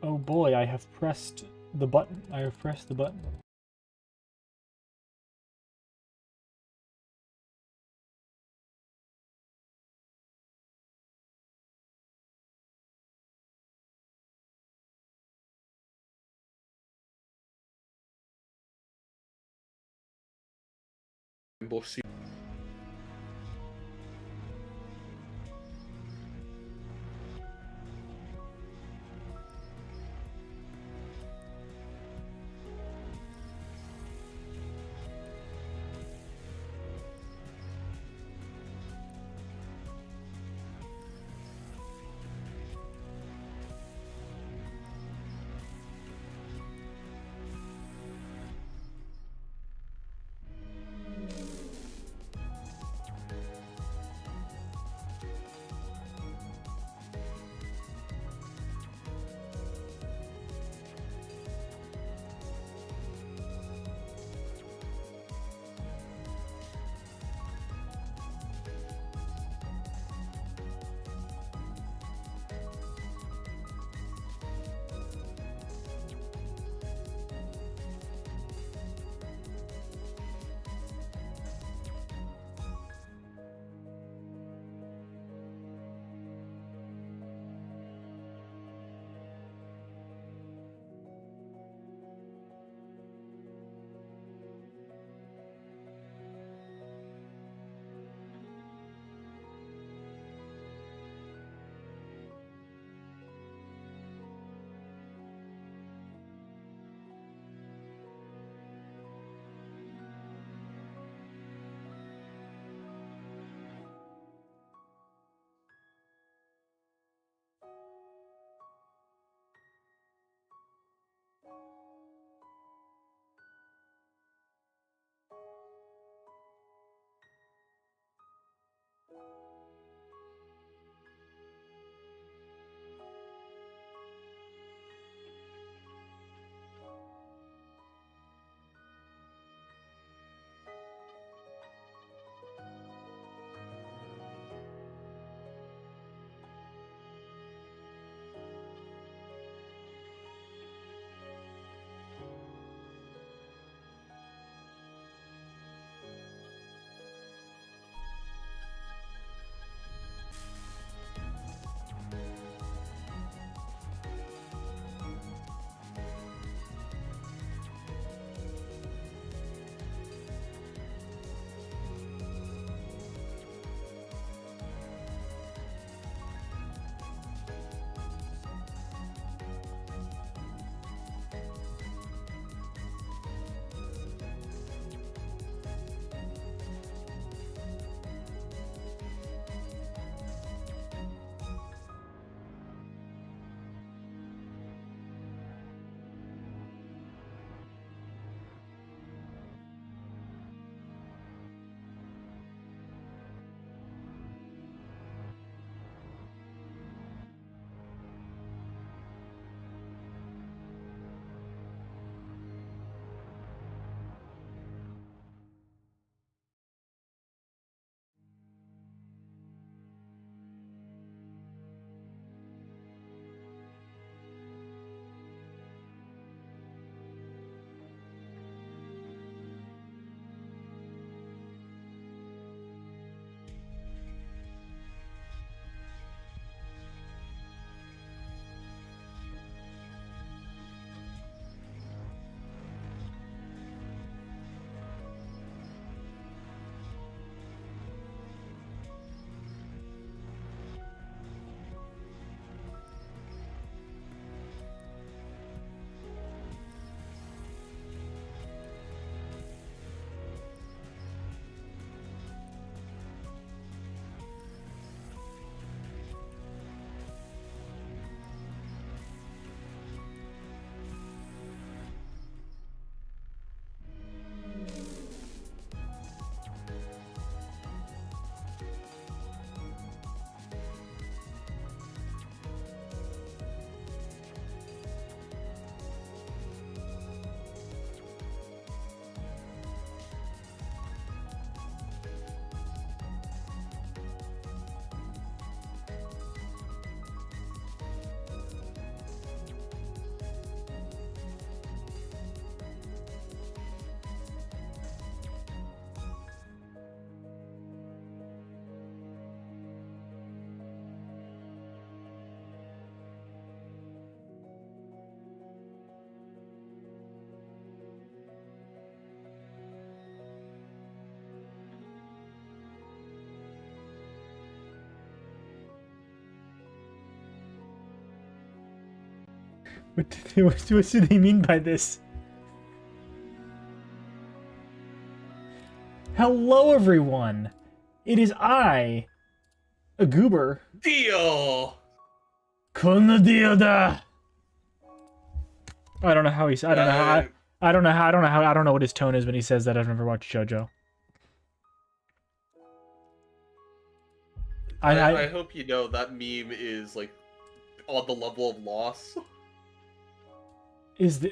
Oh boy, I have pressed the button. I have pressed the button. Limbus. What do they mean by this? Hello, everyone. It is I, a goober. Deal. Kono dio da. I don't know how he's. I don't know how. I don't know how. I don't know how. I don't know what his tone is when he says that. I've never watched JoJo. I hope you know that meme is like on the level of loss. Is the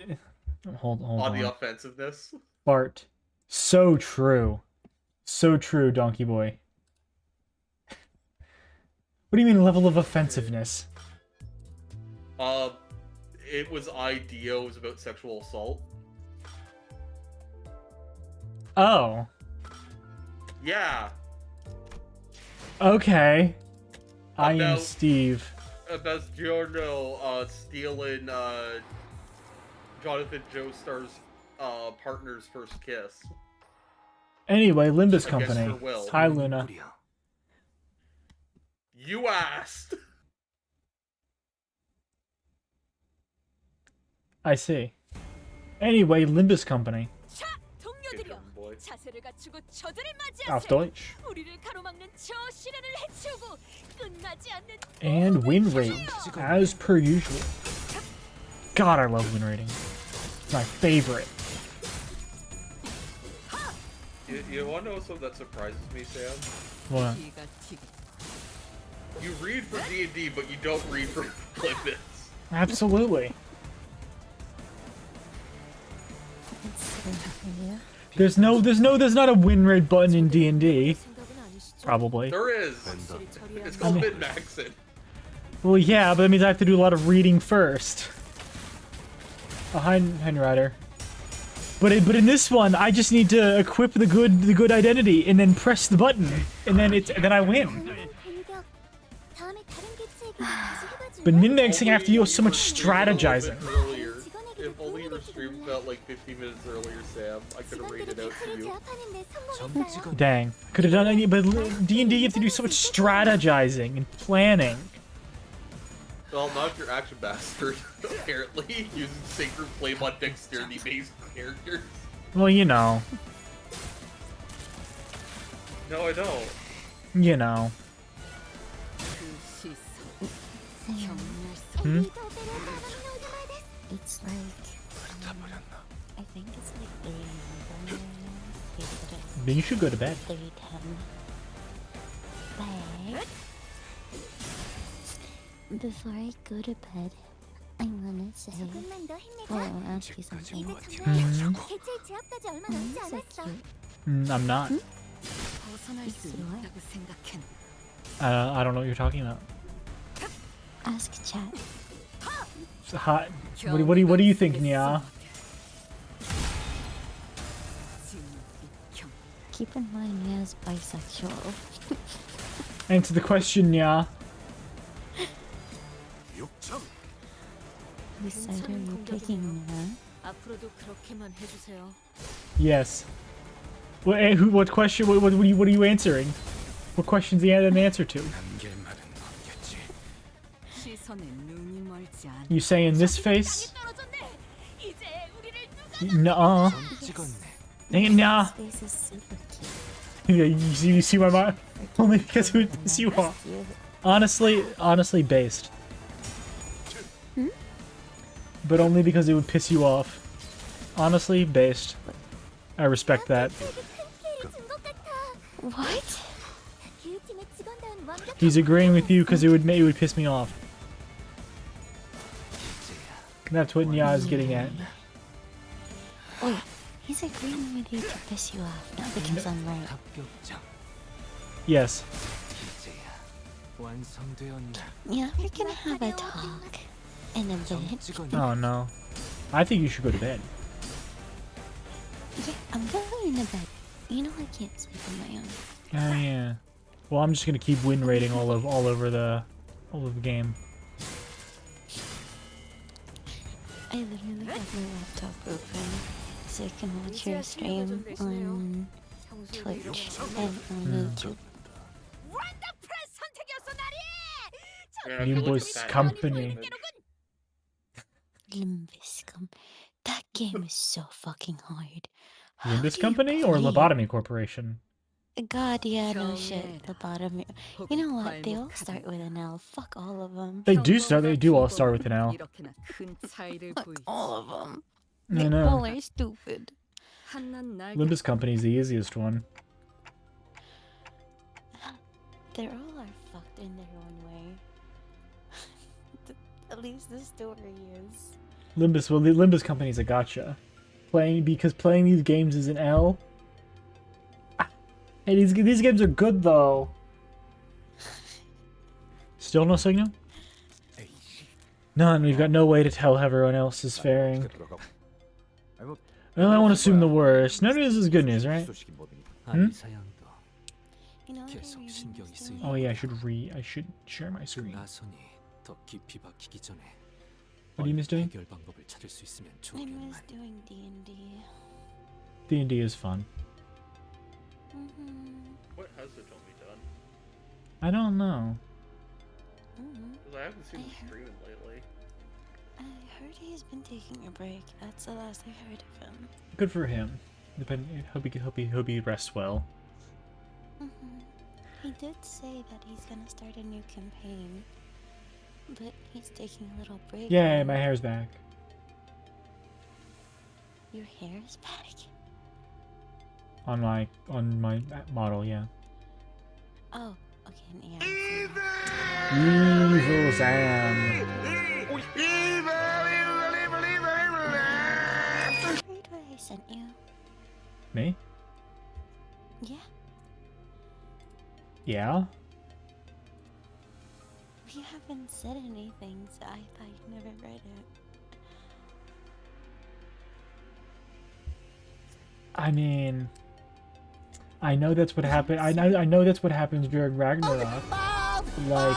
hold on the offensiveness. Bart? So true, so true, Donkey Boy. What do you mean level of offensiveness? It was IDEO. It was about sexual assault. Oh. Yeah. Okay. I am Steve. About Giorno stealing Jonathan Joestar's partner's first kiss. Anyway, Limbus Company. Hi, Luna. You asked. I see. Anyway, Limbus Company. Auf Deutsch. And win rate, as per usual. God, I love win rating. It's my favorite. You want to know something that surprises me, Sam? What? You read for D&D, but you don't read for Limbus. Absolutely. There's not a win rate button in D&D. Probably. There is. It's called min-maxing. Well, yeah, but that means I have to do a lot of reading first. A Hind Rider. But in this one, I just need to equip the good identity and then press the button, and then I win. But min-maxing, I have to do so much strategizing. If only your stream felt like 15 minutes earlier, Sam, I could have rated out to you. Dang. Could have done any, but D&D you have to do so much strategizing and planning. Well, not if you're Action Bastard, apparently, using Sacred Flame on dexterity-based characters. Well, you know. No, I don't. You know. Hmm? It's like, I think it's like 8 Then you should go to bed. 3:10. But before I go to bed, I wanna say, well, I wanna ask you something. Mm-hmm. I'm not. I don't know what you're talking about. Ask chat. Hot. What do you think, Nya? Keep in mind, Mia's bisexual. Answer the question, Nya. Whose side are you picking, Mia? Yes. What question? What are you answering? What question's the answer to? You say in this face? Nuh-uh. Dang it, nah. This face is super cute. Yeah, you see my mind? Only because it would piss you off. Honestly based. Hmm? But only because it would piss you off. Honestly based. I respect that. What? He's agreeing with you because it would piss me off. That's what Nya is getting at. Wait, he's agreeing with you to piss you off, not because I'm right. Yes. Yeah, we're gonna have a talk in a bit. Oh no. I think you should go to bed. Yeah, I'm going to bed. You know I can't sleep on my own. Oh yeah. Well, I'm just gonna keep win rating all over the game. I literally have my laptop open so I can watch your stream on Twitch and on YouTube. Man, I feel like Limbus a fat Company. image. Limbus. That game is so fucking hard. How Limbus do you Company or play it? Lobotomy Corporation? God, yeah, no shit. The bottom. You know what? They all start with an L. Fuck all of them. They do all start with an L. Fuck all of them. I They know. all are stupid. Limbus Company's the easiest one. They all are fucked in their own way. At least the story is. Limbus, well, the Limbus Company's a gotcha. Playing these games is an L. Hey, these games are good though. Still no signal? None. We've got no way to tell how everyone else is faring. Well, I won't assume the worst. No news is good news, right? Hmm? You know what I really miss doing? Oh yeah, I should share my screen. What do you miss doing? I miss doing D&D. D&D is fun. What has the Tommy done? I don't know. Because I haven't seen him streaming lately. I heard he's been taking a break. That's the last I heard of him. Good for him. Hope he rests well. He did say that he's gonna start a new campaign, but he's taking a little break. Yay, my hair's back. Your hair is back? On my model, yeah. Oh, okay, yeah. Evil Sam. Read what I sent you. Me? Yeah, Yeah? we haven't said anything, so I thought you never read it. I mean, I know that's what happened. I know that's what happens during Ragnarok. Like,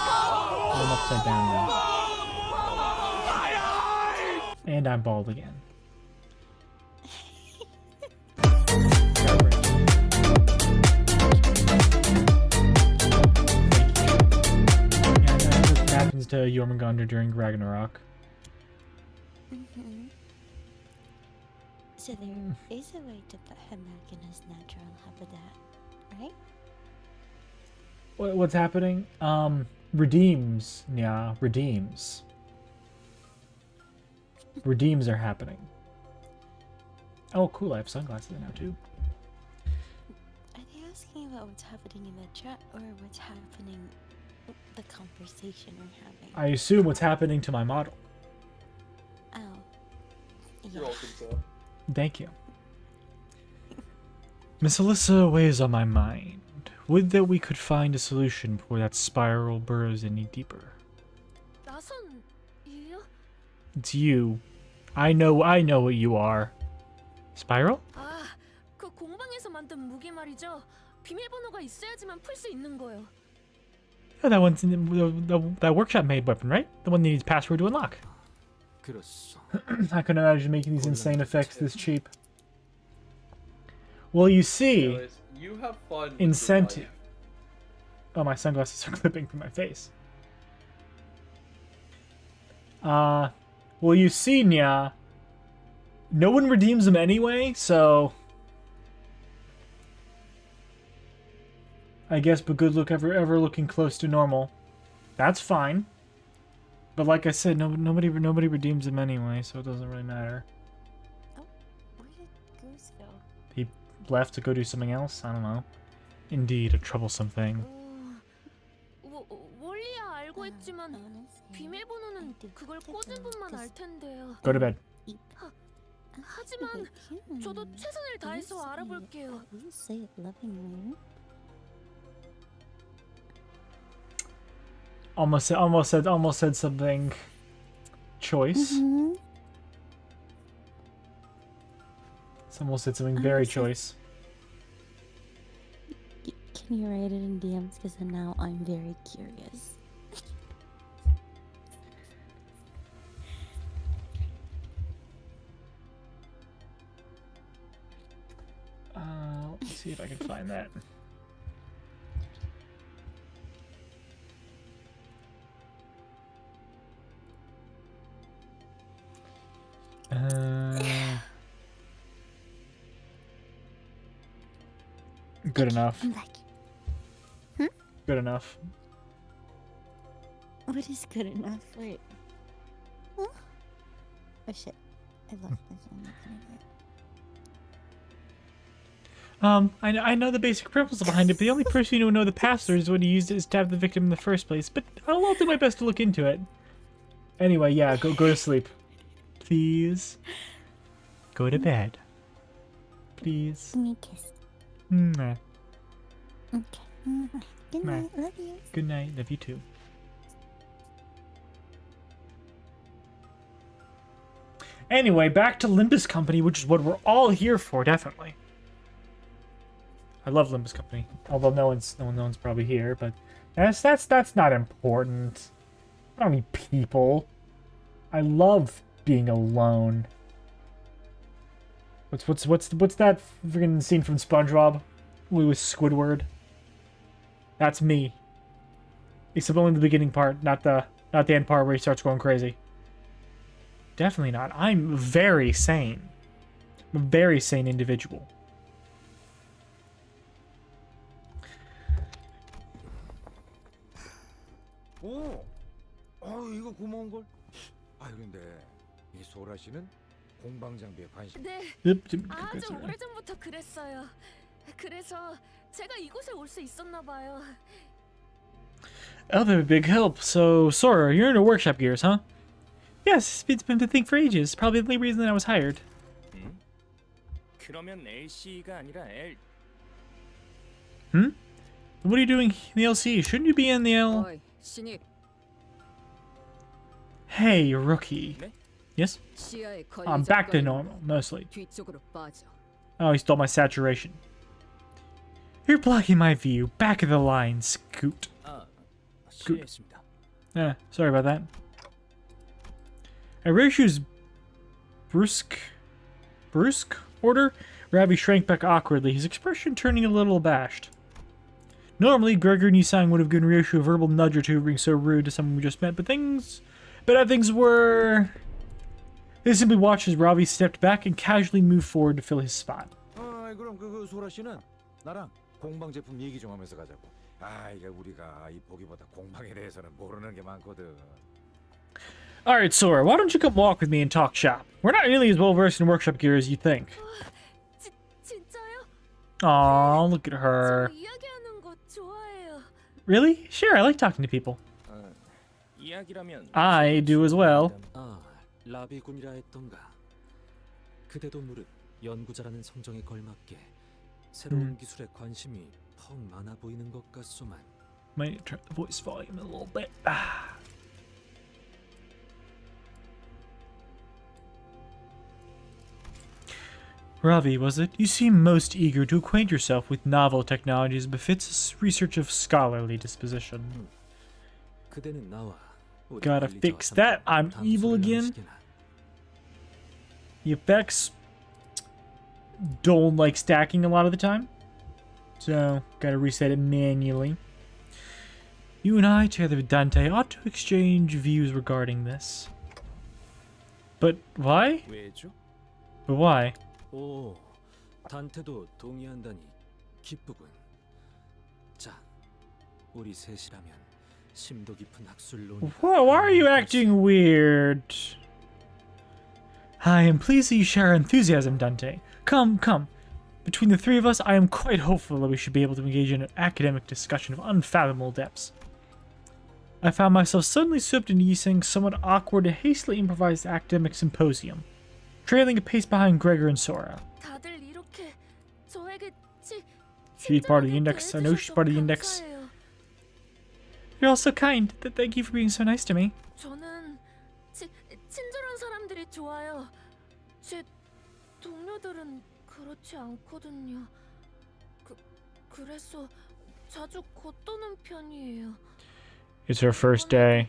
I'm upside down now. And I'm bald again. Yeah, that's what happens to Jormungandr during Ragnarok. So there is a way to put him back in his natural habitat, right? What's happening? Redeems. Yeah, redeems. Redeems are happening. Oh, cool, I have sunglasses now, too. Are they asking about what's happening in the chat, or what's happening, the conversation we're having? I assume what's happening to my model. Oh. You're Yeah. welcome, so. Thank you. Miss Alyssa weighs on my mind. Would that we could find a solution before that spiral burrows any deeper. It's you. I know what you are. Spiral? 그 공방에서 만든 무기 말이죠. 비밀번호가 있어야지만 풀 수 있는 거예요. Oh, that one's that workshop made weapon, right? The one that needs password to unlock. I couldn't imagine making these insane effects this cheap. Well, you see, Anyways, you have fun. with incentive. your life. Oh, my sunglasses are clipping from my face. Well, you see, Nya, no one redeems them anyway, so I guess, but good look ever looking close to normal. That's fine. But like I said, nobody redeems them anyway, so it doesn't really matter. Oh, where did Goose go? He left to go do something else? I don't know. Indeed, a troublesome thing. 원리야 알고 있지만 비밀번호는 그걸 꽂은 분만 알 텐데요. Go to bed. 하지만 저도 최선을 다해서 알아볼게요. You say it lovingly. Almost said something choice. Almost said something very choice. Can you write it in DMs? Because now I'm very curious. Let's see if I can find that. Good enough. I'm back. Good enough. What is good enough? Wait. Huh? Oh shit. I lost this one. I know the basic principles behind it, but the only person who would know the password is when he used it to stab the victim in the first place. But I'll do my best to look into it. Anyway, yeah, go to sleep. Please. Go to bed. Please. Give me a kiss. Mwah. Okay. Good night. Love you. Good night. Love you too. Anyway, back to Limbus Company, which is what we're all here for, definitely. I love Limbus Company, although no one's probably here, but that's not important. I don't need people. I love being alone. What's that freaking scene from SpongeBob with Squidward? That's me. Except only the beginning part, not the end part where he starts going crazy. Definitely not. I'm very sane. I'm a very sane individual. 이거 고마운 걸. 근데 이 소라 씨는 공방 장비에 관심. 네, Yep. 아주 오래전부터 그랬어요. 그래서 제가 이곳에 올 수 있었나 봐요. Oh, they're a big help. So, Sora, you're into workshop gears, huh? Yes, it's been a thing for ages. Probably the only reason I was hired. 그러면 LC가 아니라 L. What are you doing in the LC? Shouldn't you be in the L? 어이, 신입. Hey, rookie. 네? Yes? 시야에 I'm back to normal, mostly. 뒤쪽으로 빠져. Oh, he stole my saturation. You're blocking my view. Back of the line, Scoot. 실례했습니다. Sorry about that. At Reishu's brusque order, Ravi shrank back awkwardly, his expression turning a little abashed. Normally, Gregor and Yisang would have given Ryoshu a verbal nudge or two for being so rude to someone we just met, but as things were... They simply watched as Ravi stepped back and casually moved forward to fill his spot. 그럼 그 소라 씨는 나랑 공방 제품 얘기 좀 하면서 가자고. 이게 우리가 이 보기보다 공방에 대해서는 모르는 게 많거든. Alright, Sora, why don't you come walk with me and talk shop? We're not nearly as well versed in workshop gear as you think. 진짜요? Aw, look at her. 저 이야기하는 거 좋아해요. Really? Sure, I like talking to people. 이야기라면 I do as well. 라비군이라 했던가. 그대도 무릇 연구자라는 성정에 걸맞게 새로운 기술에 관심이 퍽 많아 보이는 것 같소만. Might turn the voice volume a little bit. Ravi, was it? You seem most eager to acquaint yourself with novel technologies befits research of scholarly disposition. 그대는 나와 우리 Gotta 관리자와 fix that. I'm 잠깐 evil 담소를 again. 하시게나. The effects don't like stacking a lot of the time. So, gotta reset it manually. You and I, together with Dante, ought to exchange views regarding this. But why? 왜죠? But why? 오, 단테도 동의한다니 기쁘군. 자, 우리 셋이라면 심도 깊은 학술론. Why are you acting weird? I am pleased that you share our enthusiasm, Dante. Come. Between the three of us, I am quite hopeful that we should be able to engage in an academic discussion of unfathomable depths. I found myself suddenly swept into Yiseng's somewhat awkward and hastily improvised academic symposium, trailing a pace behind Gregor and Sora. 다들 이렇게 저에게 She's part of the index. I know she's part of the index. 감사해요. You're all so kind. Thank you for being so nice to me. 저는 친절한 사람들이 좋아요. 제 동료들은 그렇지 않거든요. 그래서 자주 겉도는 편이에요. It's her first day.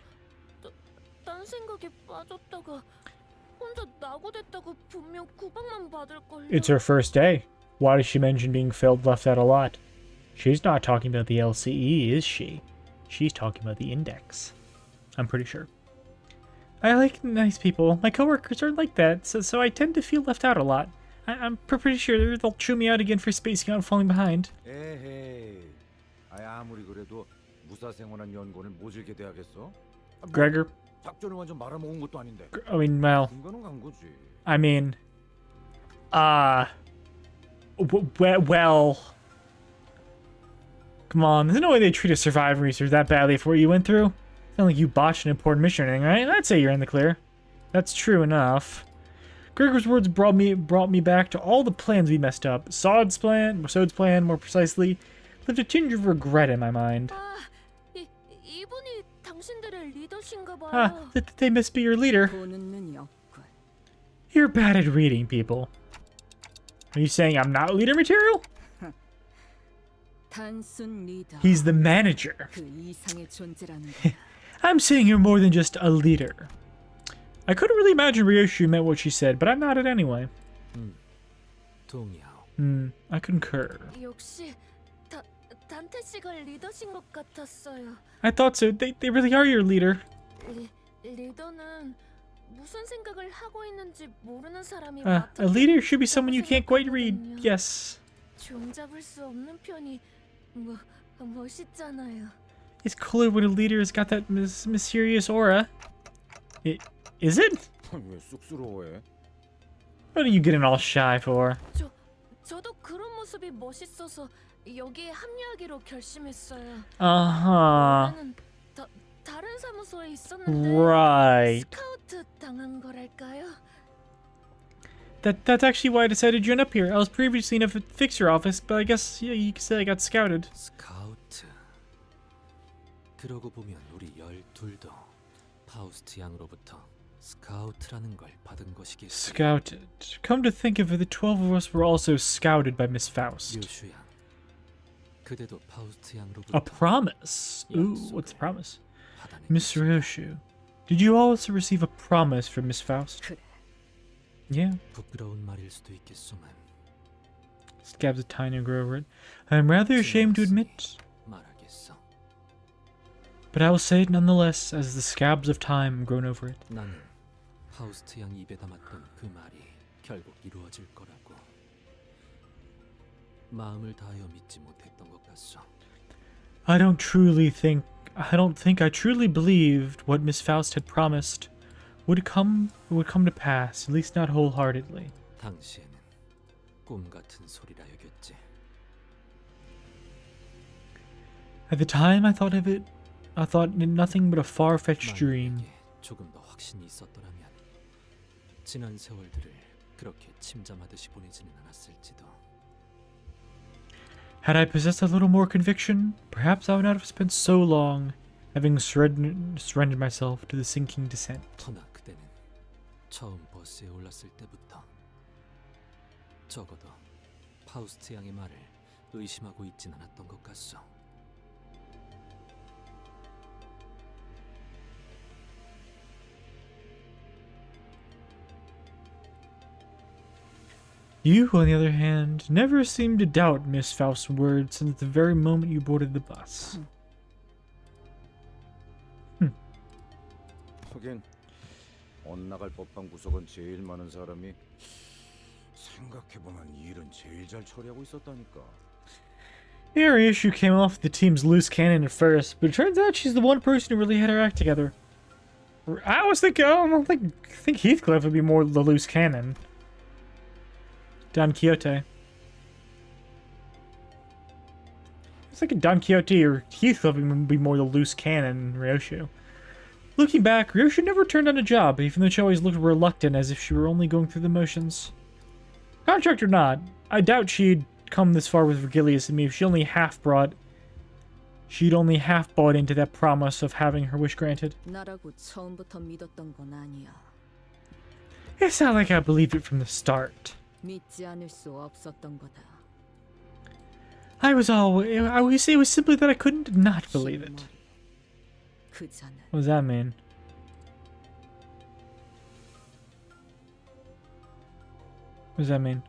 딴 생각에 빠졌다가 혼자 낙오됐다고 분명 구박만 받을걸요. It's her first day. Why does she mention being left out a lot? She's not talking about the LCE, is she? She's talking about the index. I'm pretty sure. I like nice people. My coworkers are like that, so I tend to feel left out a lot. I'm pretty sure they'll chew me out again for spacing out and falling behind. 에헤이. 아무리 그래도 무사 생활한 연구원을 모질게 돼야겠어? Gregor, 작전을 완전 말아먹은 것도 아닌데. I mean, well, 중간은 간 거지. I mean, well, come on, there's no way they treat a survivor research that badly for what you went through. It's not like you botched an important mission or anything, right? I'd say you're in the clear. That's true enough. Gregor's words brought me back to all the plans we messed up. Sod's plan, more precisely, left a tinge of regret in my mind. 이분이 당신들의 리더신가 봐요. They must be your leader. You're bad at reading people. Are you saying I'm not leader material? He's the manager. I'm saying you're more than just a leader. I couldn't really imagine Ryoshu meant what she said, but I nodded anyway. 동의하오. I concur. 역시 단테 씨가 리더신 것 같았어요. I thought so. They really are your leader. 리더는 무슨 생각을 하고 있는지 모르는 사람이 A leader should be someone you can't quite read. Yes. 종잡을 수 없는 편이 멋있잖아요. It's cooler when a leader has got that mysterious aura. Is it? 왜 쑥스러워해? What are you getting all shy for? 저도 그런 모습이 멋있어서 여기에 합류하기로 결심했어요. Uh-huh. 다른 사무소에 있었는데 Right. 스카우트 당한 거랄까요? That's actually why I decided to join up here. I was previously in a fixer office, but I guess you could say I got scouted. 스카우트. 그러고 보면 우리 12도 파우스트 양으로부터 스카우트라는 걸 받은 것이겠지. Scouted. Come to think of it, the 12 of us were also scouted by Miss Faust. 요슈 양. 그대도 파우스트 양으로부터 A promise? Ooh, what's the promise? 받아낸 Miss Ryoshu, did you also receive a promise from Miss Faust? Yeah. 부끄러운 말일 수도 있겠소만. Scabs a tiny grow over it. I'm rather ashamed to admit, 말하겠어. but I will say it nonetheless, as the scabs of time grown over it. 나는 파우스트 양 입에 담았던 그 말이 결국 이루어질 거라고 마음을 다하여 믿지 못했던 것 같소. I don't think I truly believed what Miss Faust had promised would come to pass, at least not wholeheartedly. 당시에는 꿈 같은 소리라 여겼지. At the time, I thought it nothing but a far-fetched dream. 만약에 조금 더 확신이 있었더라면 지난 세월들을 그렇게 침잠하듯이 보내지는 않았을지도. Had I possessed a little more conviction, perhaps I would not have spent so long having surrendered myself to the sinking descent. 허나 그대는 처음 버스에 올랐을 때부터 적어도 파우스트 양의 말을 의심하고 있진 않았던 것 같소. You, on the other hand, never seemed to doubt Miss Faust's words since the very moment you boarded the bus. 하긴 엇나갈 법한 구석은 제일 많은 사람이 생각해보면 일은 제일 잘 처리하고 있었다니까. Yeah, Ryoshu came off the team's loose cannon at first, but it turns out she's the one person who really had her act together. I was thinking, I think Heathcliff would be more the loose cannon. Don Quixote. It's like a Don Quixote or Heathcliff would be more the loose cannon than Ryoshu. Looking back, Ryoshu never turned down a job, even though she always looked reluctant as if she were only going through the motions. Contract or not, I doubt she'd come this far with Vergilius and me if she'd only half bought into that promise of having her wish granted. 나라고 처음부터 믿었던 건 아니야. It's not like I believed it from the start. 믿지 않을 수 없었던 거다. I would say it was simply that I couldn't not believe it. 그 자는 What does that mean? What does that mean?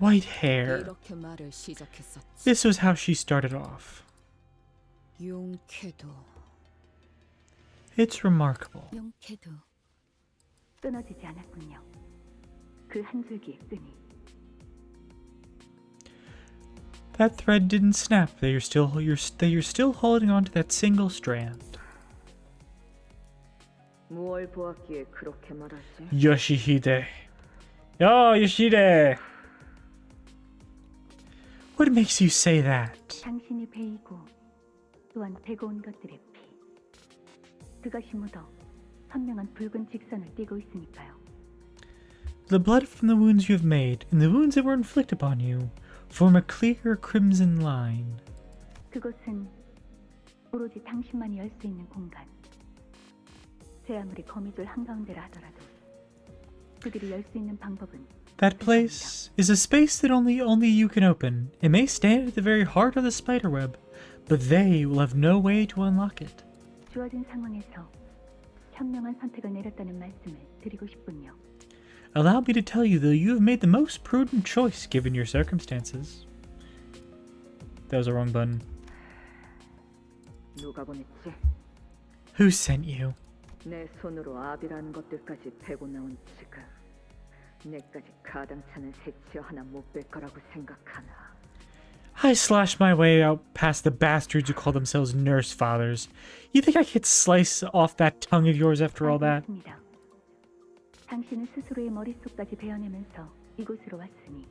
White hair. 이렇게 말을 시작했었지. This was how she started off. 용케도 It's remarkable. 용케도 끊어지지 않았군요. 그 한 줄기의 끈이. That thread didn't snap. That you're still holding on to that single strand. 무얼 보았기에 그렇게 말하지? Yoshihide. Oh, Yoshihide. What makes you say that? 당신이 베이고 또한 베고 온 것들의 피. 그것이 묻어 선명한 붉은 직선을 띠고 있으니까요. The blood from the wounds you have made, and the wounds that were inflicted upon you, form a clear crimson line. 그곳은 오로지 당신만이 열 수 있는 공간. 제 아무리 거미줄 한가운데라 하더라도 그들이 열 수 있는 방법은 That place is a space that only you can open. It may stand at the very heart of the spiderweb, but they will have no way to unlock it. 주어진 상황에서 현명한 선택을 내렸다는 말씀을 드리고 싶군요. Allow me to tell you, though, you have made the most prudent choice given your circumstances. That was the wrong button. 누가 보냈지? Who sent you? 내 손으로 압이라는 것들까지 베고 나온 지금 내까지 가당찮은 새치어 하나 못 뺄 거라고 생각하나? I slashed my way out past the bastards who call themselves nurse fathers. You think I could slice off that tongue of yours after all that? 알겠습니다. 당신은 스스로의 머릿속까지 베어내면서 이곳으로 왔으니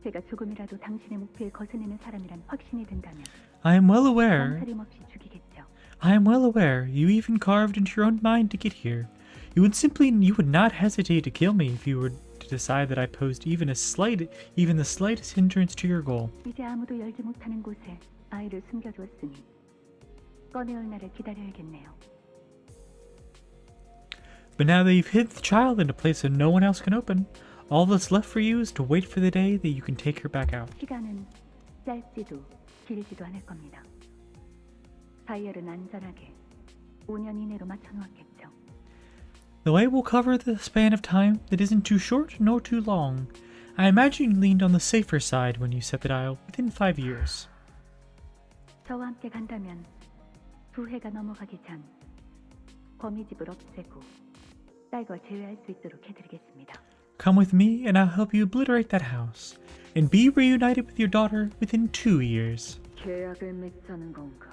제가 조금이라도 당신의 목표에 거스내는 사람이란 확신이 든다면 I am well aware. 망설임 없이 죽이겠죠. I am well aware. You even carved into your own mind to get here. You would not hesitate to kill me if you were to decide that I posed even the slightest hindrance to your goal. 이제 아무도 열지 못하는 곳에 아이를 숨겨두었으니 꺼내올 날을 기다려야겠네요. But now that you've hid the child in a place that no one else can open, all that's left for you is to wait for the day that you can take her back out. 시간은 짧지도 길지도 않을 겁니다. 다이얼은 안전하게 5년 이내로 맞춰놓았겠죠. The way will cover the span of time that isn't too short nor too long. I imagine you leaned on the safer side when you set the dial within 5 years. 저와 함께 간다면 2해가 넘어가기 전 거미집을 없애고 딸과 제외할 수 있도록 해드리겠습니다. Come with me and I'll help you obliterate that house and be reunited with your daughter within 2 years. 계약을 맺자는 건가?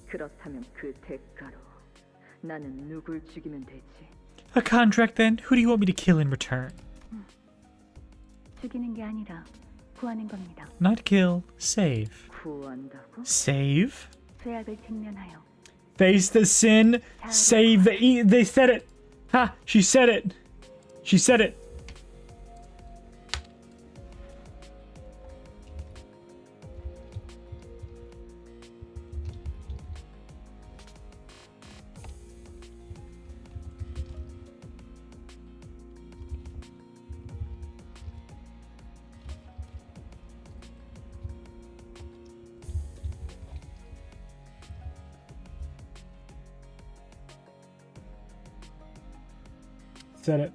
그렇다면 그 대가로 나는 누굴 죽이면 되지? A contract then? Who do you want me to kill in return? 죽이는 게 아니라 구하는 겁니다. Not kill, save. 구한다고? Save? 죄악을 직면하여 Face the sin, save the they said it. Ha! She said it. She said it. Said it.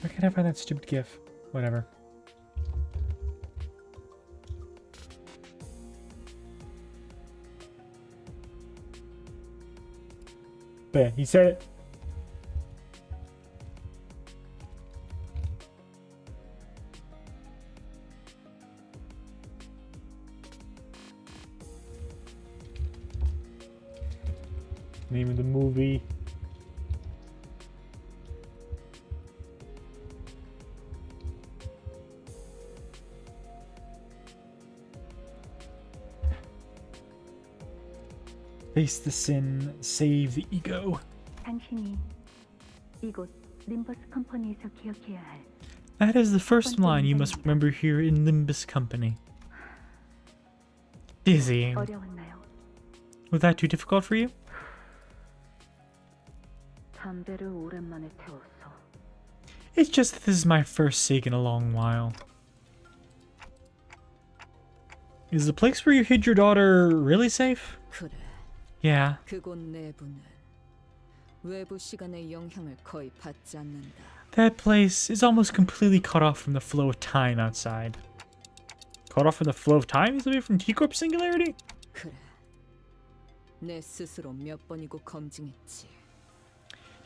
Why can't I find that stupid gif? Whatever. But yeah, he said it. Name of the movie. Face the sin, save the ego. 당신이 이곳 림버스 컴퍼니에서 기억해야 할 That is the first line you must remember here in Limbus Company. Dizzying. 어려웠나요? Was that too difficult for you? 담배를 오랜만에 태웠어. It's just that this is my first cig in a long while. Is the place where you hid your daughter really safe? 그래. Yeah. 그곳 내부는 외부 시간의 영향을 거의 받지 않는다. That place is almost completely cut off from the flow of time outside. Cut off from the flow of time? Is that from T-Corp Singularity? 그래. 내 스스로 몇 번이고 검증했지.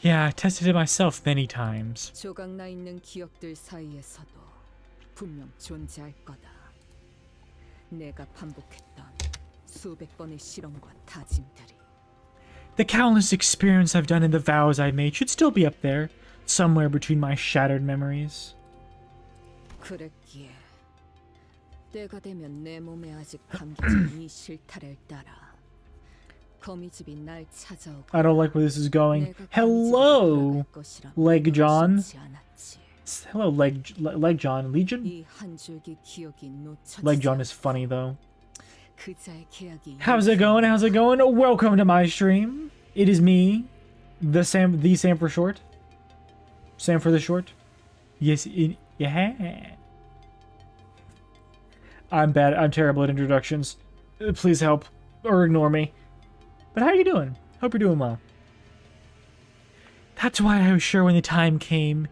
Yeah, I tested it myself many times. 조각나 있는 기억들 사이에서도 분명 존재할 거다. 내가 반복했던 수백 번의 실험과 다짐들이. The countless experiments I've done and the vows I've made should still be up there, somewhere between my shattered memories. 그랬기에 때가 되면 내 몸에 아직 감겨진 이 실타래를 따라 거미집이 날 찾아오고 I don't like where this is going. Hello, Leg John. Hello, Leg John. Legion? 이 한 줄기 기억이 놓쳐지지 Leg John is funny though. 그자의 계약이 How's it going? How's it going? Welcome to my stream. It is me, the Sam for short. Sam for the short. Yes, yeah. I'm bad. I'm terrible at introductions. Please help or ignore me. But how are you doing? Hope you're doing well. That's why I was sure when the time came,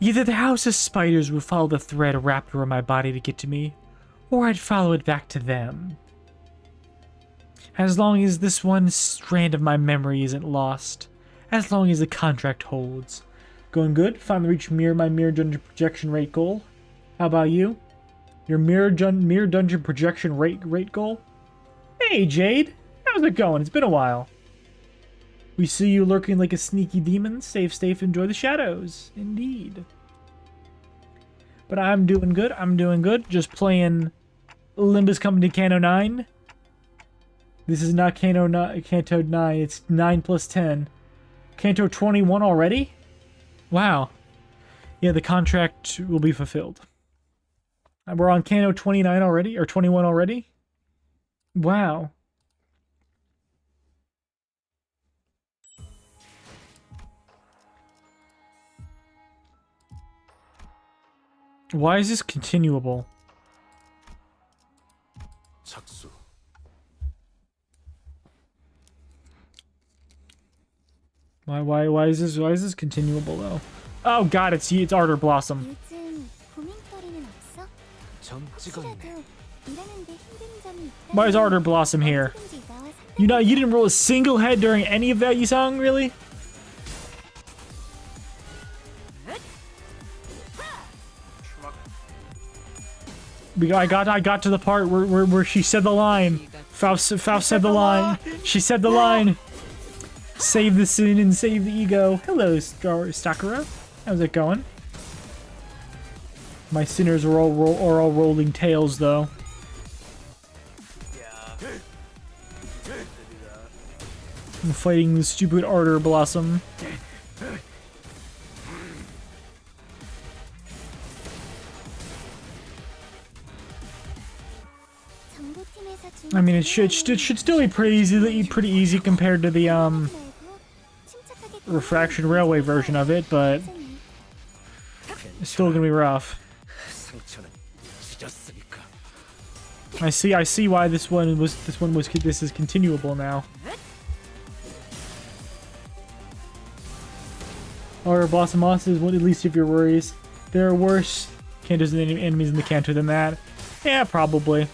either the house of spiders would follow the thread wrapped around my body to get to me, or I'd follow it back to them. As long as this one strand of my memory isn't lost, as long as the contract holds. Going good? Finally reached my mirror dungeon projection rate goal. How about you? Your mirror dungeon projection rate goal? Hey Jade! How's it going? It's been a while. We see you lurking like a sneaky demon. Safe, enjoy the shadows. Indeed. But I'm doing good. I'm doing good. Just playing Limbus coming to Canto 9. This is not Canto 9. It's 9 plus 10. Canto 21 already? Wow. Yeah, the contract will be fulfilled. We're on Canto 29 already? Or 21 already? Wow. Why is this continuable? 착수. Why is this continuable though? Oh god, it's Ardor Blossom. 점 찍었네. Why is Ardor Blossom here? You didn't roll a single head during any of that you sang, really? I got to the part where she said the line. Faust said the line. She said the line. Save the sin and save the ego. Hello, Sakura. How's it going? My sinners are all rolling tails, though. I'm fighting the stupid Ardor Blossom. I mean, it should still be pretty easy compared to the Refraction Railway version of it, but it's still gonna be rough. I see why this is continuable now. Or Blossom Moss is one, at least of your worries. There are worse Kantos and enemies in the Kanto than that. Yeah, probably.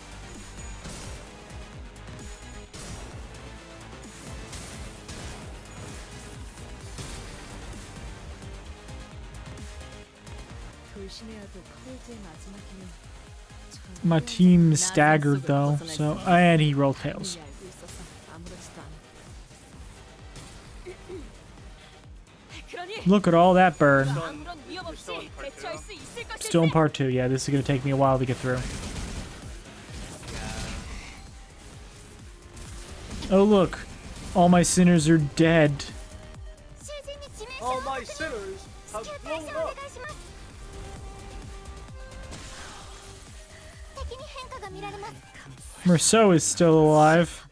My team staggered though, so and he rolled tails. Look at all that burn. Still in part 2, yeah, this is gonna take me a while to get through. Oh look, all my sinners are dead. All my sinners have blown up. Merceau is still alive.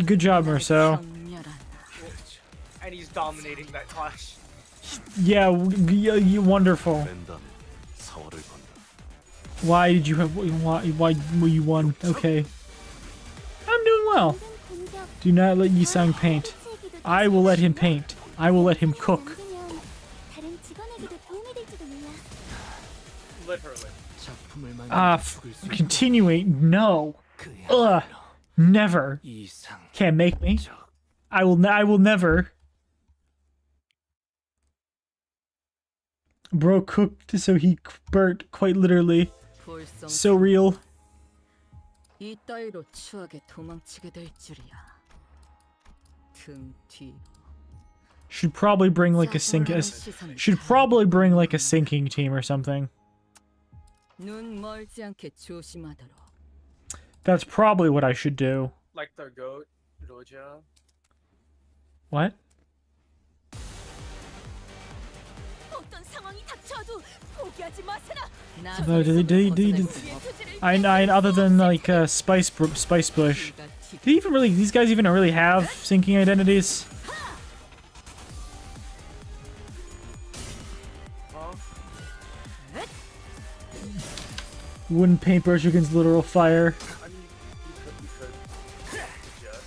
Good job, Merceau. And he's dominating that clash. Yeah, you wonderful. Why did you have? Why were you won? Okay. I'm doing well. Do not let Yisang paint. I will let him paint. I will let him cook. Literally. Continuing? No. Ugh. Never. Can't make me. I will never. Bro cooked, so he burnt, quite literally. So real. 이따위로 추하게 도망치게 될 줄이야. 등 뒤. Should probably bring like a should probably bring like a sinking team or something. 눈 멀지 않게 조심하도록. That's probably what I should do. Like the goat, Roja. What? 어떤 상황이 닥쳐도 포기하지 마세라. I other than like Spice Bush, these guys even really have sinking identities? Wooden paintbrush against literal fire. I mean, you could. Just.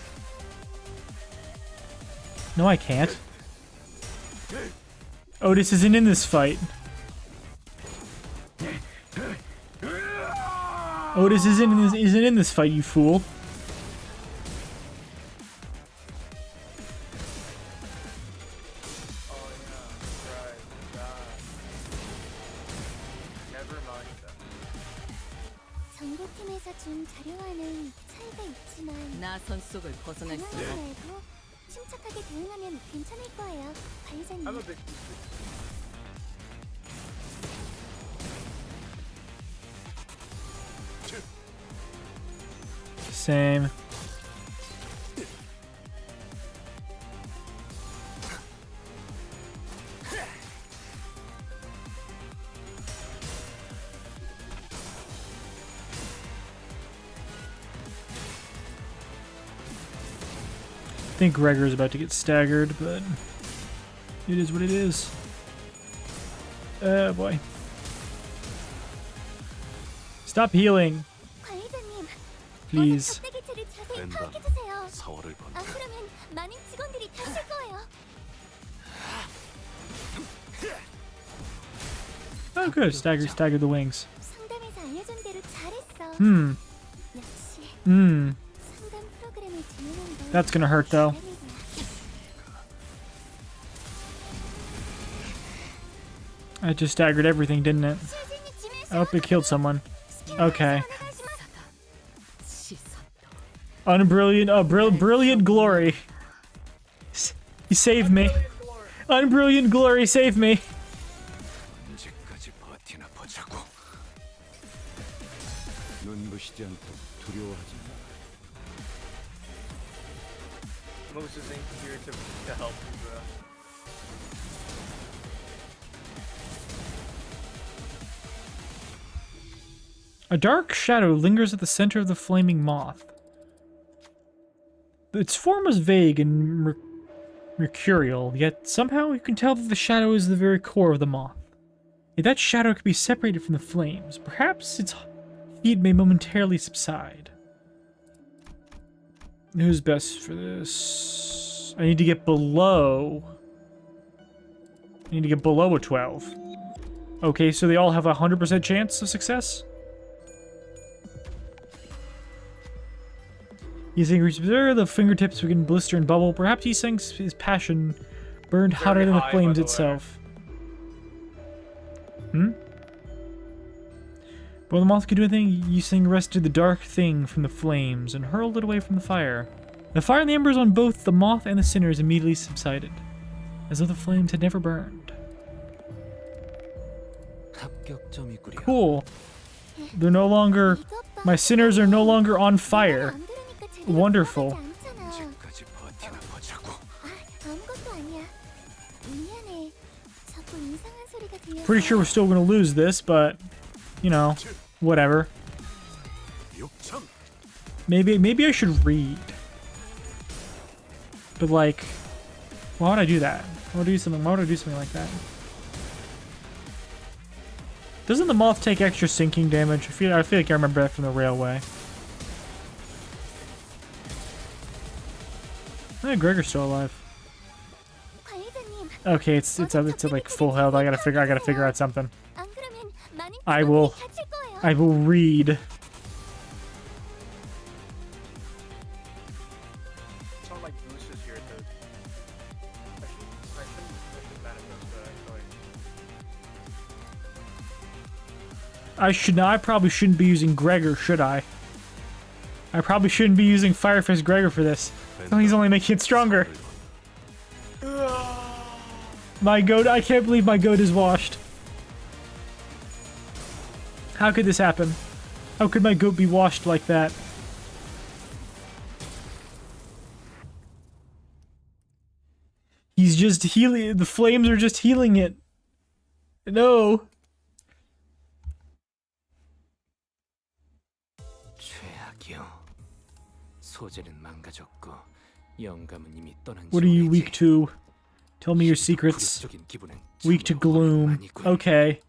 No, I can't. Otis isn't in this fight. Otis isn't in this fight, you fool. Oh yeah, right. Never mind that. 정보팀에서 준 자료와는 차이가 있지만 나선 속을 벗어날 수 당황하지 없. 말고 침착하게 대응하면 괜찮을 거예요, 관리자님. I'm a big. Same. I think Gregor's about to get staggered, but it is what it is. Oh boy. Stop healing. 관리자님, Please. 껍데기체를 자세히 파악해주세요. 안 그러면 많은 직원들이 다칠 거예요. Oh good, stagger the wings. 상담에서 알려준 대로 잘했어. 역시 상담 프로그램을 진행한 건 That's gonna hurt though. 잘하는 거야. I just staggered everything, didn't it? I hope it killed someone. Okay. Brilliant glory. You saved me. Unbrilliant glory, save me. 언제까지 버티나 보자고. 눈부시지 않도록 두려워하지 마. Moses ain't here to help you, bro. A dark shadow lingers at the center of the flaming moth. Its form is vague and mercurial, yet somehow you can tell that the shadow is the very core of the moth. If that shadow could be separated from the flames, perhaps its heat may momentarily subside. Who's best for this? I need to get below... I need to get below a 12. Okay, so they all have a 100% chance of success? Using Observe, the fingertips begin blister and bubble. Perhaps he sings his passion burned hotter than the high, flames by the itself. Before the moth could do anything, Yusing wrested the dark thing from the flames and hurled it away from the fire. The fire and the embers on both the moth and the sinners immediately subsided, as though the flames had never burned. 합격점이구려. Cool. They're no longer... My sinners are no longer on fire. Wonderful. 언제까지 버티나 보자고. 아무것도 아니야. 미안해. 자꾸 이상한 소리가 들려서. Pretty sure we're still gonna lose this, but... You know, whatever. Maybe I should read. But like, why would I do that? Why would I do something like that? Doesn't the moth take extra sinking damage? I feel like I remember that from the railway. Hey, Gregor's still alive. Okay, it's at like full health. I gotta figure out something. I will read. It's not like Bruce is here to. I should manifest, but I feel like. I probably shouldn't be using Gregor, should I? I probably shouldn't be using Firefist Gregor for this. Oh, he's only making it stronger. My goat, I can't believe my goat is washed. How could this happen? How could my goat be washed like that? He's just healing, the flames are just healing it. No. What are you weak to? Tell me your secrets. Weak to gloom. Okay.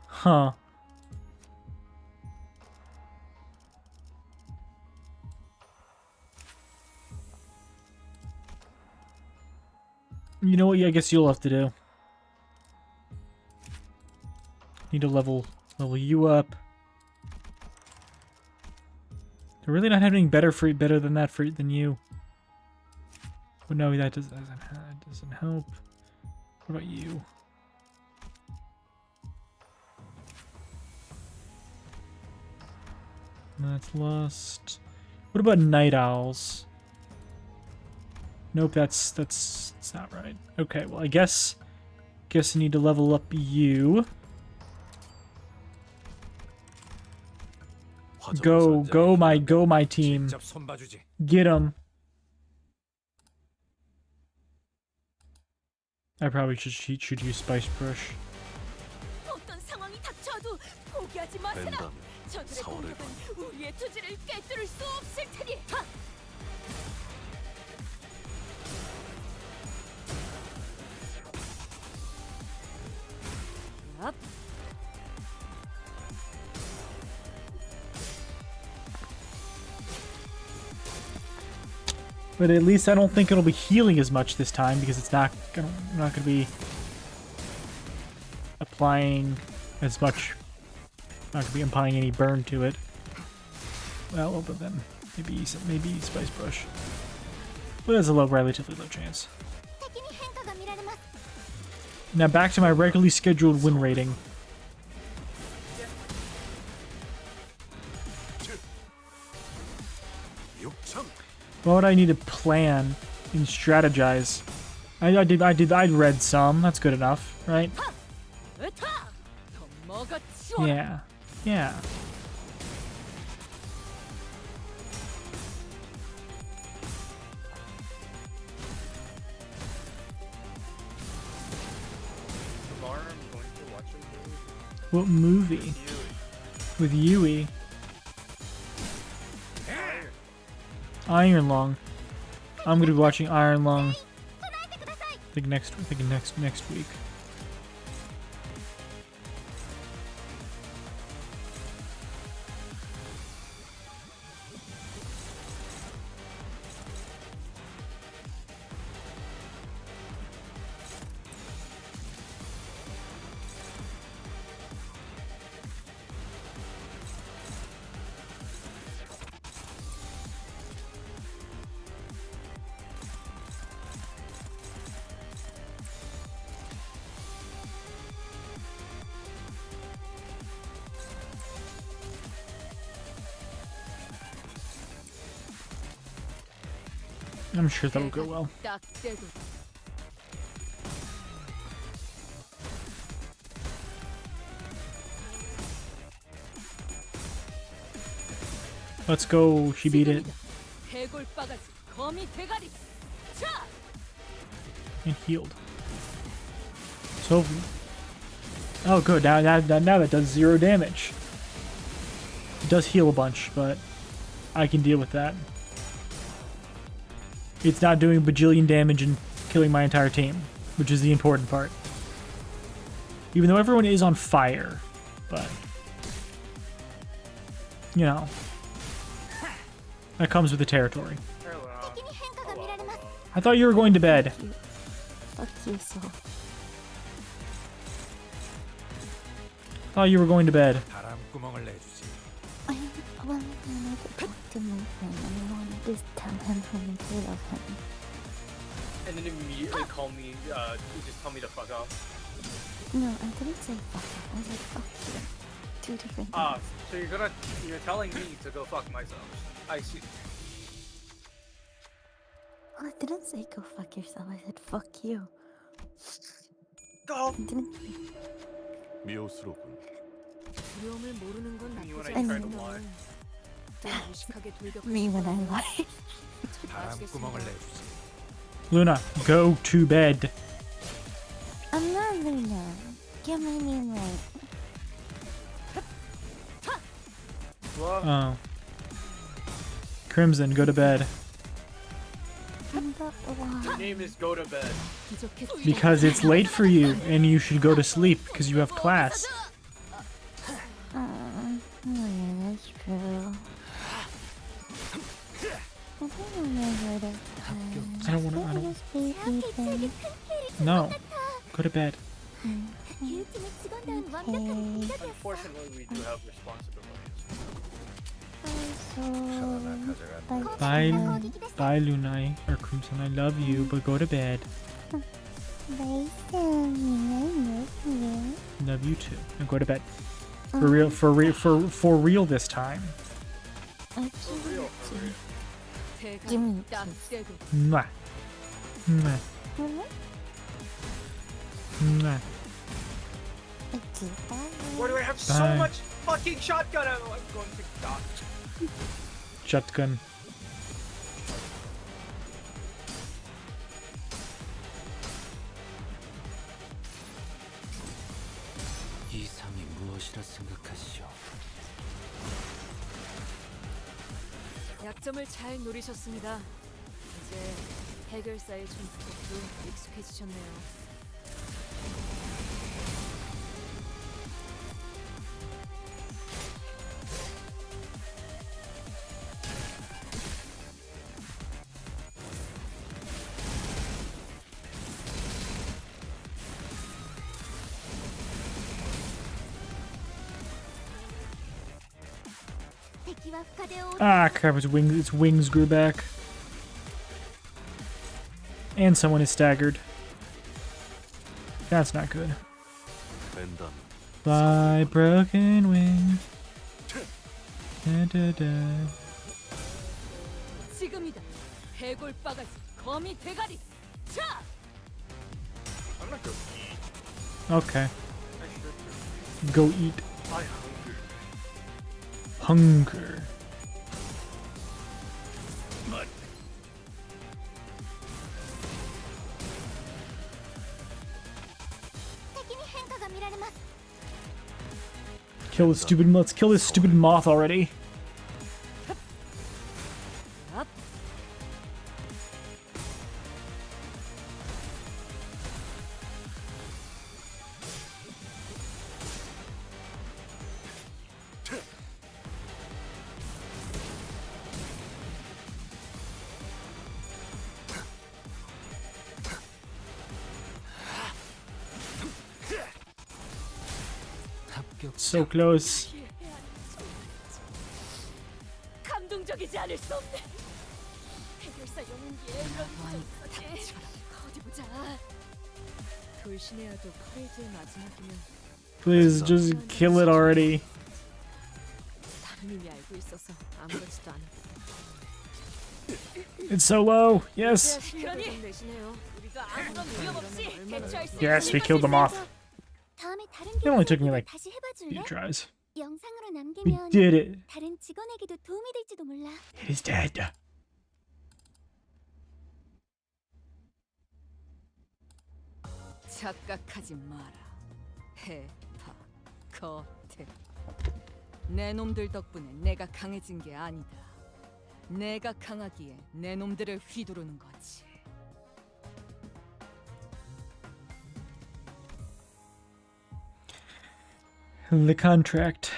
Huh. You know what? Yeah, I guess you'll have to do. Need to level you up. They're really not having better than that than you. But no, that doesn't help. What about you? That's lust. What about night owls? Nope, that's not right. Okay, well I guess I need to level up you. Go my team. Get him. I probably should use Spice Brush. 어떤 상황이 닥쳐도 포기하지 마세요. 저들의 공격은 우리의 투지를 꿰뚫을 수 없을 테니. But at least I don't think it'll be healing as much this time because it's not gonna be applying as much. Not gonna be applying any burn to it. Well, but then maybe Spice Brush. But there's a relatively low chance. Now back to my regularly scheduled win rating. What would I need to plan and strategize? I read some. That's good enough, right? Yeah. Yeah. Tomorrow I'm going to watch a movie. What movie? With Yui. Iron Lung. I'm gonna be watching Iron Lung. I think next week. I'm sure that'll go well. Let's go, she beat it. And healed. So, oh good, now that does 0 damage. It does heal a bunch, but I can deal with that. It's not doing a bajillion damage and killing my entire team, which is the important part. Even though everyone is on fire, but you know, that comes with the territory. I thought you were going to bed. Fuck you, so. I thought you were going to bed. I wanted to talk to my friend and I wanted to tell him how much I love him. and then immediately call me, you just tell me to fuck off. No, I didn't say fuck off. I said fuck you. Two different Ah, things. so you're telling me to go fuck myself. I see. Oh, I didn't say go fuck yourself. I said fuck you. Go. I didn't say. 두려움을 모르는 건 Me when 나쁘지 I try to 않아. lie. 또 무식하게 Me when I lie. 바람구멍을 내주지. Luna, go to bed. I'm not Luna. Get my name right. What? Oh. Crimson, go to bed. Your name is go to bed. Because it's late for you, and you should go to sleep because you have class. Oh yeah, that's true. I don't wanna No. Go to bed. Unfortunately, we do have responsibilities. Bye, bye, Lunai or Crimson. I love you, but go to bed. Bye, Sammy. I love you. Love you too. And go to bed. For real this time. Give me Mwah. Mwah. Mwah. Why do I have so Bye. much fucking shotgun ammo? I'm going to die. Shotgun. 이상이 무엇이라 생각하시오? 약점을 잘 노리셨습니다. 이제 해결사의 존재도 익숙해지셨네요. Ah, crap! Its wings grew back, and someone is staggered. That's not good. Fly, broken wings. Da, da, da. 지금이다. 해골 바가지, 거미 대가리. 자! I'm not going to eat. Okay, I should. go eat. I hunger. Hunger. Kill the stupid. Let's kill this stupid moth already. So close. 감동적이지 않을 수 없네. 해결사 영웅기에 이런 것까지. 어디 보자. 돌신해야도 퍼레이드의 마지막이면 Please just kill it already. 다른 의미 알고 있어서 아무렇지도 않아. It's so low. Yes. 그러니 우리도 아무런 위험 없이 대처할 수 Yes, we killed the moth. 다음에 다른 It only took me like 다시 a 해봐줄래? few tries. 영상으로 We 남기면 did it. 다른 직원에게도 도움이 될지도 몰라. It is dead. 착각하지 마라. 해파 거태. 내 놈들 덕분에 내가 강해진 게 아니다. 내가 강하기에 내 놈들을 휘두르는 거지. The contract.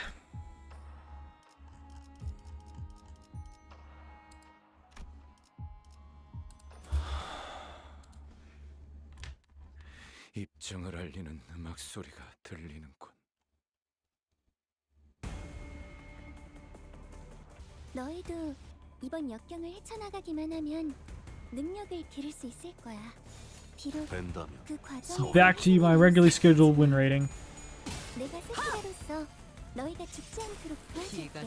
입증을 알리는 음악 소리가 들리는군. 너희도 이번 역경을 헤쳐나가기만 하면 능력을 기를 수 있을 거야. 비록 그 과정에서 Back to my regularly scheduled win rating. 내가 세계로서 너희가 죽지 않도록 도와줄게.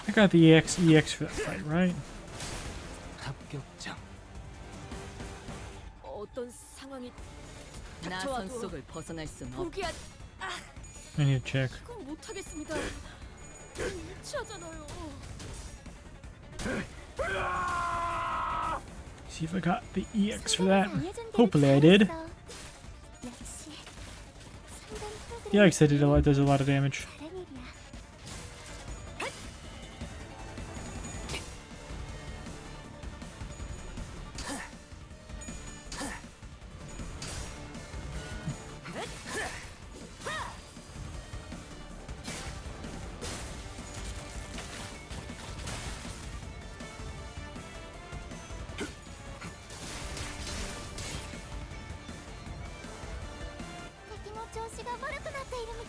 I got the EX for that fight, right? 합격장. 어떤 상황이 나선 속을 벗어날 순 없. 포기하. I need to check. 그건 못하겠습니다. 미치잖아요. See if I got the EX for that. Hopefully I did. Yikes, that did a lot, does a lot of damage.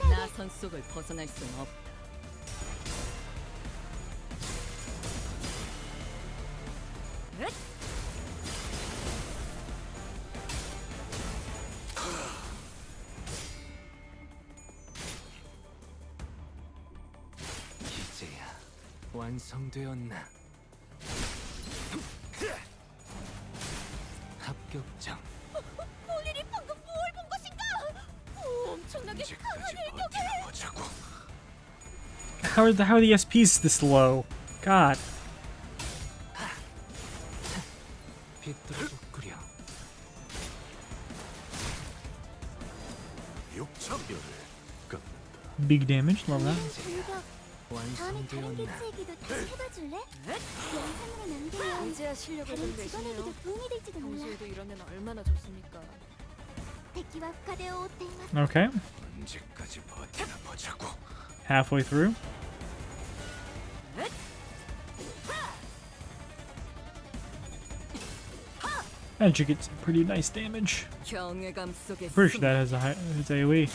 나선 속을 벗어날 순 없. 이제야 완성되었나? 합격장. 폴린이 방금 뭘 본 것인가? 엄청나게 강한 일격을. 보자고. How are the SPs this low? God. 비뚤어져 끓여. 육천별을 깎는다. Big damage, love that. 다음에 다른 개체에게도 다시 해봐줄래? 영상으로 남기면 이제야 실력을 다른 좀 내시네요. 직원에게도 도움이 될지도 몰라. 평소에도 이런 데는 얼마나 좋습니까?敵は深手を負っています。 Okay. 언제까지 버티나 보자고. Halfway through. That should get some pretty nice damage. 경외감 속에 Pretty sure that has a high it's AoE.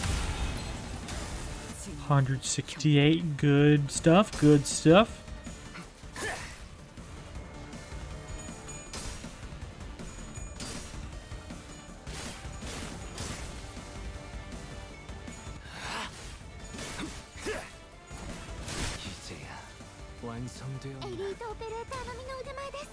168. Good stuff. Good stuff. 이제야 완성되었나? エリートオペレーター並みの腕前です。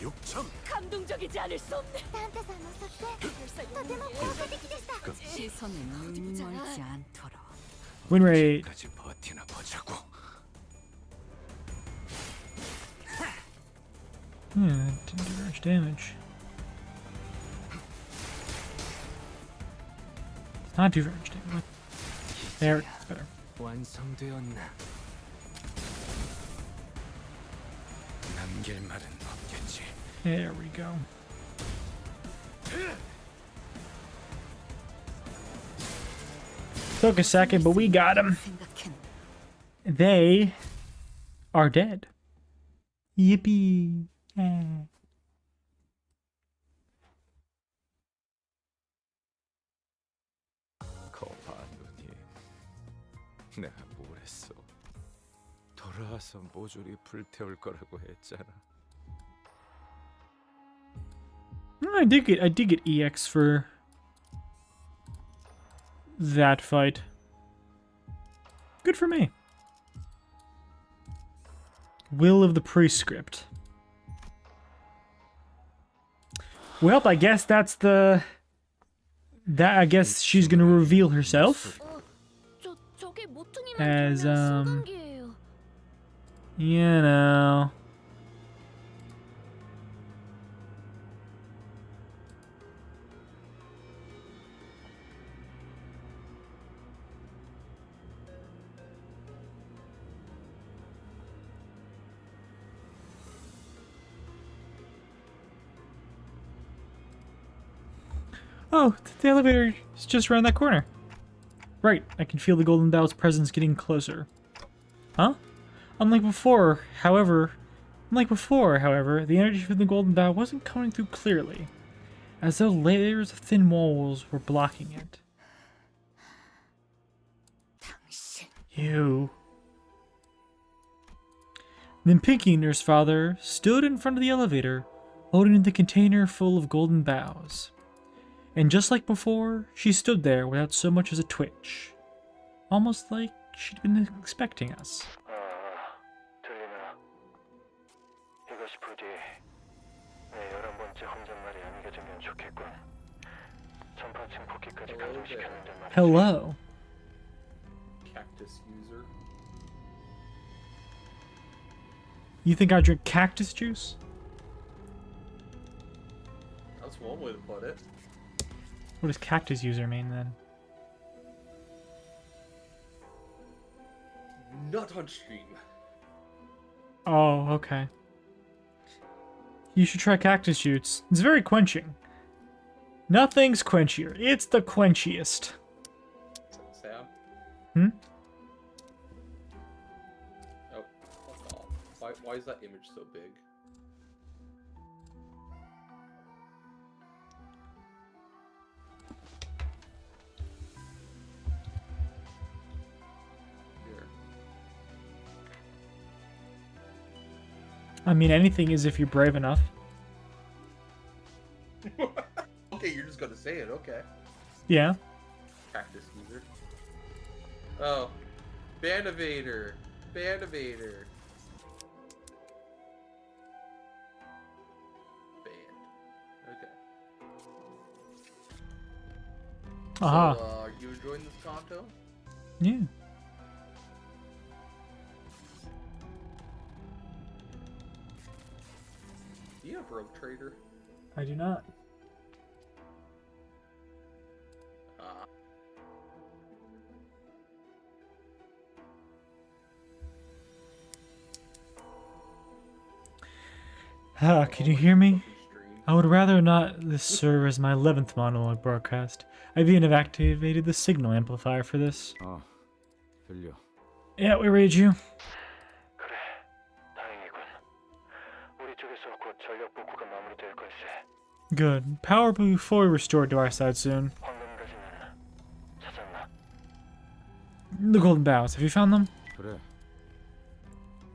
육천. 감동적이지 않을 수 없네. 산타さんの 撮影とても効果的でした. 시선에 눈멀지 않도록. Win rate. 언제까지 버티나 보자고. Yeah, that didn't do very much damage. Not do very much damage. There, it's better. 완성되었나? 남길 말은 없겠지. There we go. Took a second, but we got him. They are dead. Yippee. 거봐 누님, 내가 뭘 했어? 돌아와서 모조리 불태울 거라고 했잖아. I did get EX for that fight. Good for me. Will of the Prescript. Well, I guess that's the... I guess she's gonna reveal herself 저게 모퉁이만 as, 돌면 소강기예요. you know... Oh, the elevator is just around that corner. Right, I can feel the Golden Bow's presence getting closer. Huh? Unlike before, however, the energy from the Golden Bow wasn't coming through clearly, as though layers of thin walls were blocking it. You. Then Pinky and Nurse Father stood in front of the elevator, holding the container full of golden bows. And just like before, she stood there without so much as a twitch. Almost like she'd been expecting us. Hello. Cactus user. You think I drink cactus juice? That's one way to put it. What does cactus user mean then? Not on stream. Oh, okay. You should try cactus juice. It's very quenching. Nothing's quenchier. It's the quenchiest. Sam? Hmm? Oh, fuck off. Why is that image so big? I mean, anything is if you're brave enough. Okay, you're just gonna say it, okay. Yeah. Cactus user. Oh. Bandivator. Bandivator. Band. Okay. Aha. So, are you enjoying this Kanto? Yeah. Do you have Rogue Trader? I do not. Can you hear me? I would rather not this serve as my 11th monologue broadcast. I've even activated the signal amplifier for this. 어, 들려. Yeah, we read you. 그래, 다행이군. 우리 쪽에서 곧 전력 복구가 마무리될 걸세. Good. Power will be fully restored to our side soon. 황금가지는 찾았나? The golden bows. Have you found them? 그래.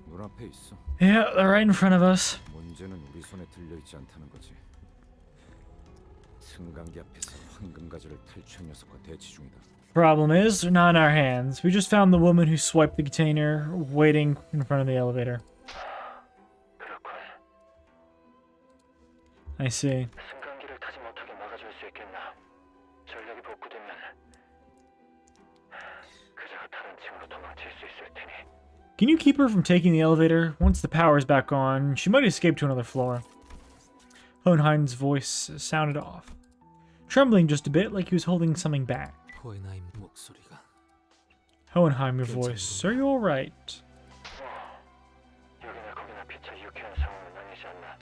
눈앞에 있어. Yeah, they're right in front of us. 문제는 우리 손에 들려 있지 않다는 거지. 승강기 앞에서 황금가지를 탈취한 녀석과 대치 중이다. Problem is, they're not in our hands. We just found the woman who swiped the container waiting in front of the elevator. 그렇군. I see. 승강기를 타지 못하게 막아줄 수 있겠나? 전력이 복구되면 그자가 다른 층으로 도망칠 수 있을 테니. Can you keep her from taking the elevator? Once the power is back on, she might escape to another floor. Hohenheim's voice sounded off, trembling just a bit like he was holding something back. 호hen하임 목소리가. Hohenheim, your voice. Are you alright? 여기나 거기나 피차 유쾌한 상황은 아니지 않나?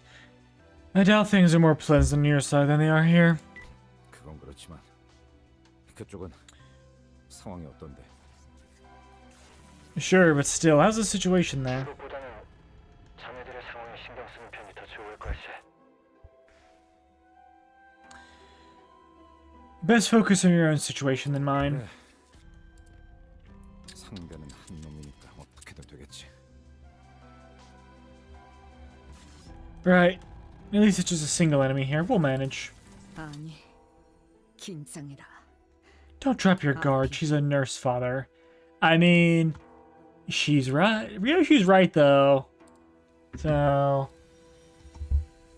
I doubt things are more pleasant on your side than they are here. 그건 그렇지만 그쪽은 상황이 어떤데? Sure, but still, how's the situation there? 그것보다는 자네들의 상황에 신경 쓰는 편이 더 좋을 걸세. Best focus on your own situation than mine. 상대는 한 놈이니까 어떻게든 되겠지. Right. At least it's just a single enemy here. We'll manage. 아니, 긴장해라. Don't drop your guard. She's a nurse, father. I mean, she's right. Yeah, she's right, though. So,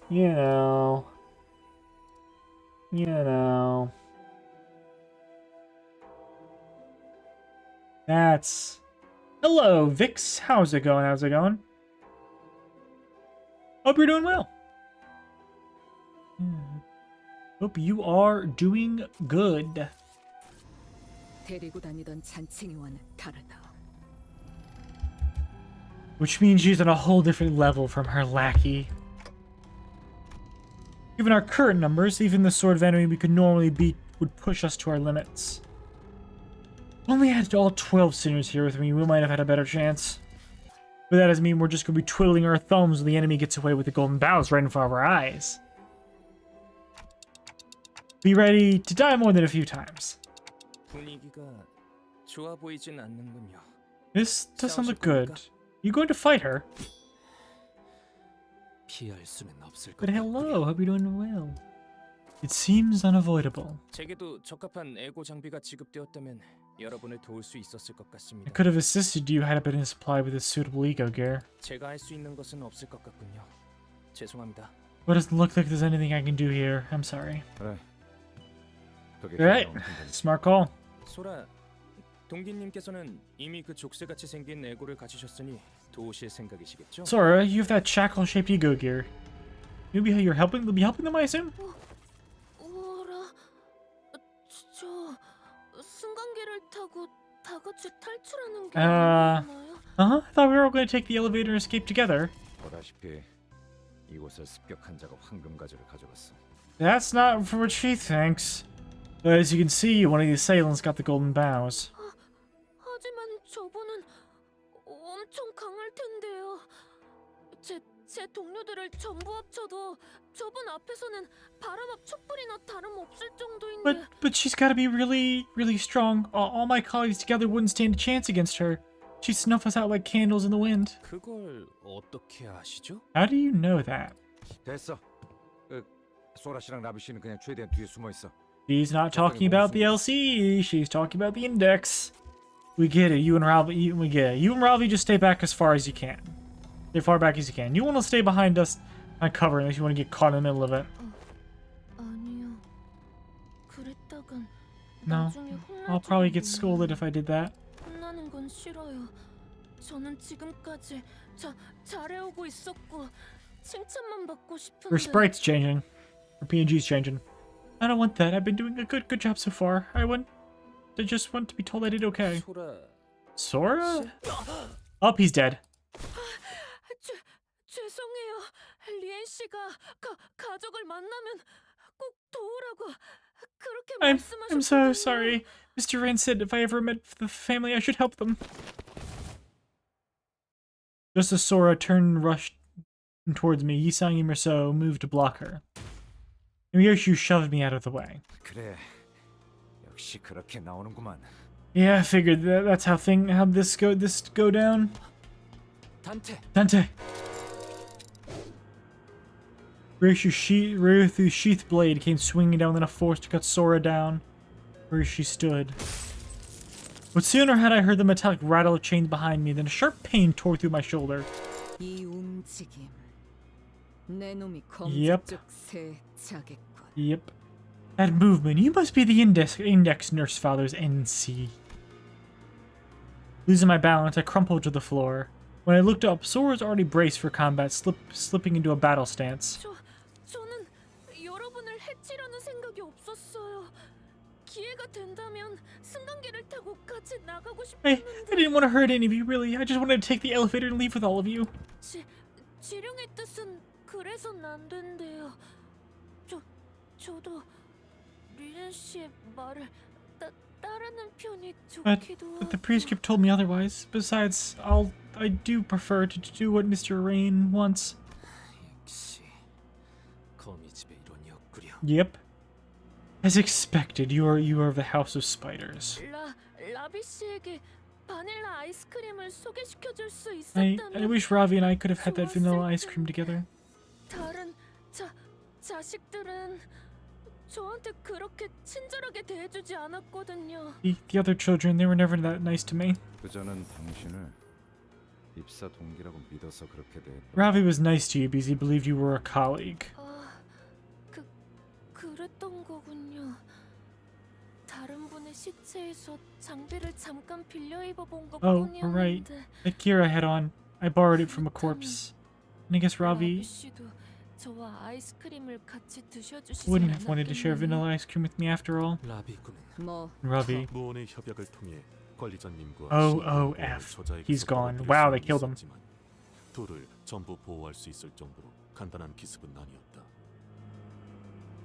you know. That's... Hello, Vix. How's it going? Hope you're doing well. Hope you are doing good. 데리고 다니던 잔챙이와는 다르다. Which means she's on a whole different level from her lackey. Given our current numbers, even the sort of enemy we could normally beat would push us to our limits. only had all 12 sinners here with me, we might have had a better chance. But that doesn't mean we're just going to be twiddling our thumbs when the enemy gets away with the golden bows right in front of our eyes. Be ready to die more than a few times. 분위기가 좋아 보이진 않는군요. This doesn't look good. You going to fight her? 피할 수는 없을 But 것 hello, hope you're doing well. It seems unavoidable. 제게도 적합한 에고 장비가 지급되었다면 여러분을 도울 수 있었을 것 I 같습니다. could have assisted you had I been supplied with a suitable ego gear. 제가 할 수 있는 것은 없을 것 같군요. 죄송합니다. But it doesn't look like there's anything I can do here. I'm sorry. 그래. 그게 Alright, 필요한 힘든 smart call. 소라, 동기님께서는 이미 그 족쇄같이 생긴 에고를 가지셨으니 도우실 생각이시겠죠? Sora, you have that shackle-shaped ego gear. Maybe you're helping. Be helping them, I assume. 우와라, 저 승강기를 타고 다 같이 탈출하는 게 아니었나요? I thought we were all going to take the elevator and escape together. 보다시피 이곳을 습격한 자가 황금 가지를 가져갔어. That's not for what she thinks. But as you can see, one of the assailants got the golden bows. 하지만 저분은 엄청 강할 텐데요. 제 동료들을 전부 합쳐도 저분 앞에서는 바람 앞 촛불이나 다름없을 정도인데. But she's got to be really, really strong. All my colleagues together wouldn't stand a chance against her. She'd snuff us out like candles in the wind. 그걸 어떻게 아시죠? How do you know that? 됐어. 소라 씨랑 라비 씨는 그냥 최대한 뒤에 숨어 있어. She's not talking about the LCE. She's talking about the index. We get it. You and Ralphie, we get it. You and Ralphie just stay back as far as you can. As far back as you can. You want to stay behind us on cover unless you want to get caught in the middle of it. 아니요. 그랬다간 No. 나중에 I'll probably get scolded if I did that. 혼나는 건 싫어요. 저는 지금까지 잘해오고 있었고 칭찬만 받고 싶은데. Her sprite's changing. Her PNG's changing. I don't want that. I've been doing a good job so far. I just want to be told I did okay. 소라. Sora? Oh, he's dead. 죄송해요. 리엔 씨가 가족을 만나면 꼭 도우라고 그렇게 말씀하셨거든요. I'm so sorry. Mr. Rand said if I ever met the family, I should help them. Just as Sora turned and rushed towards me, Yisang and Mirso moved to block her. And Ryoshu shoved me out of the way. 그래. 역시 그렇게 나오는구만. Yeah, I figured that's how this go down. Dante. Ryothu's sheath blade came swinging down in a force to cut Sora down where she stood. But sooner had I heard the metallic rattle of chains behind me than a sharp pain tore through my shoulder. Yep. That movement. You must be the index nurse father's NC. Losing my balance, I crumpled to the floor. When I looked up, Sora was already braced for combat, slipping into a battle stance. 저는 여러분을 해치려는 생각이 없었어요. 기회가 된다면 승강기를 타고 같이 나가고 싶었는데. I didn't want to hurt any of you, really. I just wanted to take the elevator and leave with all of you. 지령의 뜻은 그래선 안 된대요. 저도 리엔 씨의 말을 따르는 편이 좋기도 하고. But the prescript told me otherwise. Besides, I do prefer to do what Mr. Rain wants. Yep. As expected, you are of the House of Spiders. 라비 씨에게 바닐라 아이스크림을 소개시켜 줄 수 I 있었다면. wish Ravi and I could have had that vanilla ice cream together. 다른 자식들은 저한테 그렇게 친절하게 대해주지 않았거든요. The other children, they were never that nice to me. 그저는 당신을 입사 동기라고 믿어서 그렇게 돼. Ravi was nice to you because he believed you were a colleague. 그랬던 거군요. 다른 분의 시체에서 장비를 잠깐 빌려 입어본 Oh, right. 것뿐이었는데. That gear I had on, I borrowed it from a corpse. And I guess Ravi 씨도 저와 아이스크림을 같이 드셔주시지 wouldn't have wanted to share vanilla ice cream with me after all. Ravi. 무언의 협약을 통해 관리자님과 OOF. He's gone. Wow, they killed him. 둘을 전부 보호할 수 있을 정도로 간단한 기습은 아니었다.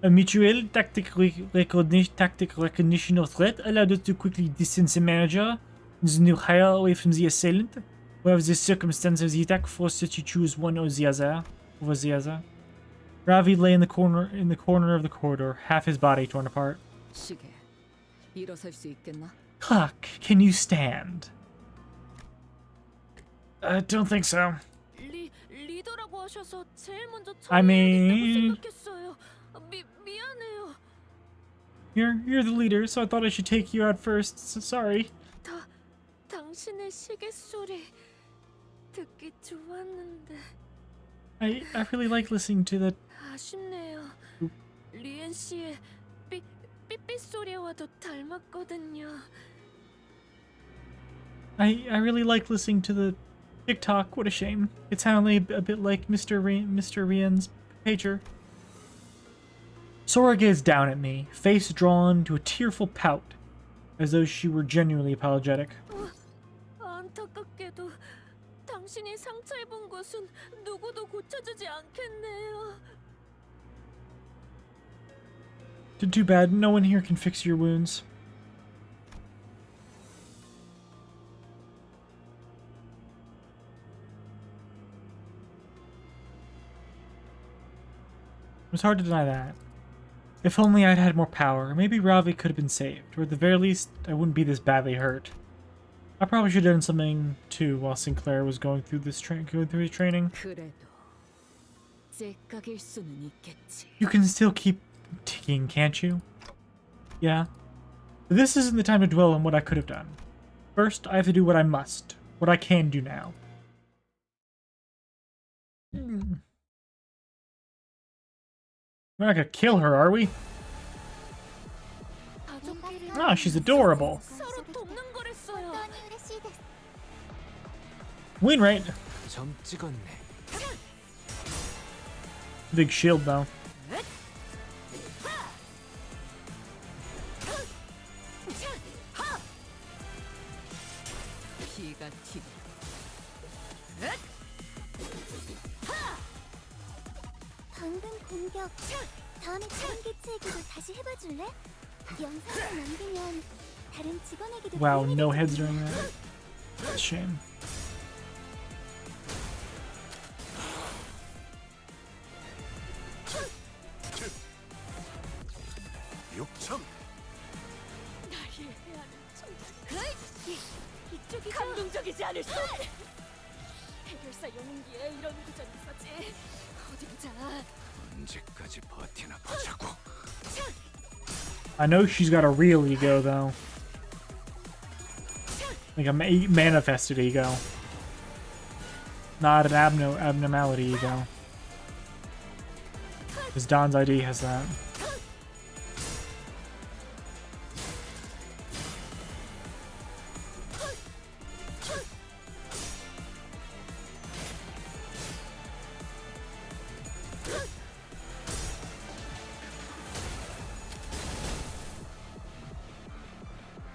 A mutual tactic recognition of threat allowed us to quickly distance the manager and the new hire away from the assailant. However, the circumstance of the attack forced us to choose one or the other over the other. Ravi lay in the corner of the corridor, half his body torn apart. Clark, can you stand? I don't think so. 리더라고 하셔서 제일 먼저 I mean, 생각했어요. 미안해요. you're the leader, so I thought I should take you out first. So sorry. 당신의 시계 소리 듣기 좋았는데. I really like listening to the. 아쉽네요. 리엔 씨의 삐삐 소리와도 닮았거든요. I really like listening to the TikTok. What a shame. It sounded a bit like Mr. Rian's pager. Sora gazed down at me, face drawn to a tearful pout, as though she were genuinely apologetic. 안타깝게도 당신이 상처 입은 곳은 누구도 고쳐주지 않겠네요. Too bad. No one here can fix your wounds. It was hard to deny that. If only I'd had more power, maybe Ravi could have been saved, or at the very least, I wouldn't be this badly hurt. I probably should have done something too while Sinclair was going through his training. You can still keep ticking, can't you? Yeah. But this isn't the time to dwell on what I could have done. First, I have to do what I must, what I can do now. We're not gonna kill her, are we? Ah, she's adorable. Win rate. Big shield though. 방금 공격. 다음에 다른 개체에게도 다시 해봐줄래? 영상을 남기면 다른 직원에게도. Wow, no heads during that. That's a shame. 이쪽이 감동적이지 않을 수 없어. 해결사 영웅기에 이런 구전이 있었지. 어디 보자. 언제까지 버티나 보자고. I know she's got a real ego though. Like a manifested ego. Not an abnormality ego. Because Don's ID has that.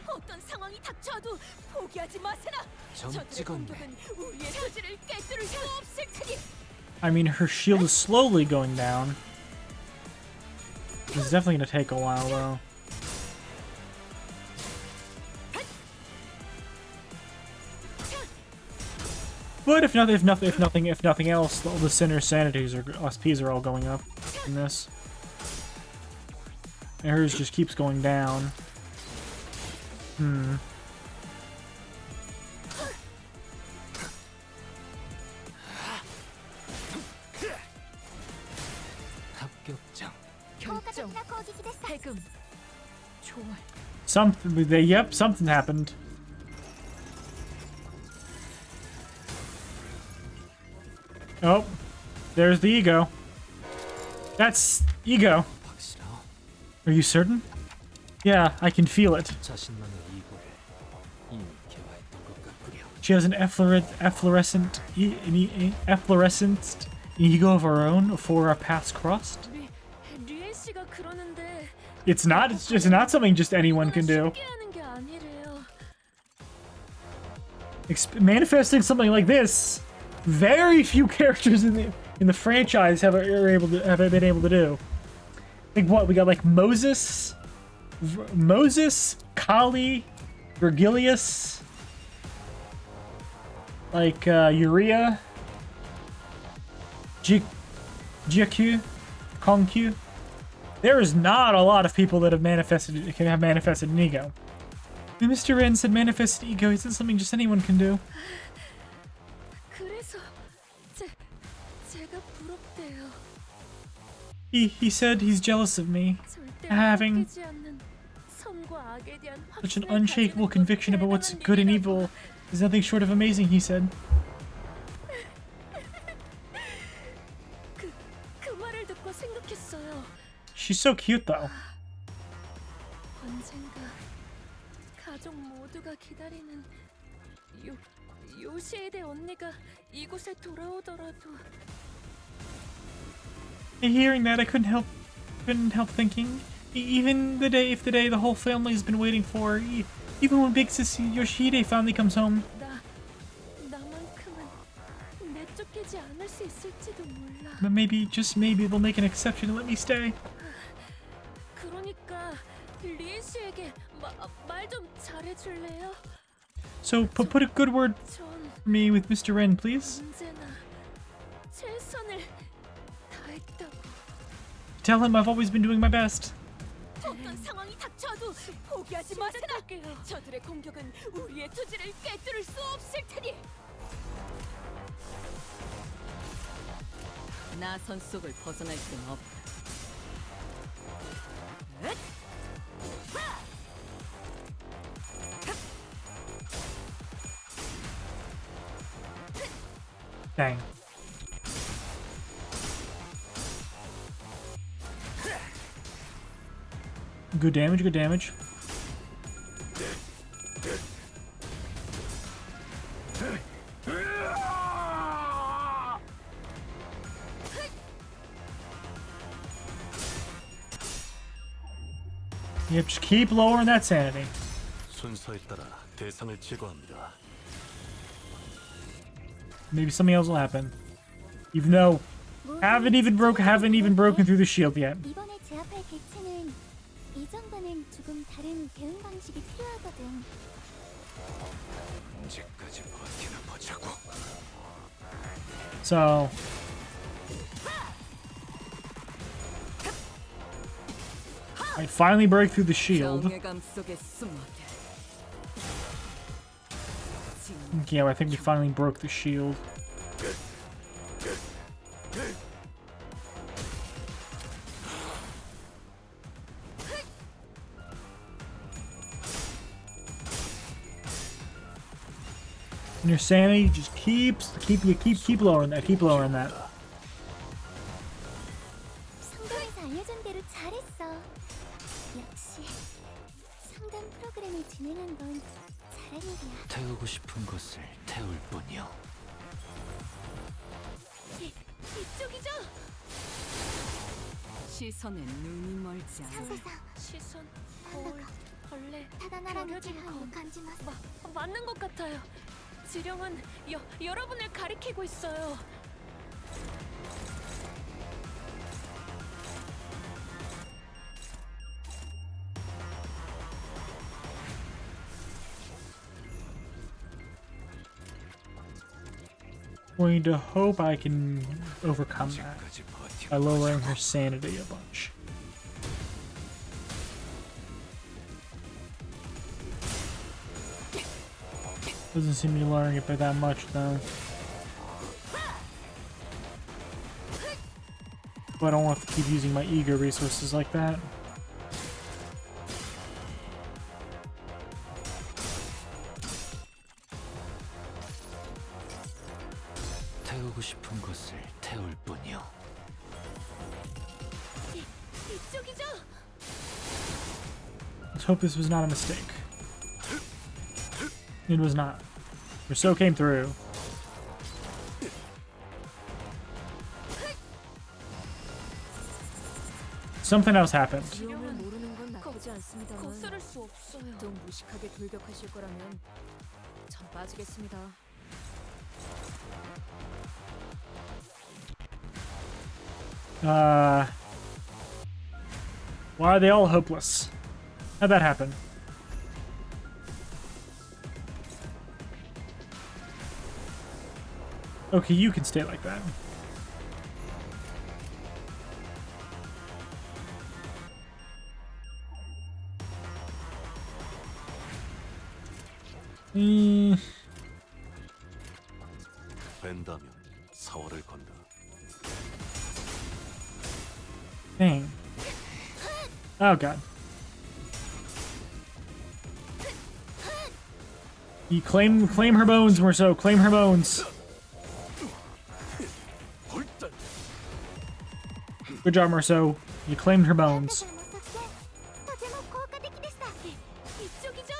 어떤 상황이 닥쳐도 포기하지 마세라. 저들의 공격은 우리의 소지를 깨뜨릴 수 없을 테니. I mean, her shield is slowly going down. It's definitely gonna take a while, though. But if nothing else, the sinner sanities or SPs are all going up in this. And hers just keeps going down. Something happened. Oh, there's the ego. That's ego. Are you certain? Yeah, I can feel it. She has an efflorescent ego of her own before our paths crossed. It's not something just anyone can do. Manifesting something like this, very few characters in the franchise have been able to do. Like what? We got like Moses, Kali, Virgilius, like Urea, Jiakyu, Kongkyu. There is not a lot of people that have manifested an ego. And Mr. Ren said manifested ego isn't something just anyone can do. 그래서 제가 부럽대요. He said he's jealous of me, having such an unshakable conviction about what's good and evil is nothing short of amazing, he said. 그 말을 듣고 생각했어요. She's so cute though. 언젠가 가족 모두가 기다리는 요시에데 언니가 이곳에 돌아오더라도. Hearing that, I couldn't help thinking. Even if the day the whole family has been waiting for, even when big sis Yoshihide finally comes home. 나만큼은 내쫓기지 않을 수 있을지도 몰라. But maybe, just maybe, they'll make an exception and let me stay. 그러니까 리엔 씨에게 말 좀 잘해줄래요? So put a good word for me with Mr. Ren, please. 언제나 최선을 다했다고. Tell him I've always been doing my best. 어떤 상황이 닥쳐도 포기하지 마세요. 저들의 공격은 우리의 투지를 꿰뚫을 수 없을 테니. 나선 속을 벗어날 수는 없다. Dang. Good damage, good damage. Yep, just keep lowering that sanity. 순서에 따라 대상을 제거합니다. Maybe something else will happen. Even though haven't even broken through the shield yet. 이번에 제압할 개체는 이전과는 조금 다른 대응 방식이 필요하거든. 언제까지 버티나 보자고. So I finally break through the shield. Yeah, I think we finally broke the shield. And your sanity just keep lowering that, keep lowering that. 상담에서 알려준 대로 잘했어. 역시 상담 프로그램을 진행한 건 잘한 일이야. 태우고 싶은 것을 태울 뿐이요. 이쪽이죠? 시선에 눈이 멀지 않아. 시선, 거울, 벌레, 벼려진 거울. 맞는 것 같아요. 지령은 여러분을 가리키고 있어요. Going to hope I can overcome that by lowering her sanity a bunch. Doesn't seem to be lowering it by that much though. But I don't want to keep using my ego resources like that. 태우고 싶은 것을 태울 뿐이요. 이쪽이죠? Let's hope this was not a mistake. It was not. Rousseau came through. Something else happened. 모르는 건 나쁘지 않습니다만 거스를 수 없어요. 좀 무식하게 돌격하실 거라면 전 빠지겠습니다. Why are they all hopeless? How'd that happen? Okay, you can stay like that. 뺀다면 사활을 건다. Dang. Oh god. You claim her bones, Merceau. Claim her bones. Good job, Merceau. You claimed her bones. とても効果的でした。一丁じゃ。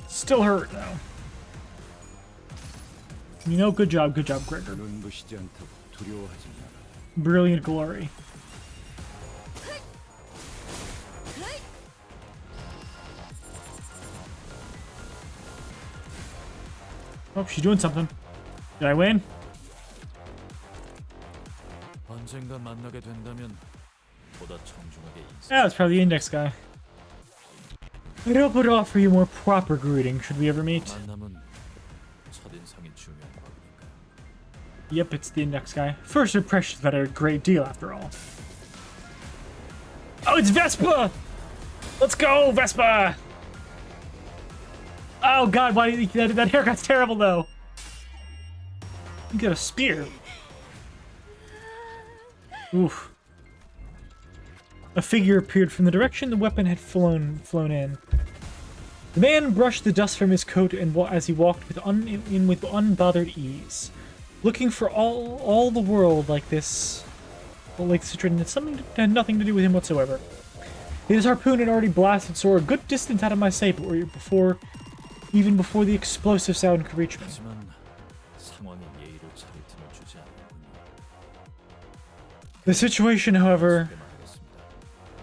Still hurt though. You know, good job, Gregor. 눈부시지 않다고 두려워하지 마라. Brilliant glory. Oh, she's doing something. Did I win? 언젠가 만나게 된다면 보다 청중하게 인사. Yeah, it's probably the index guy. I'd hope would offer you more proper greeting should we ever meet. 만남은 첫인상이 중요한 거니까. Yep, it's the index guy. First impressions matter a great deal after all. Oh, it's Vespa! Let's go, Vespa! Oh god, why that haircut's terrible though. You got a spear. Oof. A figure appeared from the direction the weapon had flown in. The man brushed the dust from his coat and as he walked with unbothered ease, looking for all the world like this. Like Citron, something that had nothing to do with him whatsoever. His harpoon had already blasted Sora a good distance out of my sight even before the explosive sound could reach me. The situation, however,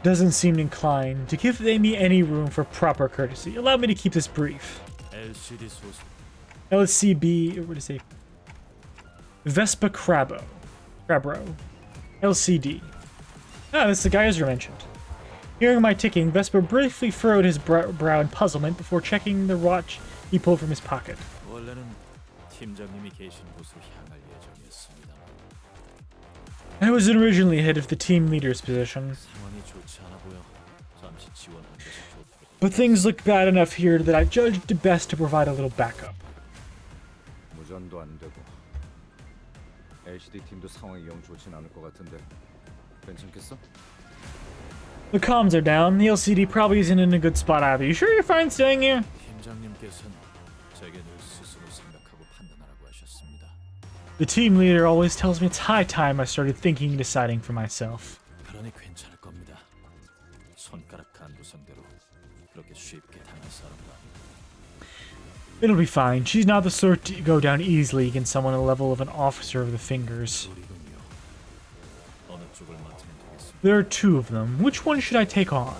doesn't seem inclined to give me any room for proper courtesy. Allow me to keep this brief. LCB, what do you say? Vespa Crabro. LCD. Ah, that's the guy Ezra mentioned. Hearing my ticking, Vespa briefly furrowed his brow in puzzlement before checking the watch he pulled from his pocket. I was originally head of the team leader's position, but things look bad enough here that I judged it best to provide a little backup. 무전도 안 되고 LCD 팀도 상황이 영 좋진 않을 것 같은데 괜찮겠어? The comms are down. The LCD probably isn't in a good spot either. You sure you're fine staying here? 팀장님께서는 제게 늘 스스로 생각하고 판단하라고 하셨습니다. The team leader always tells me it's high time I started thinking and deciding for myself. 그러니 괜찮을 겁니다. 손가락 간부 상대로 그렇게 쉽게 당할 사람도 아니고. It'll be fine. She's not the sort to go down easily against someone on the level of an officer of the fingers. There are two of them. Which one should I take on?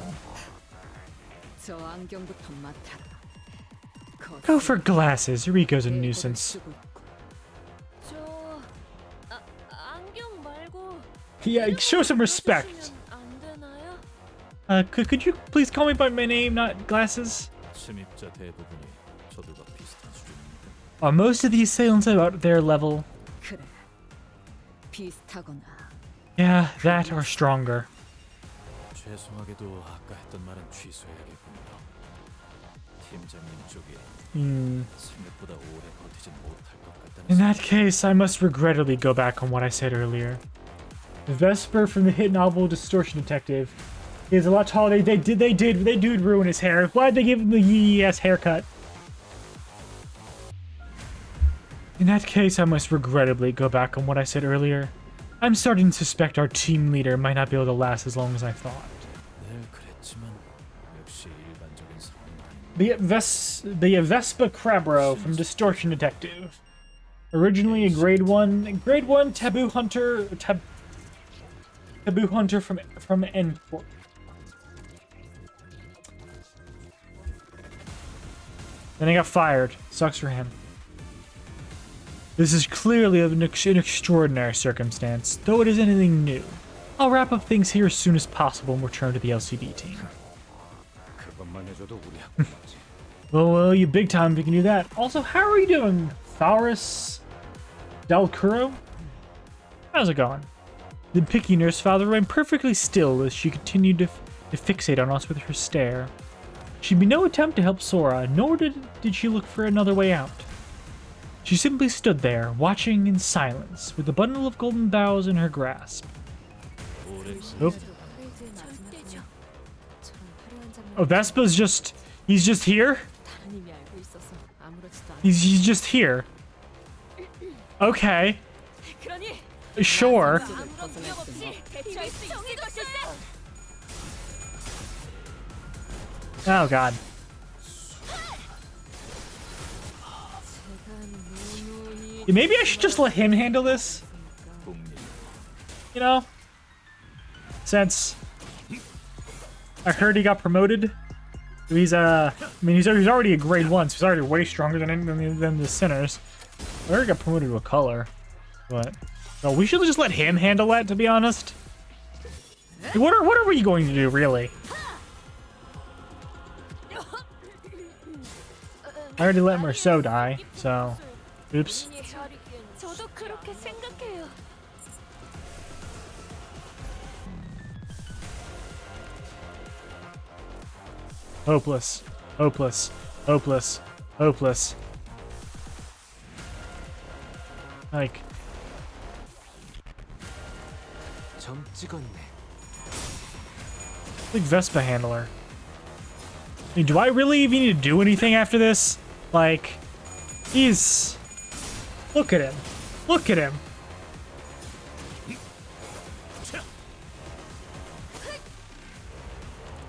Go for glasses. Riko's a nuisance. Yeah, show some respect. Could you please call me by my name, not glasses? Are most of the assailants about their level? Yeah, that or stronger. 죄송하게도 아까 했던 말은 취소해야겠군요. 팀장님 쪽에 생각보다 오래 버티진 못할 것 같다는. In that case, I must regrettably go back on what I said earlier. Vesper from the hit novel Distortion Detective is a lot taller. They did ruin his hair. Why'd they give him the yee-ass haircut? In that case, I must regrettably go back on what I said earlier. I'm starting to suspect our team leader might not be able to last as long as I thought. Be it Vespa Crabro from Distortion Detective. Originally a grade 1 taboo hunter from Endport. Then he got fired. Sucks for him. This is clearly an extraordinary circumstance, though it isn't anything new. I'll wrap up things here as soon as possible and return to the LCD team. 그것만 해줘도 우리 학부모지. Well, you big time if you can do that. Also, how are you doing, Thaurus Dalcuro? How's it going? The picky nurse father remained perfectly still as she continued to fixate on us with her stare. She made no attempt to help Sora, nor did she look for another way out. She simply stood there, watching in silence, with a bundle of golden boughs in her grasp. Oh. Oh, Vespa's just... He's just here? He's just here. Okay. Sure. Oh, God. Maybe I should just let him handle this? You know? Since I heard he got promoted. He's I mean he's already a grade 1, so he's already way stronger than the sinners. I already got promoted to a color. But no, we should just let him handle that, to be honest. What are we going to do, really? I already let Merceau die, so oops. Hopeless. Hopeless. Hopeless. Hopeless. Like... Like Vespa handler. I mean, do I really even need to do anything after this? Like, he's... Look at him. Look at him.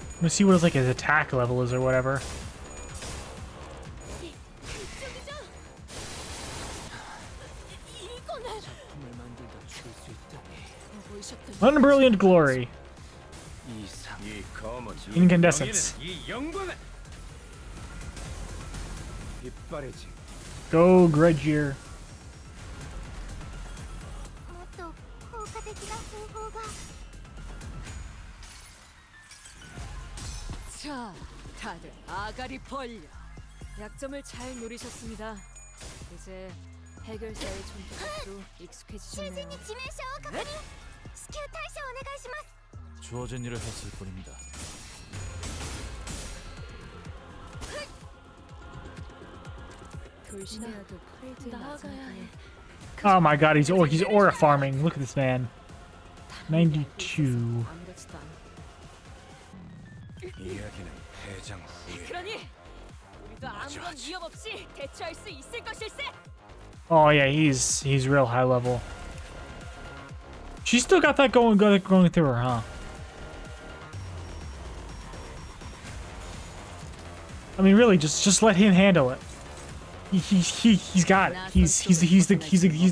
I'm gonna see what like his attack level is or whatever. Unbrilliant glory. Incandescence. Go, Gredgear. 자, 다들 아가리 벌려. 약점을 잘 노리셨습니다. 이제 해결사의 존재도 익숙해지셨네요. 주어진 일을 했을 뿐입니다. 돌싱이라도 프레이드 나가야 해. Oh my god, he's aura farming. Look at this man. 92. 그러니 우리도 아무런 위협 없이 대처할 수 있을 것일세. Oh yeah, he's real high level. She still got that going through her, huh? I mean, really, just let him handle it. He's got it. He's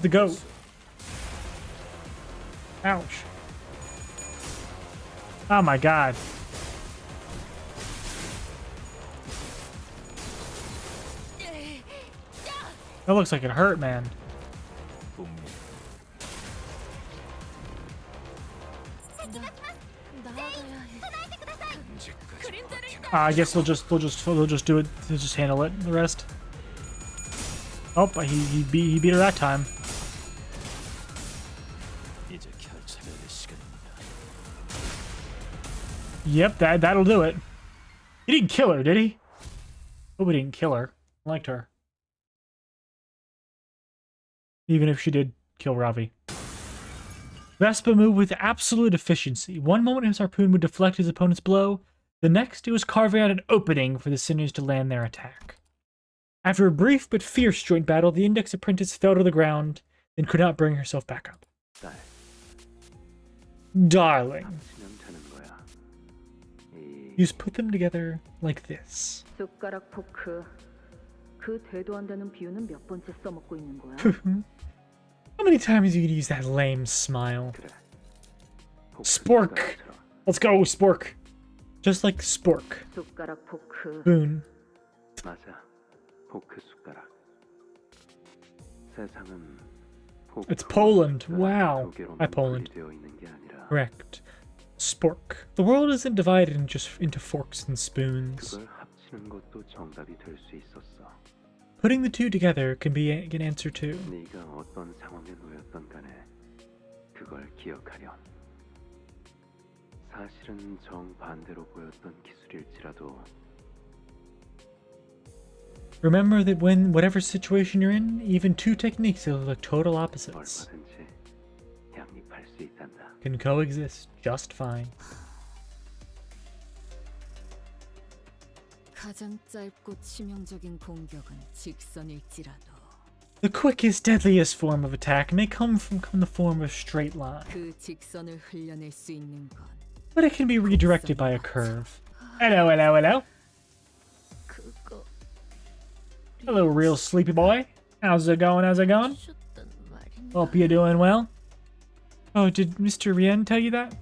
the GOAT. Ouch. Oh my god. That looks like it hurt, man. I guess they'll just do it. They'll just handle it. The rest. Oh, he beat her that time. Yep, that'll do it. He didn't kill her, did he? Hope he didn't kill her. I liked her. Even if she did kill Ravi. Vespa moved with absolute efficiency. One moment his harpoon would deflect his opponent's blow, the next it was carving out an opening for the sinners to land their attack. After a brief but fierce joint battle, the Index Apprentice fell to the ground, then could not bring herself back up. Darling. You just put them together like this. 숟가락 포크. 그 대도 안 되는 비유는 몇 번째 써먹고 있는 거야? How many times are you gonna use that lame smile? Spork! Let's go, Spork! Just like Spork. 숟가락 포크. Boon. 맞아. 포크 숟가락. It's Poland. Wow. Hi, Poland. Correct. Spork. The world isn't divided into forks and spoons. Putting the two together can be an answer too. Remember that when whatever situation you're in, even two techniques that look like total opposites can coexist just fine. 가장 짧고 치명적인 공격은 직선일지라도 The quickest, deadliest form of attack may come from the form of straight line, 그 직선을 흘려낼 수 있는 건 but it can be redirected by a curve. Hello, hello, hello. 그거 Hello, real sleepy boy. How's it going? How's it going? 줬단 말인가? Hope you're doing well. Oh, did Mr. Rien tell you that?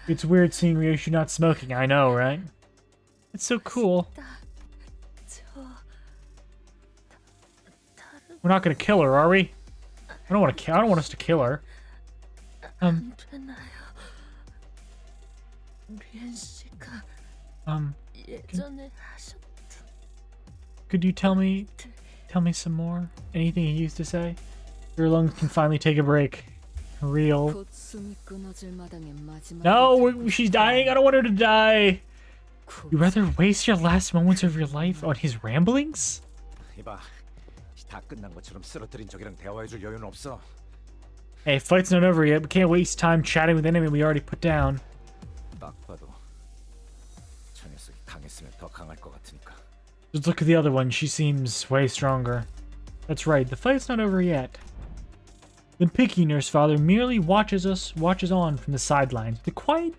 It's weird seeing Ryoshu not smoking, I know, right? It's so cool. We're not gonna kill her, are we? I don't want us to kill her. 안 되나요? 리엔 씨가 예전에 하셨던 Could you tell me some more? Anything he used to say? Your lungs can finally take a break. Real. 곧 숨이 끊어질 마당에 마지막 No, she's dying. I don't want her to die. You'd rather waste your last moments of your life on his ramblings? 이봐, 다 끝난 것처럼 쓰러뜨린 적이랑 대화해줄 여유는 없어. Hey, fight's not over yet. We can't waste time chatting with enemy we already put down. 딱 봐도 저 녀석이 강했으면 더 강할 것 같으니까. Just look at the other one. She seems way stronger. That's right. The fight's not over yet. The picky nurse father merely watches on from the sidelines with a quiet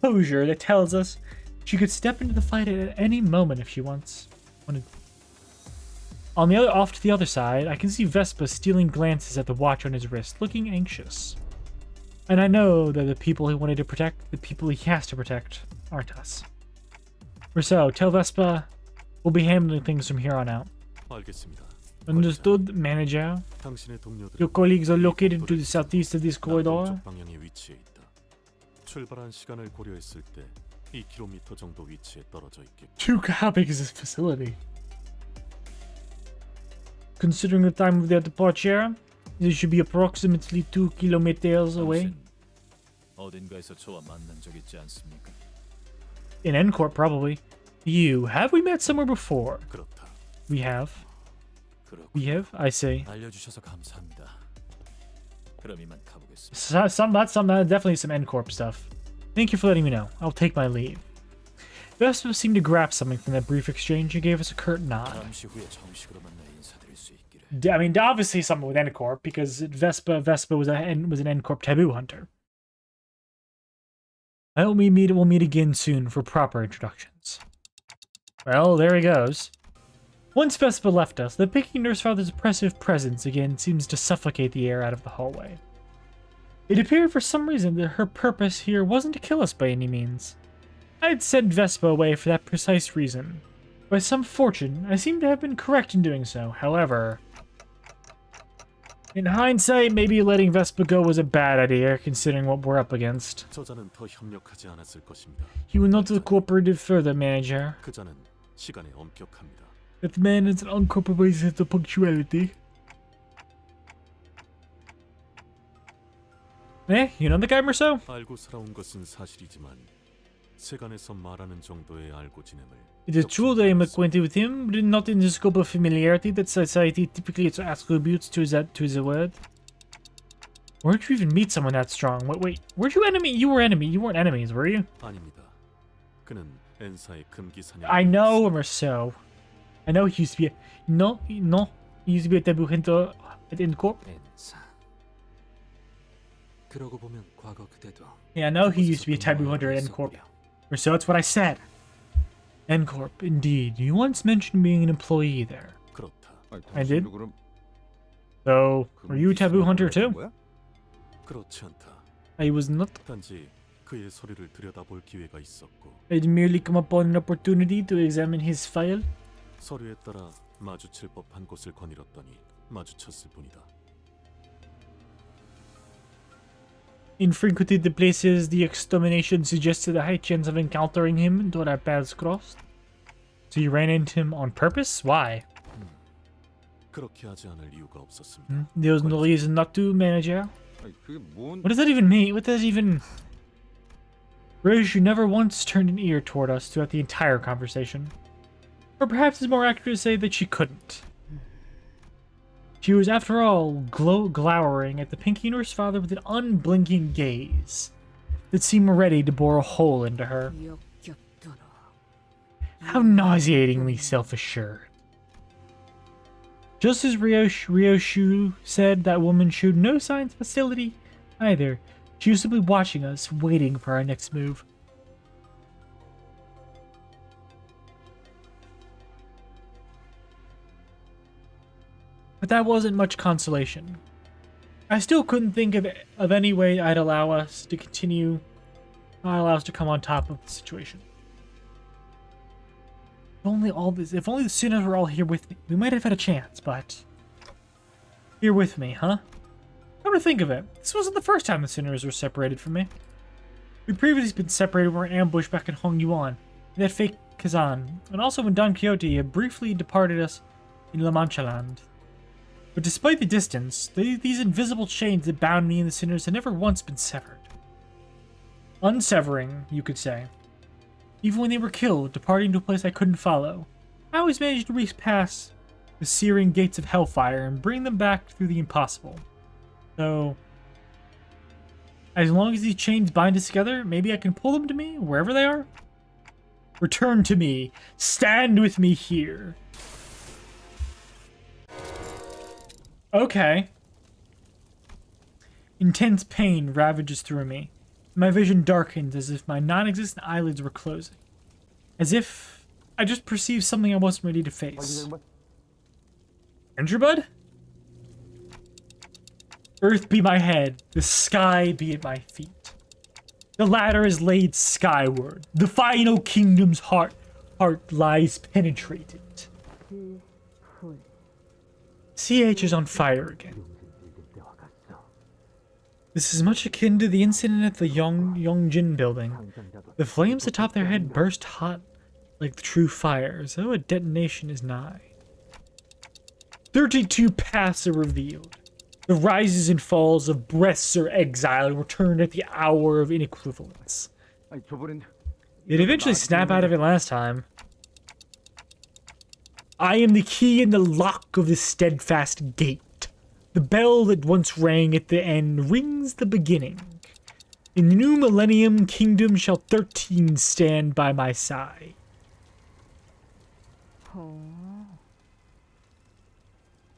posture that tells us she could step into the fight at any moment if she wanted. Off to the other side, I can see Vespa stealing glances at the watch on his wrist, looking anxious. And I know that the people he wanted to protect, the people he has to protect, aren't us. Rousseau, tell Vespa we'll be handling things from here on out. 알겠습니다. Understood, manager. 당신의 동료들은 Your colleagues are located to the southeast of this corridor. 남동쪽 방향에 위치해 있다. 출발한 시간을 고려했을 때 2km 정도 위치에 떨어져 있겠고. How big is this facility? Considering the time of their departure, they should be approximately 2 kilometers away. 어딘가에서 저와 만난 적 있지 않습니까? In Encore, probably. You, have we met somewhere before? 그렇다. We have. 그렇고 We have, I say. 알려주셔서 감사합니다. 그럼 이만 가보겠습니다. That's definitely some Encore stuff. Thank you for letting me know. I'll take my leave. Vespa seemed to grasp something from that brief exchange and gave us a curt nod. 잠시 후에 정식으로 만나 인사드릴 수 있기를. I mean, obviously something with Encore, because Vespa was an Encore taboo hunter. I hope we'll meet again soon for proper introductions. Well, there he goes. Once Vespa left us, the picky nurse father's oppressive presence again seems to suffocate the air out of the hallway. It appeared for some reason that her purpose here wasn't to kill us by any means. I had sent Vespa away for that precise reason. By some fortune, I seem to have been correct in doing so. However, in hindsight, maybe letting Vespa go was a bad idea, considering what we're up against. 저자는 더 협력하지 않았을 것입니다. He would not have cooperated further, manager. 그자는 시간에 엄격합니다. That man is an uncompromising to punctuality. Eh? You know the guy, Merceau? 알고 살아온 것은 사실이지만 세간에서 말하는 정도의 알고 지냄을. It is true that I am acquainted with him, but not in the scope of familiarity that society typically attributes to the word. Where'd you even meet someone that strong? Wait, weren't you enemy? You were enemy. You weren't enemies, were you? 아닙니다. 그는 엔사의 금기 사냥. I know, Merceau. I know he used to be he used to be a taboo hunter at Encore. 엔사. 그러고 보면 과거 그대도. Yeah, I know he used to be a taboo hunter at Encore. Merceau, that's what I said. Encore, indeed. You once mentioned being an employee there. 그렇다. I did. So, were you a taboo hunter too? 그렇지 않다. I was not. 단지 그의 서류를 들여다볼 기회가 있었고. I'd merely come upon an opportunity to examine his file. 서류에 따라 마주칠 법한 곳을 거닐었더니 마주쳤을 뿐이다. In frequented the places, the extermination suggested a high chance of encountering him until our paths crossed. So you ran into him on purpose? Why? 그렇게 하지 않을 이유가 없었습니다. There was no reason not to, manager. 아니, 그게 뭔? What does that even mean? What does that even... Rose, you never once turned an ear toward us throughout the entire conversation. Or perhaps it's more accurate to say that she couldn't. She was, after all, glowering at the Pink Universe Father with an unblinking gaze that seemed ready to bore a hole into her. How nauseatingly self-assured. Just as Ryoshu said, that woman showed no signs of hostility either. She was simply watching us, waiting for our next move. But that wasn't much consolation. I still couldn't think of any way I'd allow us to continue, allow us to come on top of the situation. If only the sinners were all here with me, we might have had a chance, but... Here with me, huh? Come to think of it, this wasn't the first time the sinners were separated from me. We'd previously been separated when we were ambushed back in Hong Yuan, in that fake Kazan, and also when Don Quixote had briefly departed us in La Mancha Land. But despite the distance, these invisible chains that bound me and the sinners had never once been severed. Unsevering, you could say. Even when they were killed, departing to a place I couldn't follow, I always managed to reach past the searing gates of hellfire and bring them back through the impossible. So, as long as these chains bind us together, maybe I can pull them to me, wherever they are? Return to me. Stand with me here. Okay. Intense pain ravages through me. My vision darkens as if my non-existent eyelids were closing. As if I just perceived something I wasn't ready to face. Bud? Earth be my head, the sky be at my feet. The ladder is laid skyward. The final kingdom's heart lies penetrated. CH is on fire again. This is much akin to the incident at the Yongjin building. The flames atop their head burst hot like the true fire, as though a detonation is nigh. 32 paths are revealed. The rises and falls of breaths are exiled and returned at the hour of inequivalence. They'd eventually snap out of it last time. I am the key and the lock of the steadfast gate. The bell that once rang at the end rings the beginning. In the new millennium kingdom shall 13 stand by my side.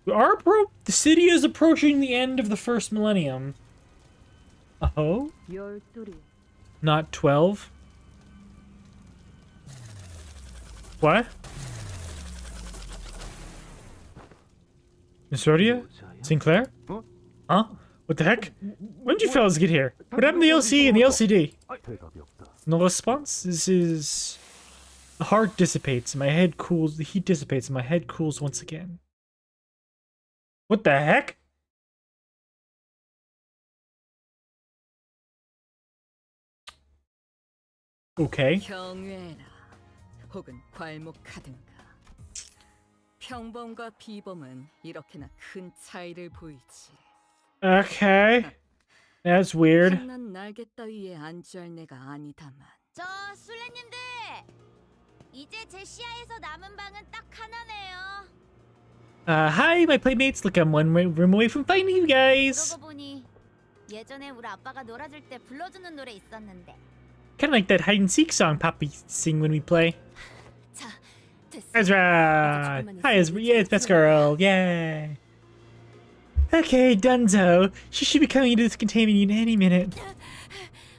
The city is approaching the end of the first millennium. Oh? Not 12? What? Miss Rhodia? Sinclair? Huh? What the heck? When did you fellas get here? What happened to the LC and the LCD? No response? This is... The heart dissipates and my head cools. The heat dissipates and my head cools once again. What the heck? Okay. 경외라 혹은 괄목하든가. 평범과 비범은 이렇게나 큰 차이를 보이지. Okay. That's weird. 난 날개 따위에 안주할 내가 아니다만. 저 술래님들 이제 제 시야에서 남은 방은 딱 하나네요. Hi, my playmates. Look, I'm one room away from finding you guys. 그러고 보니 예전에 우리 아빠가 놀아줄 때 불러주는 노래 있었는데. Kind of like that hide and seek song Poppy sing when we play. 자, 됐어. Ezra! Hi, Ezra. Yeah, it's best girl. Yay. Okay, Dunzo. She should be coming into this containment unit any minute.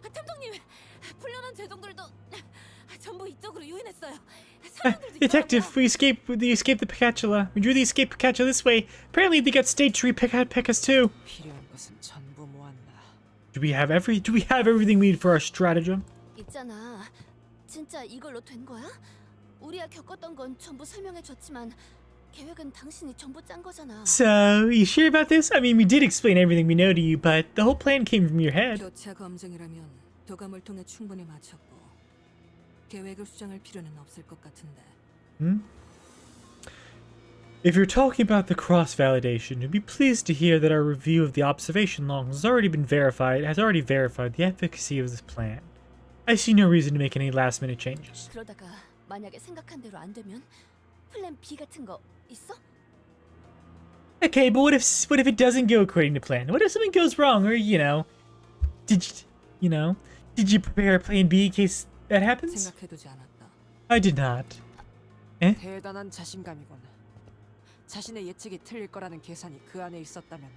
탐정님, 풀려난 죄종들도 전부 이쪽으로 유인했어요. Detective, we escaped the Picatula. We drew the escape Picatula this way. Apparently they got stage to pick us too. Do we have everything we need for our stratagem? 있잖아. 진짜 이걸로 된 거야? 우리가 겪었던 건 전부 설명해 줬지만 계획은 당신이 전부 짠 거잖아. So, you sure about this? I mean, we did explain everything we know to you, but the whole plan came from your head. 교차 검증이라면 도감을 통해 충분히 맞췄고 계획을 수정할 필요는 없을 것 같은데. If you're talking about the cross-validation, you'll be pleased to hear that our review of the observation logs has already verified the efficacy of this plan. I see no reason to make any last-minute changes. 그러다가 만약에 생각한 대로 안 되면 플랜 B 같은 거 있어? Okay, but what if it doesn't go according to plan? What if something goes wrong, or did you prepare a plan B in case that happens? 생각해두지 않았다. I did not. Eh? 대단한 자신감이군. 자신의 예측이 틀릴 거라는 계산이 그 안에 있었다면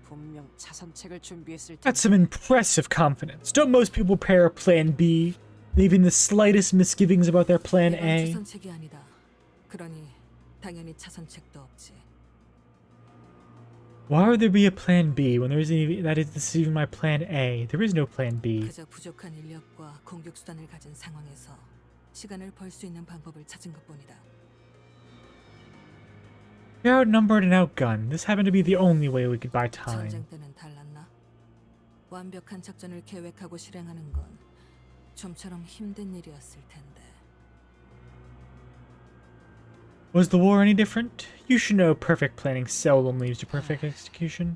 분명 차선책을 준비했을 텐데. That's some impressive confidence. Don't most people prepare a plan B, leaving the slightest misgivings about their plan A? 차선책이 아니다. 그러니 당연히 차선책도 없지. Why would there be a plan B when there isn't even this is even my plan A? There is no plan B. 그저 부족한 인력과 공격 수단을 가진 상황에서 시간을 벌 수 있는 방법을 찾은 것뿐이다. You're outnumbered and outgunned. This happened to be the only way we could buy time. 전쟁 때는 달랐나? 완벽한 작전을 계획하고 실행하는 건 좀처럼 힘든 일이었을 텐데. Was the war any different? You should know perfect planning seldom leads to perfect execution.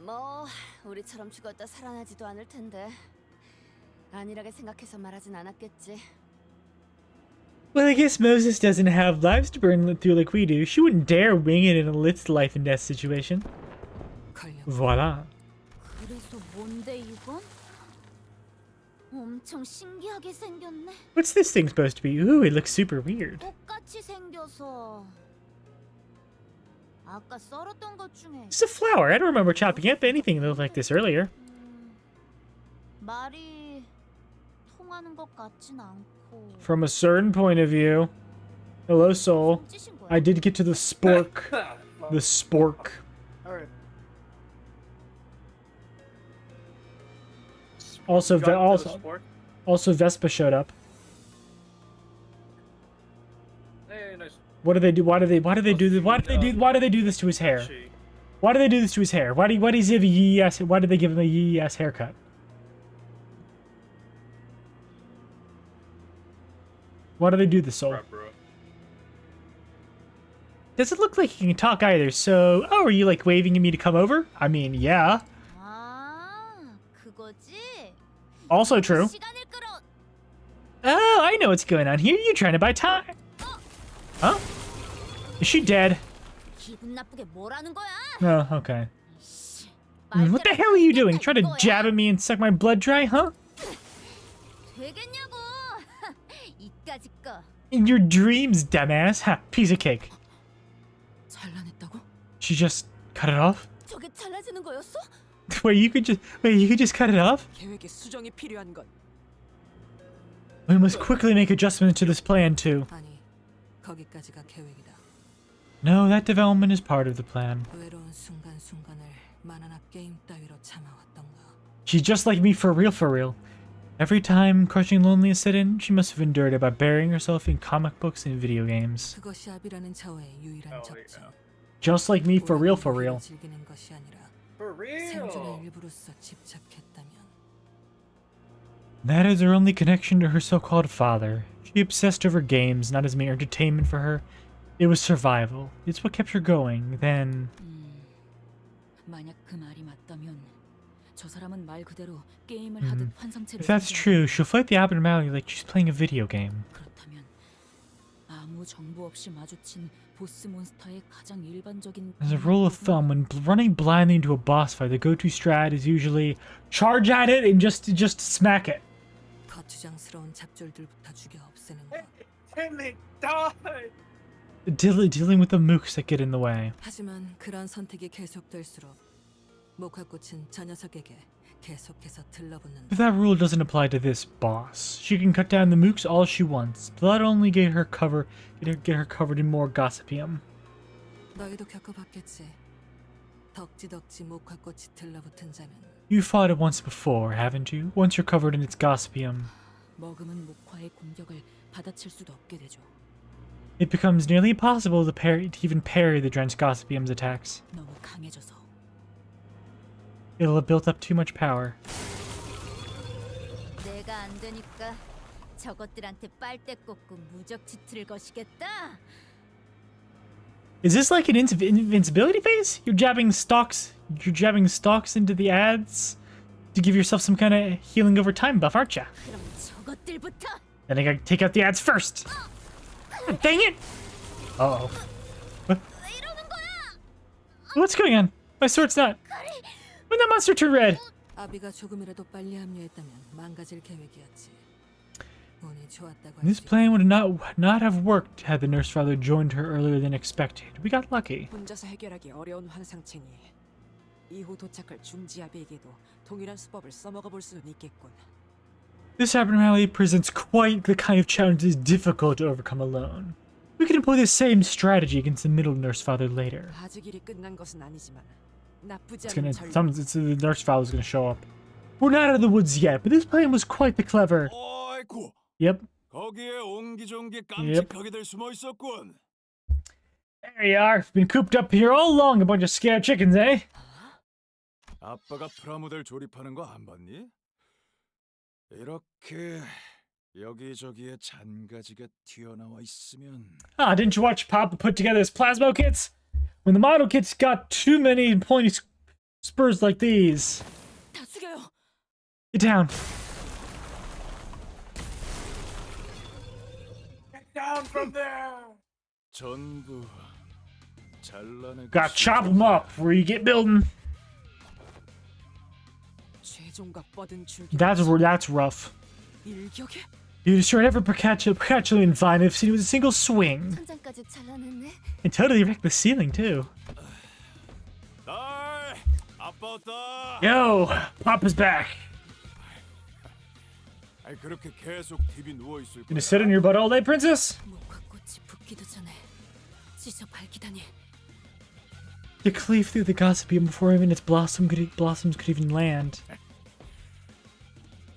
뭐 우리처럼 죽었다 살아나지도 않을 텐데 안일하게 생각해서 말하진 않았겠지. Well, I guess Moses doesn't have lives to burn through like we do. She wouldn't dare wing it in a lit life and death situation. Voila. 그래서 뭔데 이건? 엄청 신기하게 생겼네. What's this thing supposed to be? Ooh, it looks super weird. 똑같이 생겨서. 아까 썰었던 것 중에. It's a flower. I don't remember chopping up anything that looked like this earlier. 말이 통하는 것 같진 않고. From a certain point of view. Hello, soul. I did get to the spork. The spork. Alright. Also Vespa showed up. Hey, nice. What do they do? Why do they do this? Why do they do this to his hair? Why do they do this to his hair? Why did he have a yee ass? Why did they give him a yee ass haircut? Why do they do this, Soul? Doesn't look like he can talk either, so... Oh, are you, like, waving at me to come over? I mean, yeah. 그거지? Also true. Oh, I know what's going on here. You're trying to buy time. Huh? Is she dead? 기분 나쁘게 뭐라는 거야? Oh, okay. What the hell are you doing? Trying to jab at me and suck my blood dry, huh? 되겠냐고. 이까짓 거. In your dreams, dumbass. Ha, piece of cake. 잘라냈다고? She just cut it off? 저게 잘라지는 거였어? Wait, you could just cut it off? 계획에 수정이 필요한 건. We must quickly make adjustments to this plan, too. 아니, 거기까지가 계획이다. No, that development is part of the plan. 외로운 순간순간을 만화나 게임 따위로 참아왔던가. She's just like me for real. Every time crushing loneliness set in, she must have endured it by burying herself in comic books and video games. 그것이 아비라는 자와의 유일한 접점. Just like me for real. 즐기는 것이 아니라 For real. 생존의 일부로서 집착했다면. That is her only connection to her so-called father. She obsessed over games, not as mere entertainment for her. It was survival. It's what kept her going. Then... 만약 그 말이 맞다면 저 사람은 말 그대로 게임을 하듯 환상체를. If that's true, she'll fight the abnormality like she's playing a video game. 그렇다면 아무 정보 없이 마주친 보스 몬스터의 가장 일반적인. As a rule of thumb, when running blindly into a boss fight, the go-to strat is usually charge at it and just smack it. 거추장스러운 잡졸들부터 죽여 없애는 것. Timmy died. Dealing with the mooks that get in the way. 하지만 그런 선택이 계속될수록 목화꽃은 저 녀석에게 계속해서 들러붙는. But that rule doesn't apply to this boss. She can cut down the mooks all she wants, but that'll only get her covered in more gossipium. 너희도 겪어봤겠지. 덕지덕지 목화꽃이 들러붙은 자는 You fought it once before, haven't you? Once you're covered in its gossipium, 머금은 목화의 공격을 받아칠 수도 없게 되죠. it becomes nearly impossible to even parry the drenched gossipium's attacks. 너무 강해져서. It'll have built up too much power. 내가 안 되니까 저것들한테 빨대 꽂고 무적 치트를 거시겠다. Is this like an invincibility phase? You're jabbing stalks into the ads to give yourself some kind of healing over time buff, aren't ya? 그럼 저것들부터. Then I gotta take out the ads first. Dang it! Uh-oh. What? What's going on? My sword's not. When that monster turned red? 아비가 조금이라도 빨리 합류했다면 망가질 계획이었지. 운이 좋았다고 This 할지. plan would not have worked had the nurse father joined her earlier than expected. We got lucky. 혼자서 해결하기 어려운 환상체니 이후 도착할 중지아비에게도 동일한 수법을 써먹어 볼 수는 있겠군. This abnormality presents quite the kind of challenges difficult to overcome alone. We can employ the same strategy against the middle nurse father later. 아직 일이 끝난 것은 아니지만 나쁘지 The nurse father is gonna show up. We're not out of the woods yet, but this plan was quite the clever. 어이구. Yep. 거기에 옹기종기 깜찍하게들 숨어 있었군. There you are. Been cooped up here all along, a bunch of scared chickens, eh? 아빠가 프라모델 조립하는 거 안 봤니? 이렇게 여기저기에 잔가지가 튀어나와 있으면. Ah, didn't you watch Papa put together his plasmo kits? When the model kits got too many pointy spurs like these. 다 숙여요. Get down. Get down from there. 전부 잘라내고. Gotta chop them up before you get building. 최종각 뻗은 줄기. That's rough. 일격에? You destroyed every Percatulian vine I've seen with a single swing. 천장까지 잘라냈네. And totally wrecked the ceiling, too. 딸, 아빠 왔다. Yo, Papa's back. 아니 그렇게 계속 TV 누워 있을 거야. Gonna sit on your butt all day, princess? 목화꽃이 붙기도 전에 찢어 밝히다니. To cleave through the gossipium before even its blossoms could even land.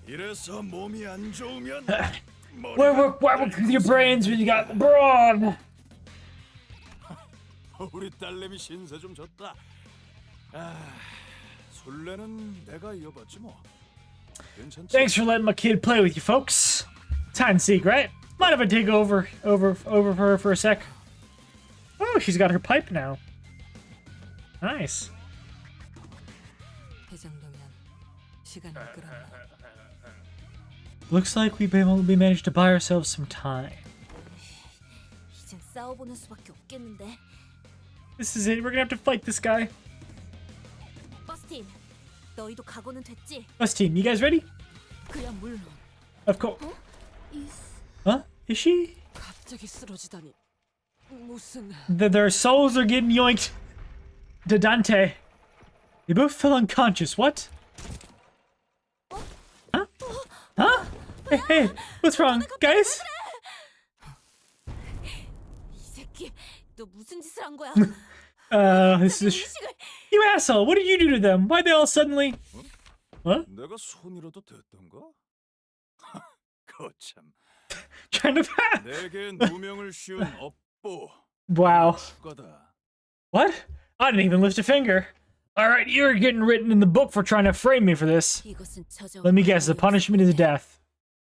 이래서 몸이 안 좋으면 Why work with your brains when you got the brawn? 우리 딸내미 신세 좀 졌다. 아, 술래는 내가 이어봤지 뭐. 괜찮지? Thanks for letting my kid play with you, folks. It's hide and seek, right? Mind if I take over for her for a sec? Oh, she's got her pipe now. Nice. 이 정도면 시간을 끌었나. Looks like we managed to buy ourselves some time. 이젠 싸워보는 수밖에 없겠는데. This is it. We're gonna have to fight this guy. 버스틴, 너희도 각오는 됐지? Us team, you guys ready? 그야 물론. Of course. Huh? Is she? 갑자기 쓰러지다니. 무슨. Their souls are getting yoinked. To Dante. They both fell unconscious. What? Huh? Huh? Hey, what's wrong, guys? 이 새끼, 너 무슨 짓을 한 거야? This is you asshole. What did you do to them? Why'd they all suddenly? What? 내가 손이라도 됐던가? 거참. Trying to. 내게 누명을 씌운 업보. Wow. 추가다. What? I didn't even lift a finger. Alright, you're getting written in the book for trying to frame me for this. Let me guess, the punishment is death.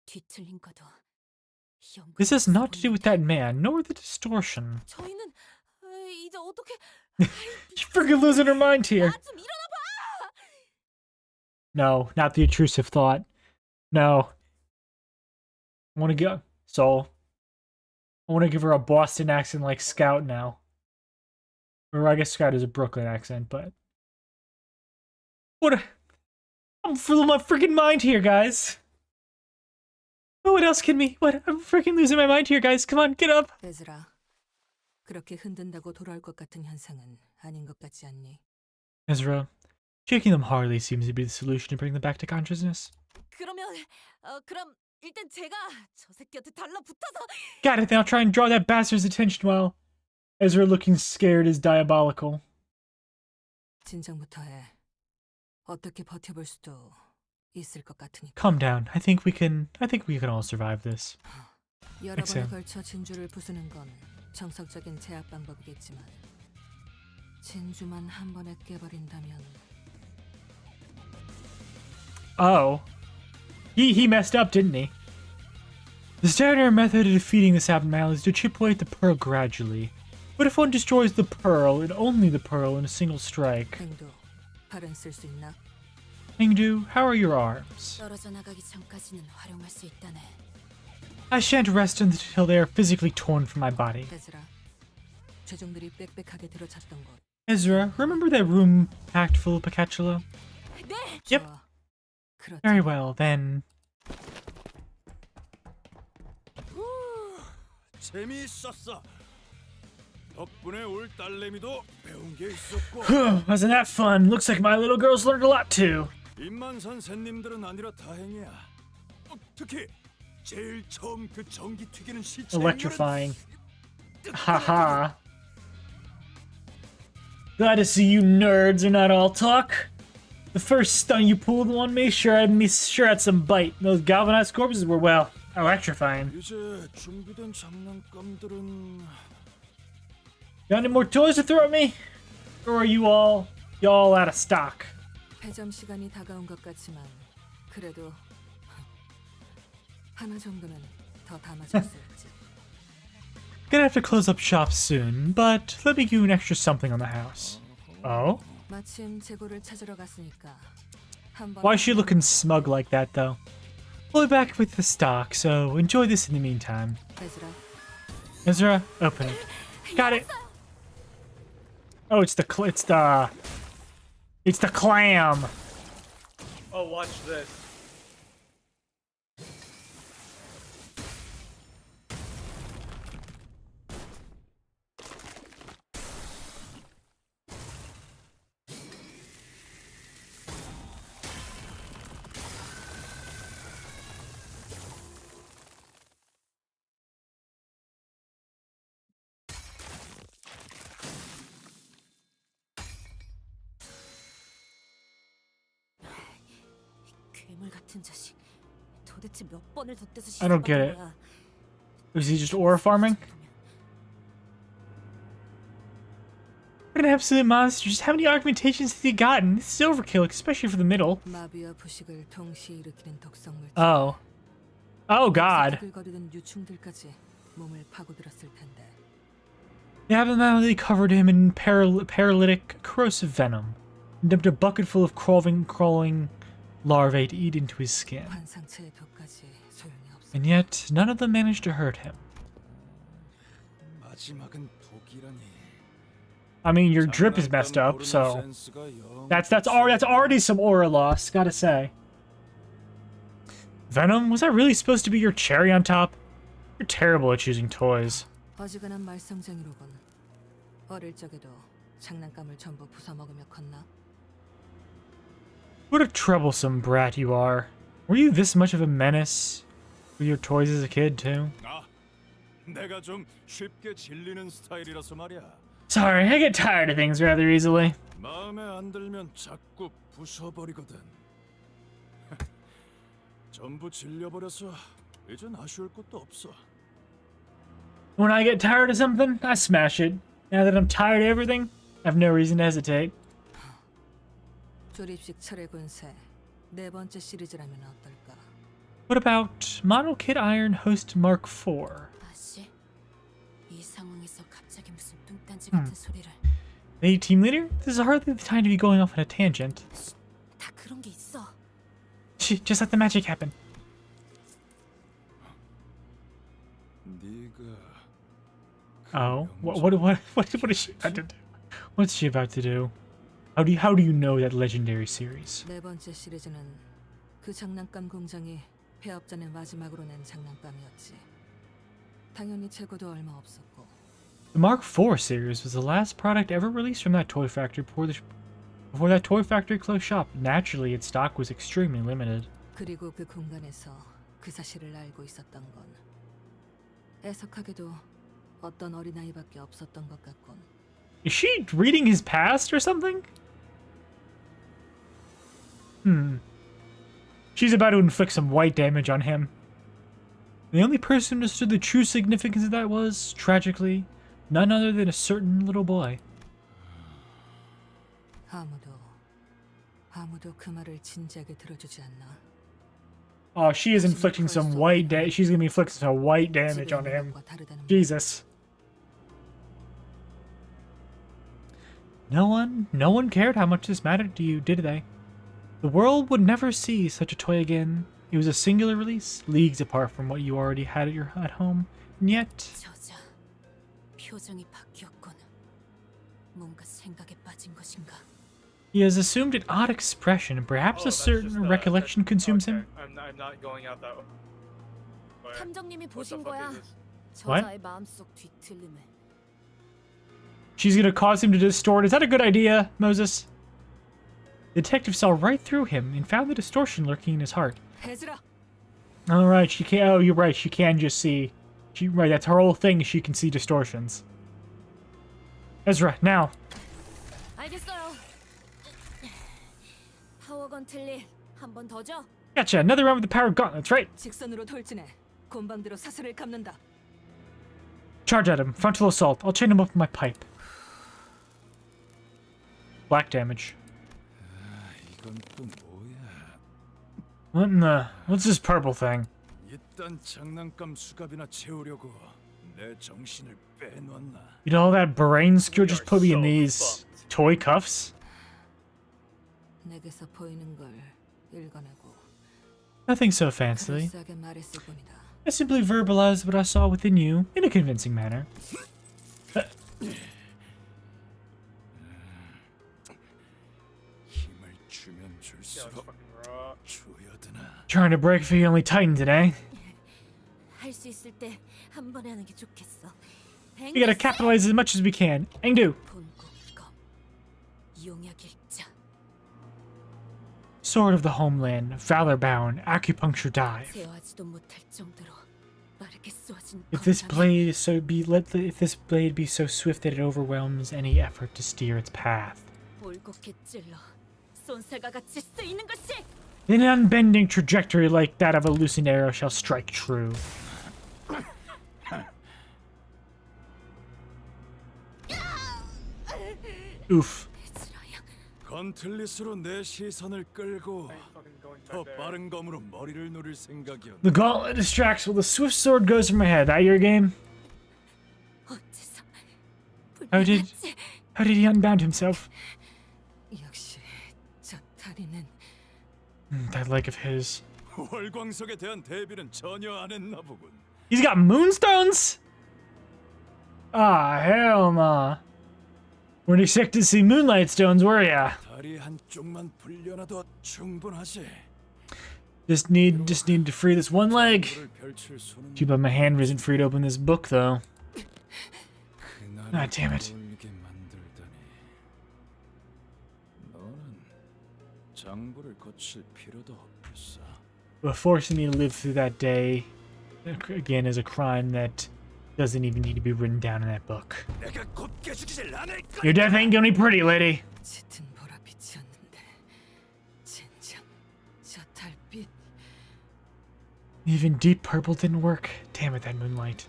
뒤틀린 거도. This has not to do with that man, nor the distortion. 저희는 이제 어떻게? She's freaking losing her mind here. 좀 일어나 봐. No, not the intrusive thought. No. I want to go. Soul. I want to give her a Boston accent like Scout now. Or I guess Scout is a Brooklyn accent, but... I'm full of my freaking mind here, guys. Oh, what else can me? What? I'm freaking losing my mind here, guys. Come on, get up. 에즈라, 그렇게 흔든다고 돌아올 것 같은 현상은 아닌 것 같지 않니? Ezra, Shaking them hardly seems to be the solution to bring them back to consciousness. 그럼 일단 제가 저 새끼한테 달라붙어서. Got it, then I'll try and draw that bastard's attention while Ezra looking scared is diabolical. 진정부터 해. 어떻게 버텨볼 수도 있을 것 같으니까. Calm down. I think we can all survive this. 여러 번에 Exhale. 걸쳐 진주를 부수는 건 정석적인 제압 방법이겠지만 진주만 한 번에 깨버린다면. Oh. He messed up, didn't he? The standard method of defeating this abnormality is to chip away at the pearl gradually. But if one destroys the pearl, and only the pearl, in a single strike... 행도, 발은 쓸 수 있나? Mingdu, how are your arms? 떨어져 나가기 전까지는 활용할 수 있다네. I shan't rest until they are physically torn from my body. 에즈라, 죄종들이 빽빽하게 들어찼던 곳. Ezra, remember that room packed full of Picatula? 네. Yep. 그렇지. Very well, then... 재미있었어. 덕분에 올 딸내미도 배운 게 있었고. Wasn't that fun? Looks like my little girls learned a lot too. 입만산 샌님들은 아니라 다행이야. 특히 제일 처음 그 전기 튀기는 시체. Electrifying. Haha. Glad to see you nerds are not all talk. The first stunt you pulled on me sure had some bite. Those galvanized corpses were, well, electrifying. 이제 준비된 장난감들은 Got any more toys to throw at me? Or are y'all out of stock? 폐점 시간이 다가온 것 같지만 그래도 하나 정도는 더 담아줬어야지. Gonna have to close up shop soon, but let me give you an extra something on the house. Oh? 마침 재고를 찾으러 갔으니까. Why is she looking smug like that, though? We'll be back with the stock, so enjoy this in the meantime. 에즈라. Ezra, open it. Got it. Oh, it's the clam. Oh, watch this. 괴물 같은 자식. 도대체 몇 번을 덧대서 I don't get it. 거야. Was he just aura farming? What an absolute monster. Just how many augmentations has he gotten? This is overkill, especially for the middle. 마비와 부식을 동시에 일으키는 독성물. Oh. Oh, God. 거리던 유충들까지 몸을 파고들었을 텐데. The abnormality covered him in paralytic, corrosive venom, and dumped a bucket full of crawling larvae to eat into his skin. 환상체의 독까지 소용이 없어. And yet, none of them managed to hurt him. 마지막은 독이라니. I mean, your drip is messed up, so that's already some aura loss, gotta say. Venom, was that really supposed to be your cherry on top? You're terrible at choosing toys. 어지간한 말썽쟁이로군. 어릴 적에도 장난감을 전부 부숴먹으며 컸나? What a troublesome brat you are. Were you this much of a menace with your toys as a kid, too? 내가 좀 쉽게 질리는 스타일이라서 말이야. Sorry, I get tired of things rather easily. 마음에 안 들면 자꾸 부숴버리거든. 전부 질려버려서 이젠 아쉬울 것도 없어. When I get tired of something, I smash it. Now that I'm tired of everything, I have no reason to hesitate. 조립식 철의 군세 네 번째 시리즈라면 어떨까? What about Model Kit Iron Host Mark IV? 아씨, 이 상황에서 갑자기 무슨 뚱딴지 같은 소리를. Hey, team leader? This is hardly the time to be going off on a tangent. 다 그런 게 있어. Just let the magic happen. Oh, what is she about to do? What's she about to do? How do you know that legendary series? 네 번째 시리즈는 그 장난감 공장이 폐업전의 마지막으로 낸 장난감이었지. 당연히 재고도 얼마 없었고. The Mark IV series was the last product ever released from that toy factory Before that toy factory closed shop, naturally its stock was extremely limited. 그리고 그 공간에서 그 사실을 알고 있었던 건 애석하게도 어떤 어린아이밖에 없었던 것 같군. Is she reading his past or something? She's about to inflict some white damage on him. The only person who understood the true significance of that was, tragically, none other than a certain little boy. 아무도 그 말을 진지하게 들어주지 않나. Oh, she is inflicting some white she's gonna be inflicting some white damage on him. Jesus. No one cared how much this mattered to you, did they? The world would never see such a toy again. It was a singular release, leagues apart from what you already had at home, and yet... 저자, 표정이 바뀌었군. 뭔가 생각에 빠진 것인가? He has assumed an odd expression, and perhaps a certain recollection consumes him. I'm not going out that way. 탐정님이 What the 보신 fuck 거야. is this? 저자의 마음속 뒤틀림을. She's gonna cause him to distort. Is that a good idea, Moses? The detective saw right through him and found the distortion lurking in his heart. Alright, she can. Oh, you're right. She can just see. Right, that's her whole thing. She can see distortions. Ezra, now. 알겠어요. 파워 건틀리 한 번 더 줘. Gotcha. Another round with the power gauntlets, right? 직선으로 돌진해. 곤방대로 사슬을 감는다. Charge at him. Frontal assault. I'll chain him up with my pipe. Black damage. 이건 또 뭐야? What in the... What's this purple thing? 일단 장난감 수갑이나 채우려고 내 정신을 빼놨나? You know all that brain skill just put me in these toy cuffs? 내게서 보이는 걸 읽어내고 Nothing so fancy. 그럴싸하게 말했을 뿐이다. I simply verbalized what I saw within you in a convincing manner. 힘을 주면 줄수록 조여드나. Trying to break free only tightened today. 할 수 있을 때 한 번에 하는 게 좋겠어. We gotta capitalize as much as we can. Engdu. 본국검 용약일자. Sword of the homeland, valor bound, acupuncture dive. 제어하지도 못할 정도로 빠르게 쏘아진 If this 검사면 blade is so if this blade be so swift that it overwhelms any effort to steer its path. 볼곡히 찔러 쏜살과 같이 쓰이는 것이. Then an unbending trajectory like that of a loosened arrow shall strike true. Oof. 건틀릿으로 내 시선을 끌고 더 빠른 검으로 머리를 노릴 생각이었네. The gauntlet distracts while the swift sword goes from my head. That your game? 어째서 How did he unbound himself? 역시 저 다리는 That leg of his. 월광석에 대한 대비는 전혀 안 했나 보군. He's got moonstones? Ah, hell nah. Weren't expecting to see moonlight stones, were ya? 다리 한쪽만 불려놔도 충분하지. Just need to free this one leg. Too bad my hand isn't free to open this book, though. Ah, damn it. But forcing me to live through that day, again, is a crime that doesn't even need to be written down in that book. Your death ain't gonna be pretty, lady. 짙은 보랏빛이었는데 젠장 저 달빛. Even deep purple didn't work. Damn it, that moonlight.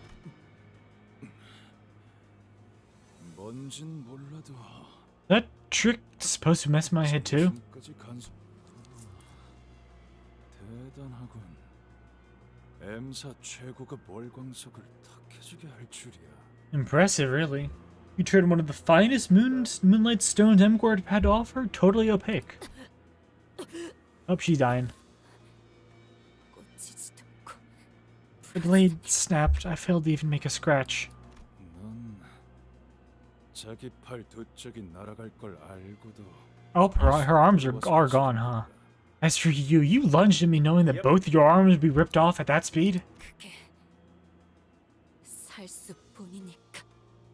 뭔진 몰라도 That trick supposed to mess with my head too? 대단하군. M사 최고가 월광석을 탁해주게 할 줄이야. Impressive, really. You turned one of the finest moonlight stones Emgord had to offer totally opaque. Oh, she's dying. The blade snapped. I failed to even make a scratch. 넌 자기 팔 두 짝이 날아갈 걸 알고도. Oh, her arms are gone, huh? As for you, you lunged at me knowing that both your arms would be ripped off at that speed? 살 수뿐이니까.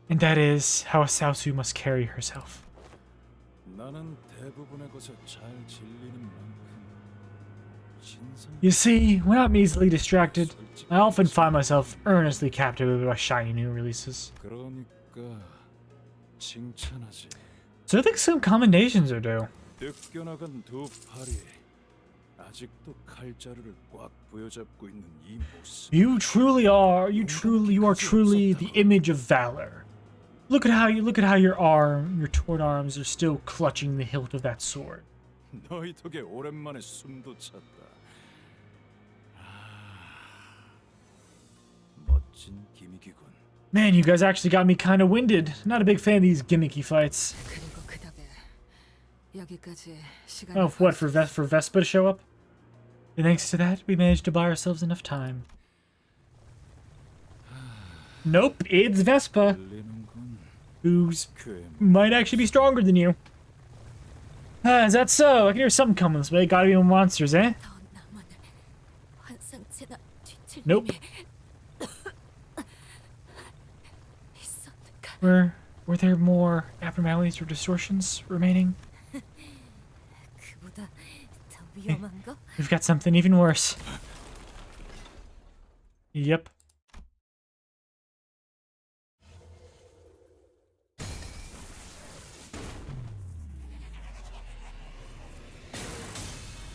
And that is how a Saosu must carry herself. 나는 대부분의 것에 잘 질리는 만큼 진상. You see, when I'm easily distracted, I often find myself earnestly captivated by shiny new releases. 그러니까 칭찬하지. So I think some commendations are due. 뜯겨나간 두 팔이 아직도 칼자루를 꽉 부여잡고 있는 이 모습. You are truly the image of valor. Look at how your torn arms are still clutching the hilt of that sword. 너희 덕에 오랜만에 숨도 찼다. 멋진 기믹이군. Man, you guys actually got me kind of winded. Not a big fan of these gimmicky fights. 그리고 그 덕에 여기까지 시간이 Oh, what, for Vespa to show up? And thanks to that, we managed to buy ourselves enough time. Nope, it's Vespa, who's might actually be stronger than you. Is that so? I can hear something coming this way. Gotta be monsters, eh? 환상체나 뒤틀림이 Nope. 있었는가? Were there more abnormalities or distortions remaining? 그보다 더 위험한 거? We've got something even worse. Yep.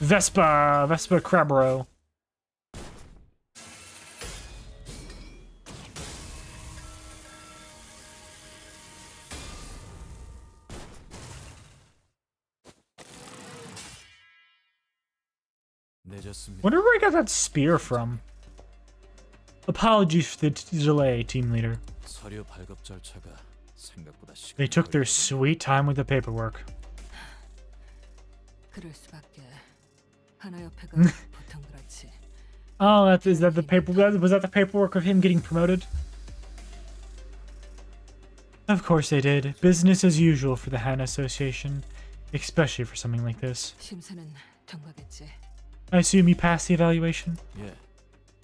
Vespa Crabro. Wonder where I got that spear from. Apologies for the delay, team leader. 서류 발급 절차가 생각보다 시간이 They took their sweet time with the paperwork. 그럴 수밖에. 하나 옆에가 보통 그렇지. Oh, was that the paperwork of him getting promoted? Of course they did. Business as usual for the Hana Association, especially for something like this. 심사는 통과겠지. I assume you passed the evaluation? 예,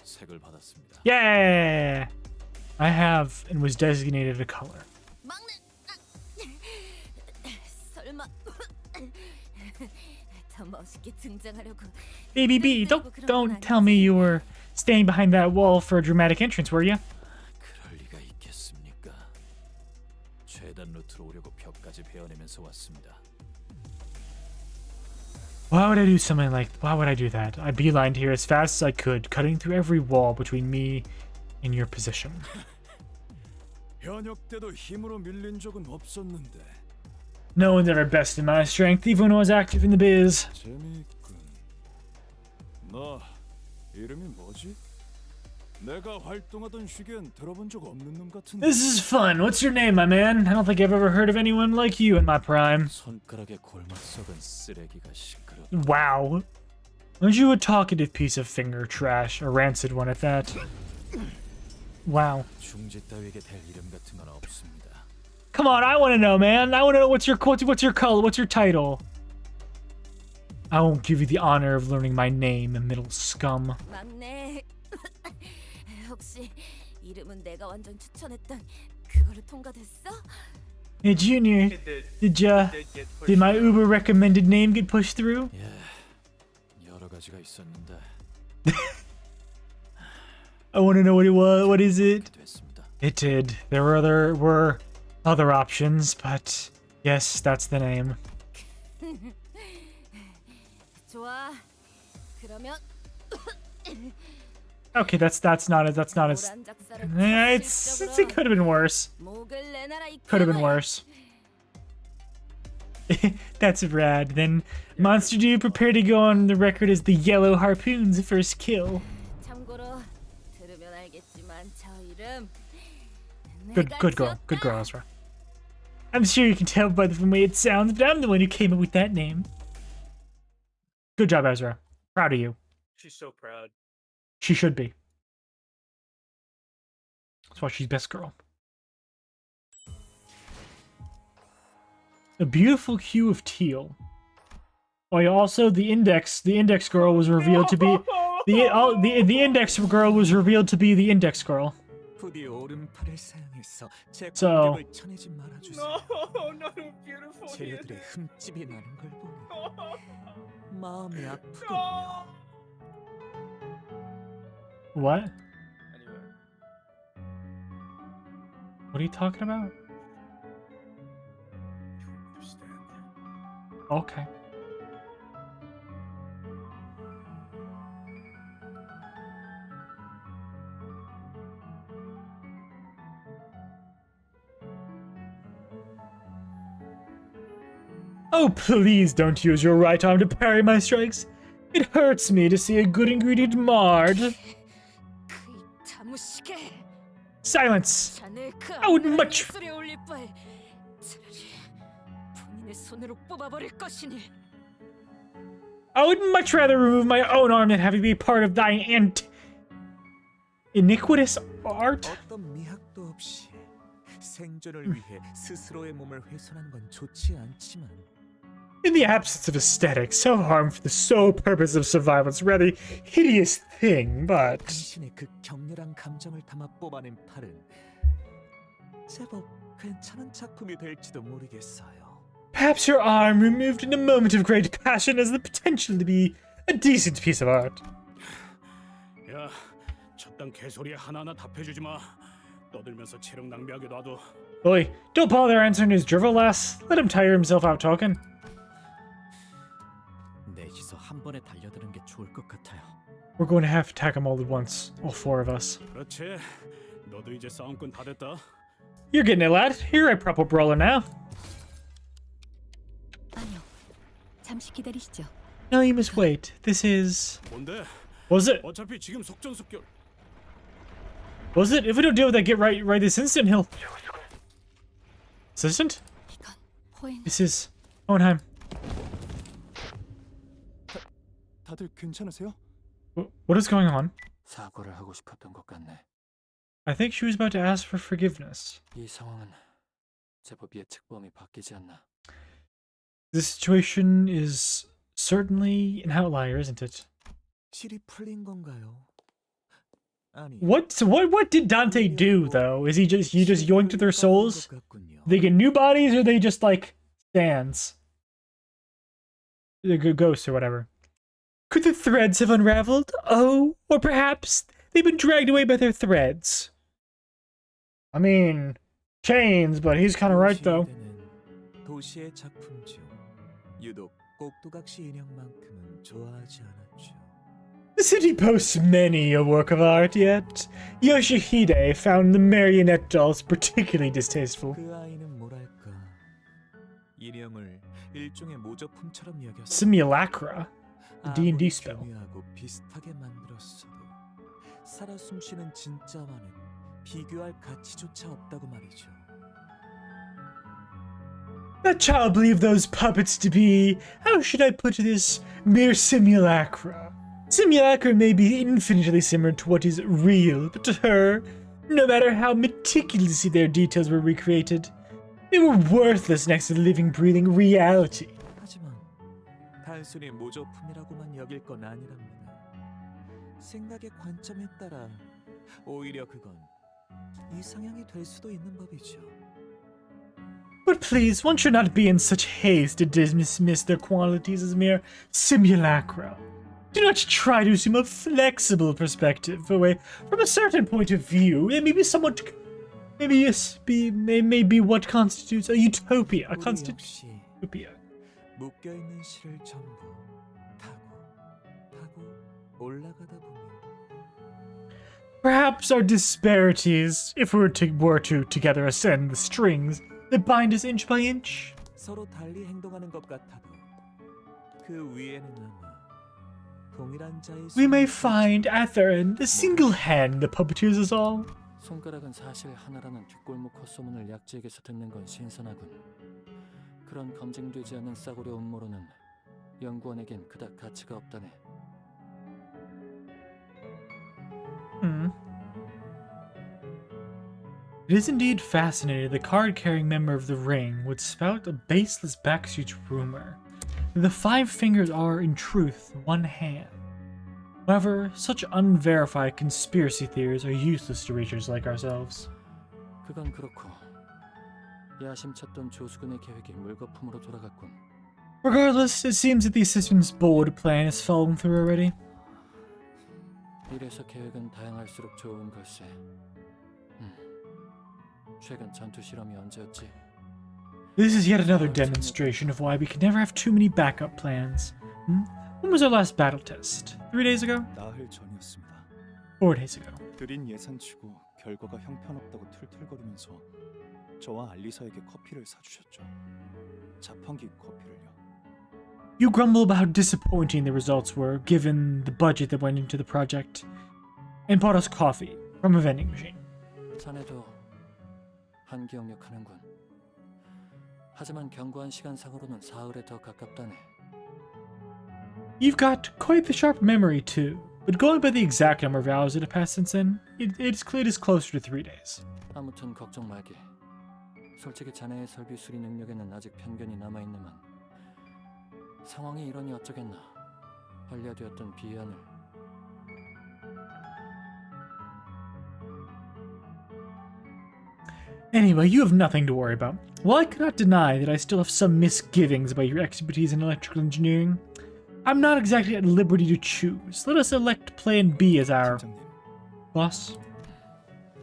색을 받았습니다. Yeah! I have and was designated a color. 막내 설마 더 멋있게 등장하려고 BBB, don't tell me you were standing behind that wall for a dramatic entrance, were you? 그럴 리가 있겠습니까? 최단 루트로 오려고 벽까지 베어내면서 왔습니다. Why would I do that? I beelined here as fast as I could, cutting through every wall between me and your position. 현역 때도 힘으로 밀린 적은 없었는데. No one's ever bested my strength, even when I was active in the biz. 재미있군. 너 이름이 뭐지? 내가 활동하던 시기엔 들어본 적 없는 놈 같은데. This is fun. What's your name, my man? I don't think I've ever heard of anyone like you in my prime. 손가락에 골마 썩은 쓰레기가 시끄러. Wow. Aren't you a talkative piece of finger trash? A rancid one at that. Wow. 중지 따위에게 될 이름 같은 건 없습니다. Come on, I want to know, man. I want to know what's your color, what's your title. I won't give you the honor of learning my name, middle scum. 막내 혹시 이름은 내가 완전 추천했던 그거를 통과됐어? Hey, Junior, did my Uber recommended name get pushed through? 예, 여러 가지가 있었는데. I want to know what it was. What is it? It did. There were other options, but yes, that's the name. 좋아. 그러면 Okay, that's not as it could have been worse. 목을 내놔라 이 Could have been worse. That's rad. Then Monster Dude, prepare to go on the record as the Yellow Harpoon's first kill. 참고로 들으면 알겠지만 저 이름 Good girl, Ezra. I'm sure you can tell by the way it sounds, but I'm the one who came up with that name. Good job, Ezra. Proud of you. She's so proud. She should be. That's why she's best girl. A beautiful hue of teal. Oh, yeah, also the index girl was revealed to be the index girl was revealed to be the index girl. 부디 오른팔을 사용해 상황에서 제 So- 공격을 쳐내지 말아주세요. No, not a beautiful 재료들의 흠집이 나는 걸 보니 마음이 아프군요. No. What? Anyway. What are you talking about? Understand. Okay. Oh, please don't use your right arm to parry my strikes. It hurts me to see a good ingredient marred. 그 다무시게 Silence! 자네 그 I would 악랄한 much- 예술에 올릴 바에 차라리 본인의 손으로 뽑아버릴 것이니. I would much rather remove my own arm than have it be part of thy iniquitous art. 어떤 미학도 없이 생존을 위해 스스로의 몸을 훼손하는 건 좋지 않지만 In the absence of aesthetics, self-harm for the sole purpose of survival is a rather hideous thing, but... 당신의 그 격렬한 감정을 담아 뽑아낸 팔은 제법 괜찮은 작품이 될지도 모르겠어요. Perhaps your arm removed in a moment of great passion has the potential to be a decent piece of art. 야, 저딴 개소리에 하나하나 답해주지 마. 떠들면서 체력 낭비하게 놔둬. Boy, don't bother answering his drivel, lass. Let him tire himself out talking. 넷이서 한 번에 달려드는 게 좋을 것 같아요. We're going to have to attack him all at once, all four of us. 그렇지. 너도 이제 싸움꾼 다 됐다. You're getting it, lad. You're a proper brawler now. 아니요. 잠시 기다리시죠. No, you must wait. This is... 뭔데? Was it? 어차피 지금 속전속결. Was it? If we don't deal with that, get right this instant, he'll... Assistant? This is... Hohenheim. 다들 괜찮으세요? What is going on? 사과를 하고 싶었던 것 같네. I think she was about to ask for forgiveness. 이 상황은 제법 예측 범위 바뀌지 않나. This situation is certainly an outlier, isn't it? 실이 풀린 건가요? 아니. What did Dante do though? Is he just yoinked their souls? They get new bodies, or they just like stands? The ghosts or whatever. Could the threads have unraveled? Oh, or perhaps they've been dragged away by their threads. I mean, chains, but he's kind of right though. 도시의 작품 중 유독 꼭두각시 인형만큼은 좋아하지 않았죠. The city boasts many a work of art, yet Yoshihide found the marionette dolls particularly distasteful. 그 아이는 뭐랄까 인형을 일종의 모조품처럼 여겼어. Simulacra, the D&D spell. 교묘하고 비슷하게 만들었어도 살아 숨쉬는 진짜와는 비교할 가치조차 없다고 말이죠. That child believed those puppets to be, how should I put this, mere simulacra. Simulacra may be infinitely similar to what is real, but to her, no matter how meticulously their details were recreated, they were worthless next to the living, breathing reality. 하지만 단순히 모조품이라고만 여길 건 아니랍니다. 생각의 관점에 따라 오히려 그건 이상향이 될 수도 있는 법이죠. But please, one should not be in such haste to dismiss their qualities as mere simulacra. Do not try to assume a flexible perspective away from a certain point of view. It may be somewhat... may be what constitutes a utopia. A utopia. 묶여있는 실을 전부 타고 올라가다 보면 Perhaps our disparities, if we were to together ascend the strings that bind us inch by inch. 서로 달리 행동하는 것 같아도 그 위에는 아마 동일한 자의 We may find at their end a single hand that puppeteers us all. 손가락은 사실 하나라는 뒷골목 헛소문을 약지에게서 듣는 건 신선하군. 그런 검증되지 않는 싸구려 음모론은 연구원에겐 그닥 가치가 없다네. It is indeed fascinating the card-carrying member of the ring would spout a baseless backstreet rumor that the five fingers are, in truth, one hand. However, such unverified conspiracy theories are useless to reachers like ourselves. 그건 그렇고 야심쳤던 조수근의 계획이 물거품으로 돌아갔군. Regardless, it seems that the assistant's bold plan has fallen through already. 이래서 계획은 다양할수록 좋은 걸세. 최근 전투 실험이 언제였지? This is yet another demonstration of why we can never have too many backup plans. When was our last battle test? 3 days ago? 나흘 전이었습니다. 4 days ago. 드린 예산치고 결과가 형편없다고 툴툴거리면서 저와 알리사에게 커피를 사주셨죠. 자판기 커피를요. You grumble about how disappointing the results were, given the budget that went into the project, and bought us coffee from a vending machine. 자네도 한기억력하는군. 하지만 경고한 시간상으로는 사흘에 더 가깝다네. You've got quite the sharp memory too, but going by the exact number of hours that have passed since then, it is closer to 3 days. 아무튼 걱정 말게. 솔직히 자네의 설비 수리 능력에는 아직 편견이 남아있는만 상황이 이러니 어쩌겠나. 반려되었던 비안을. Anyway, you have nothing to worry about. While I cannot deny that I still have some misgivings about your expertise in electrical engineering, I'm not exactly at liberty to choose. Let us elect Plan B as our boss.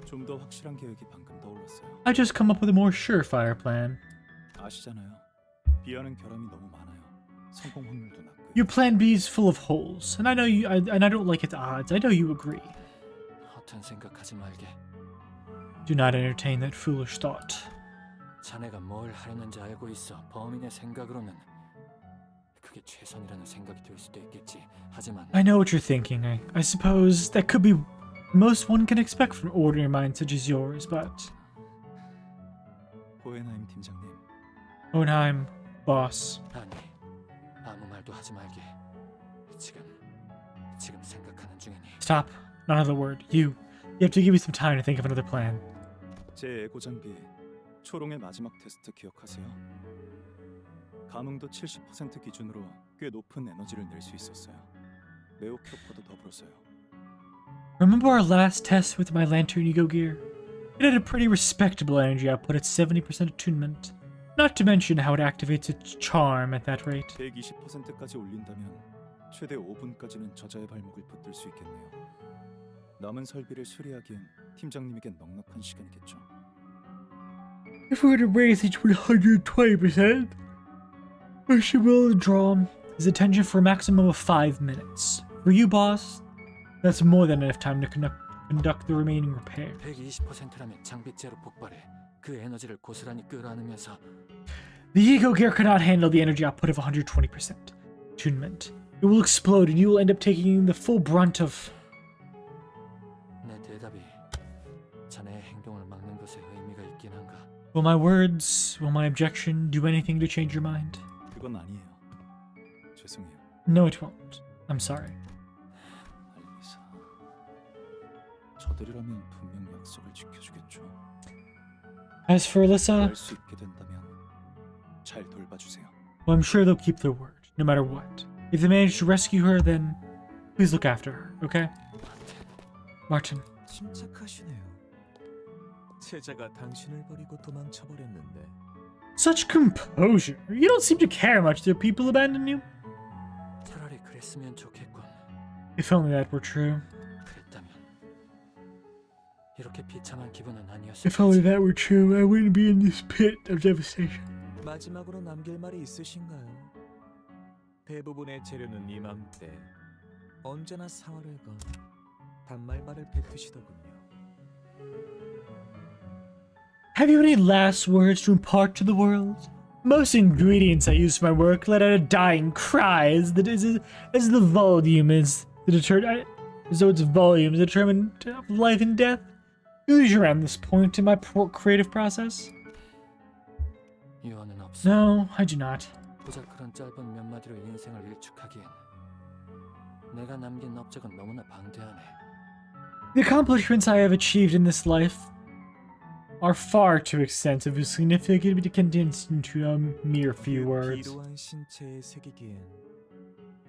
좀 더 확실한 계획이 방금 떠올랐어요. I just come up with a more surefire plan. 아시잖아요. 비하는 결함이 너무 많아요. 성공 확률도 낮고요. Your Plan B is full of holes, and I know you. And I don't like its odds. I know you agree. 허튼 생각하지 말게. Do not entertain that foolish thought. 자네가 뭘 하려는지 알고 있어. 범인의 생각으로는 그게 최선이라는 생각이 들 수도 있겠지. 하지만 I know what you're thinking. I suppose that could be most one can expect from ordinary minds such as yours, but 호헨하임 팀장님. Hohenheim, boss. 아니, 아무 말도 하지 말게. 지금 생각하는 중이니. Stop. Not another word. You have to give me some time to think of another plan. 제 에고 장비 초롱의 마지막 테스트 기억하세요? 감흥도 70% 기준으로 꽤 높은 에너지를 낼 수 있었어요. 레오 큐퍼도 더불어서요. Remember our last test with my lantern ego gear? It had a pretty respectable energy output at 70% attunement. Not to mention how it activates its charm at that rate. 120%까지 올린다면 최대 5분까지는 저자의 발목을 붙들 수 있겠네요. 남은 설비를 수리하기엔 팀장님에겐 넉넉한 시간이겠죠. If we were to raise it to 120%, I should be able to draw his attention for a maximum of 5 minutes. For you, boss, that's more than enough time to conduct the remaining repair. 120%라면 장비째로 폭발해. 그 에너지를 고스란히 끌어안으면서 The ego gear cannot handle the energy output of 120% attunement. It will explode and you will end up taking the full brunt of... 내 대답이 자네의 행동을 막는 것에 의미가 있긴 한가? Will my words, will my objection do anything to change your mind? 그건 아니에요. 죄송해요. No, it won't. I'm sorry. 알리사. 저들이라면 분명 약속을 지켜주겠죠. As for Alyssa, 할 수 있게 된다면 잘 돌봐주세요. well, I'm sure they'll keep their word, no matter what. If they manage to rescue her, then please look after her, okay? Martin. 침착하시네요. 제자가 당신을 버리고 도망쳐 버렸는데. Such composure. You don't seem to care much that people abandon you. 차라리 그랬으면 좋겠군. If only that were true. 그랬다면 이렇게 비참한 기분은 아니었을 If only that were true, I wouldn't be in this pit of devastation. 마지막으로 남길 말이 있으신가요? 대부분의 재료는 이맘때 언제나 사활을 건 단말말을 뱉으시더군요. Have you any last words to impart to the world? Most ingredients I use for my work let out a dying cry as the volume is the as though its volume is determined of life and death. Usually around this point in my creative process. 유언은 없어. No, I do not. 고작 그런 짧은 몇 마디로 인생을 일축하기엔 내가 남긴 업적은 너무나 방대하네. The accomplishments I have achieved in this life are far too extensive and significant to be condensed into a mere few words. 기로한 신체에 새기기엔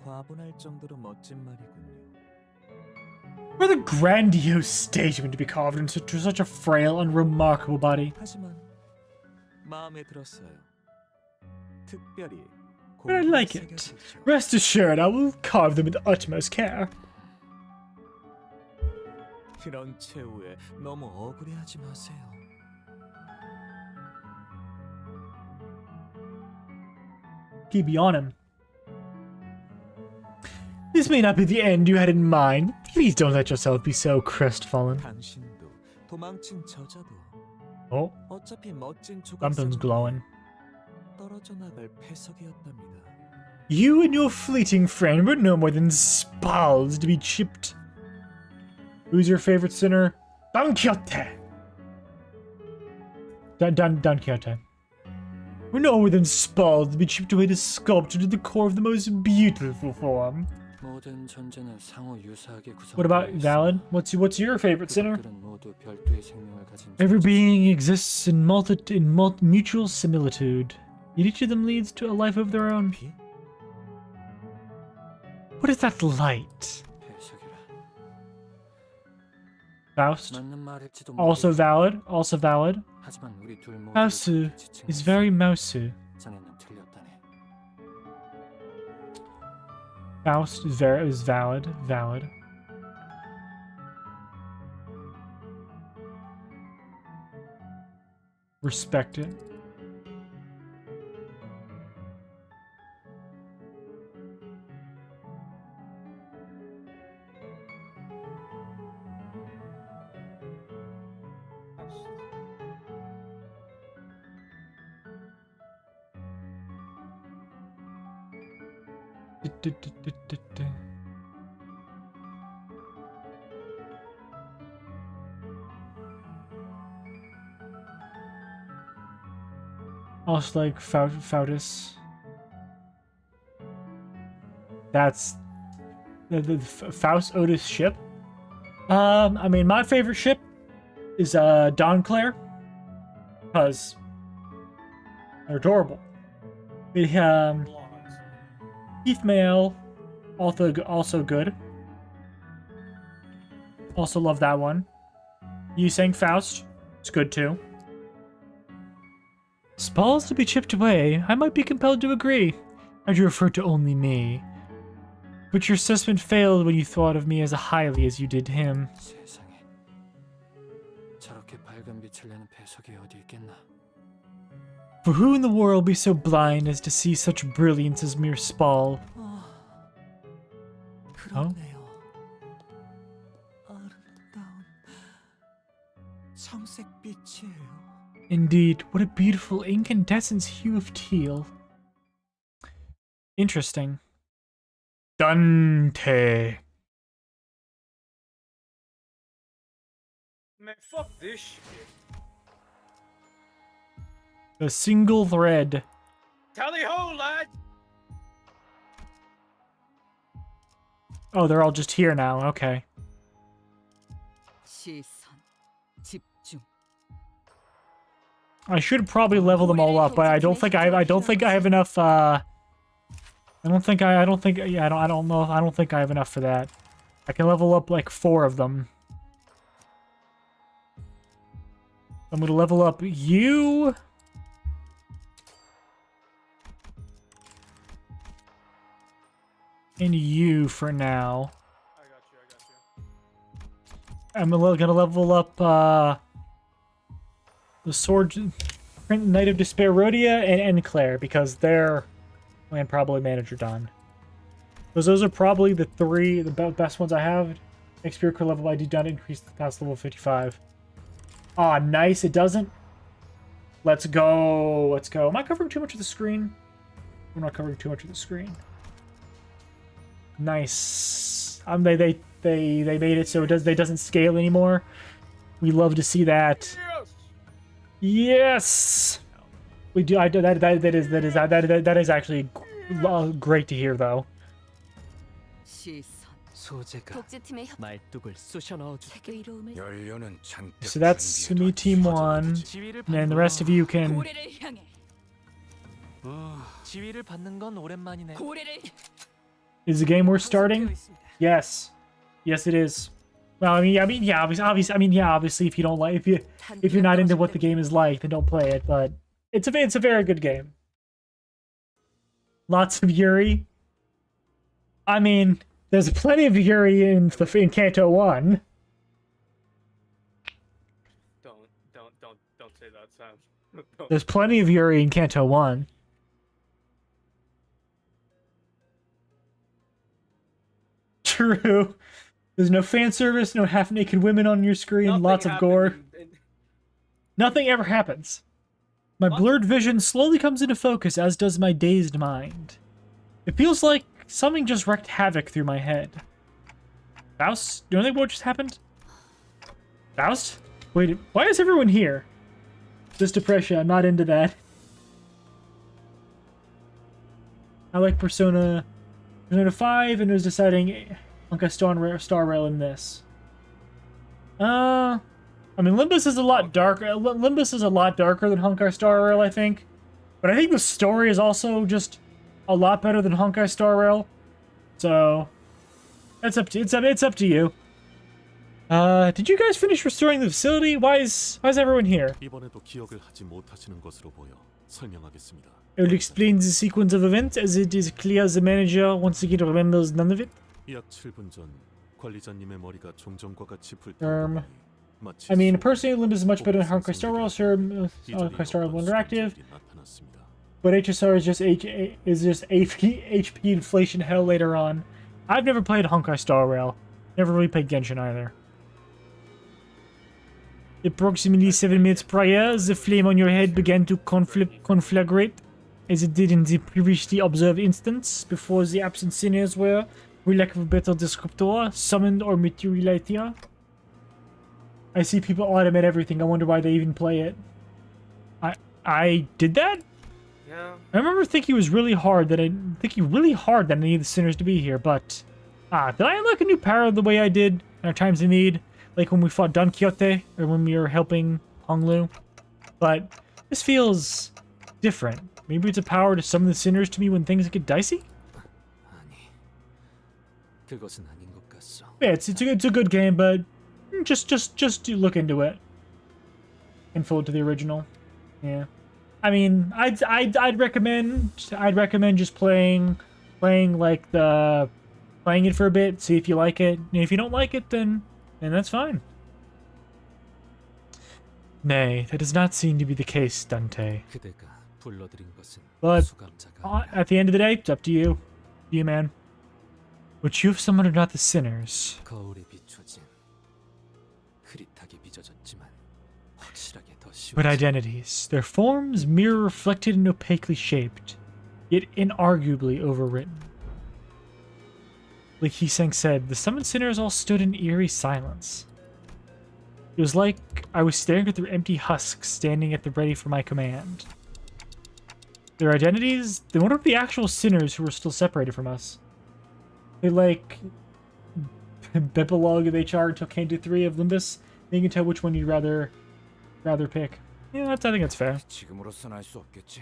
과분할 정도로 멋진 말이군요. What a grandiose statement to be carved into such a frail and remarkable body. 하지만 마음에 들었어요. 특별히 But I like it. Rest assured, I will carve them with the utmost care. 그런 최후에 너무 억울해하지 마세요. Keep on him. This may not be the end you had in mind. Please don't let yourself be so crestfallen. 당신도 도망친 저자도 Oh, 어차피 멋진 something's 조각사전 glowing. 떨어져 나갈 패석이었답니다. You and your fleeting friend were no more than spalls to be chipped. Who's your favorite sinner? Don Quixote. Don Quixote. We're no more than spalls to be chipped away to sculpture to the core of the most beautiful form. 모든 존재는 상호 유사하게 구성되어 What about 있으며 Valid? What's your favorite sinner? 그들은 모두 별도의 생명을 가진 Every being exists in mutual similitude. Yet each of them leads to a life of their own. What is that light? 배석이라. Faust. 맞는 말일지도 Also 모르겠- valid. Also valid. 하지만 우리 둘 모두 Faust is very Mausu. 자네는 틀렸다네. Faust is valid. Valid. Respect it. Also like Faustus. That's the Faust Otis ship. I mean, my favorite ship is Don Claire, because they're adorable. Keith Mail, also good. Also love that one. You saying Faust? It's good too. Spalls to be chipped away. I might be compelled to agree. Had you referred to only me. But your assessment failed when you thought of me as highly as you did him. 세상에. 저렇게 밝은 빛을 내는 배석이 어디 있겠나? For who in the world be so blind as to see such brilliance as mere Spall? 그렇네요. 아름다운 청색 빛이에요. Indeed, what a beautiful incandescent hue of teal. Interesting. Dante. Man, fuck this shit. A single thread. Tally ho, lad! Oh, they're all just here now. Okay. 시선, 집중. I should probably level them all up, but I don't think I have enough. I don't think I don't know. I don't think I have enough for that. I can level up like 4 of them. I'm gonna level up you. And you for now. I'm gonna level up the Sword Knight of Despair Rhodia and Claire, because they're and probably Manager Don. Because those are probably the best ones I have. Experience level I do not increase past level 55. Ah, nice. It doesn't. Let's go. Let's go. Am I covering too much of the screen? I'm not covering too much of the screen. Nice. They made it so it doesn't scale anymore. We love to see that. Yes. We do. That is actually great to hear, though. 소재가 말뚝을 쑤셔 넣어주. 연료는 잔뜩 So that's me, Team 1, and the rest of you can. 고래를 향해 지위를 받는 건 오랜만이네. 고래를 Is the game worth starting? Yes. Yes, it is. Well, yeah, obviously, if you don't like, if you're not into what the game is like, then don't play it. But it's a very good game. Lots of Yuri. I mean, there's plenty of Yuri in Kanto 1. Don't say that, Sam. There's plenty of Yuri in Kanto 1. True. There's no fan service, no half-naked women on your screen, Nothing lots of gore. Nothing ever happens. My blurred vision slowly comes into focus, as does my dazed mind. It feels like something just wreaked havoc through my head. Faust? Do you know what just happened? Faust? Wait, why is everyone here? This depression, I'm not into that. I like Persona 5 and was deciding Honkai Star Rail in this. I mean, Limbus is a lot darker. Limbus is a lot darker than Honkai Star Rail, I think. But I think the story is also just a lot better than Honkai Star Rail. So it's up to you. Did you guys finish restoring the facility? Why is everyone here? It will explain the sequence of events as it is clear the manager once again remembers none of it. I mean, personally, Limbus is much better than Honkai Star Rail, Honkai Star Rail Interactive. But HSR is just HP inflation hell later on. I've never played Honkai Star Rail. Never really played Genshin either. Approximately 7 minutes prior, the flame on your head began to conflagrate, as it did in the previously observed instance, before the absent sinners were, for lack of a better descriptor, summoned or materialized here. I see people automate everything. I wonder why they even play it. I did that? Yeah. I remember thinking it was really hard that I needed the sinners to be here, but did I unlock a new power the way I did in our times of need? Like when we fought Don Quixote, or when we were helping Honglu. But this feels different. Maybe it's a power to summon the sinners to me when things get dicey? Yeah, it's a good game, but just look into it. Info to the original. Yeah. I mean, I'd recommend just playing it for a bit, see if you like it. And if you don't like it, then that's fine. Nay, that does not seem to be the case, Dante. But at the end of the day, it's up to you. You, man. What you have summoned are not the sinners, but identities. Their forms mirror reflected and opaquely shaped, yet inarguably overwritten. Like Hiseng said, the summoned sinners all stood in eerie silence. It was like I was staring at their empty husks standing at the ready for my command. Their identities, they weren't the actual sinners who were still separated from us. They like Bepilog of HR until Kanto 3 of Limbus. You can tell which one you'd rather pick. Yeah, I think that's fair.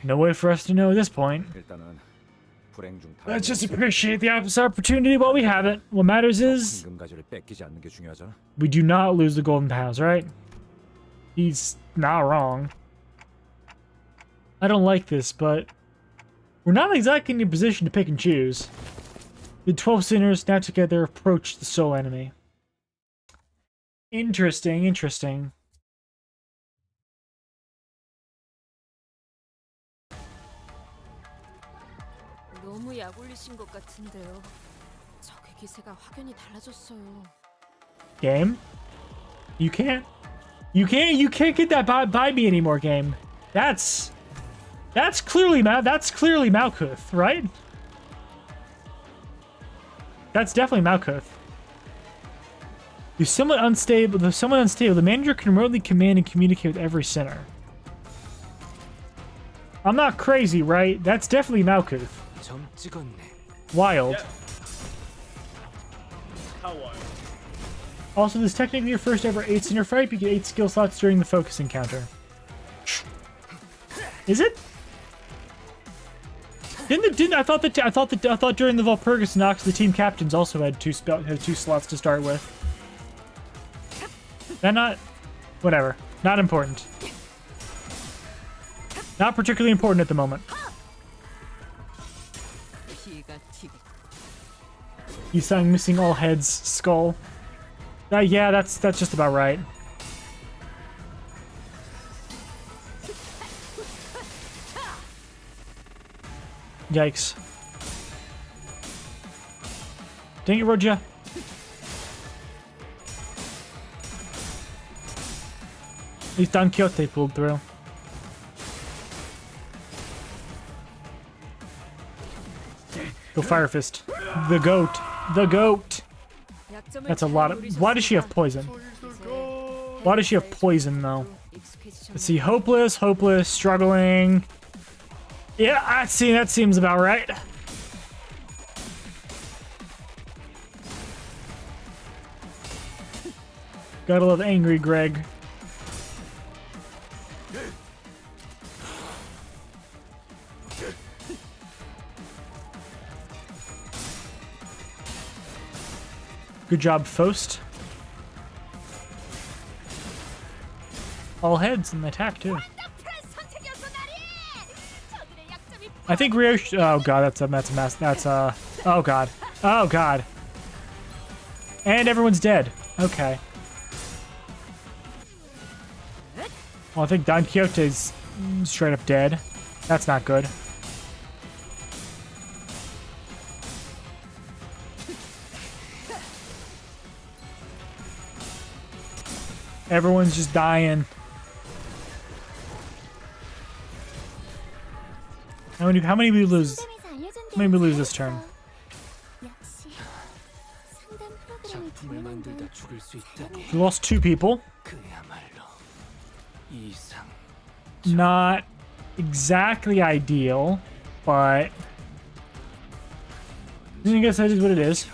No way for us to know at this point. Let's just appreciate the opportunity while we have it. What matters is we do not lose the golden powers, right? He's not wrong. I don't like this, but we're not exactly in a position to pick and choose. The 12 sinners now together approach the soul enemy. Interesting. 너무 약올리신 것 같은데요. 적의 기세가 확연히 달라졌어요. Game? You can't get that by me anymore, game. That's clearly Malkuth, right? That's definitely Malkuth. You're somewhat unstable. The manager can remotely command and communicate with every sinner. I'm not crazy, right? That's definitely Malkuth. Wild. Yeah. How wild? Also, this is technically your first ever 8 sinner fight. You get 8 skill slots during the focus encounter. Is it? I thought during the Valpurgis Nox the team captains also had two slots to start with. That not... Whatever. Not important. Not particularly important at the moment. He's saying missing all heads, skull. Yeah, that's just about right. Yikes. Dang it, Roger. At least Don Quixote pulled through. Go Fire Fist. The goat. The goat. That's a lot of... Why does she have poison? Why does she have poison, though? Let's see. Hopeless, hopeless, struggling. Yeah, that seems about right. Gotta love angry Greg. Good job, Faust. All heads in the attack, too. I think Rio... Oh, God, that's a mess. That's, Oh, God. Oh, God. And everyone's dead. Okay. Well, I think Don Quixote's straight up dead. That's not good. Everyone's just dying. How many we lose? How many we lose this turn? We lost 2 people. Not exactly ideal, but I guess that is what it is.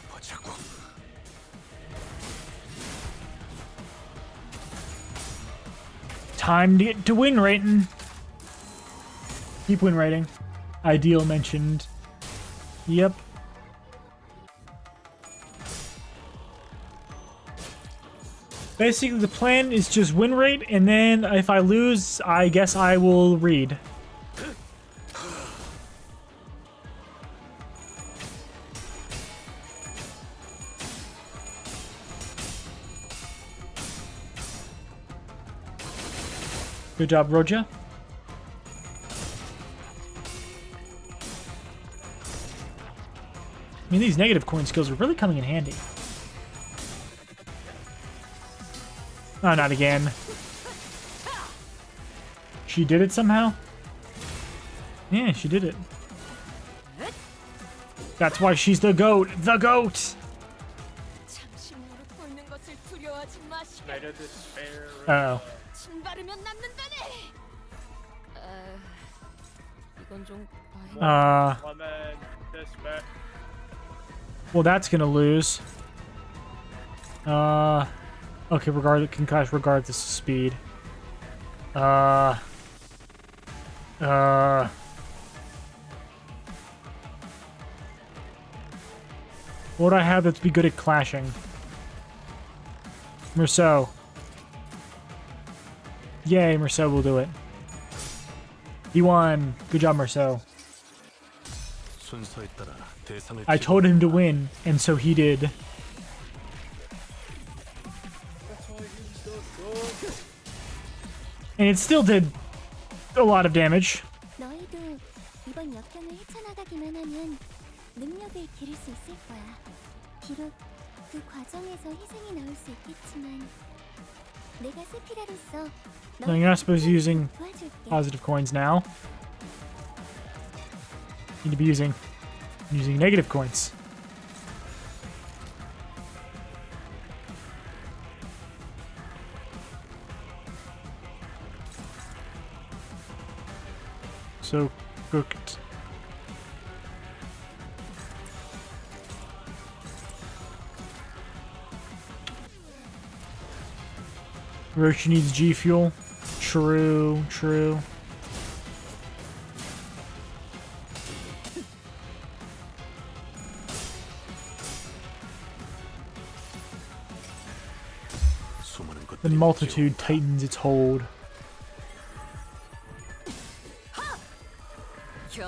Time to get to win rating. Keep win rating. Ideal mentioned. Yep. Basically, the plan is just win rate, and then if I lose, I guess I will read. Good job, Roger. I mean, these negative coin skills are really coming in handy. Oh, not again. She did it somehow? Yeah, she did it. That's why she's the GOAT. The GOAT! Uh-oh. Well, that's gonna lose. Okay, regardless of speed. What do I have that's be good at clashing? Merceau. Yay, Merceau will do it. He won. Good job, Merceau. I told him to win, and so he did. And it still did a lot of damage. 너희도 이번 역경을 헤쳐나가기만 하면 능력을 기를 수 있을 거야. 비록 그 과정에서 희생이 나올 수 있겠지만 내가 세피라로서 No, you're not supposed to be using positive coins now. You need to be using negative coins. So cooked. Roshi needs G fuel. True, true. The multitude tightens its hold. I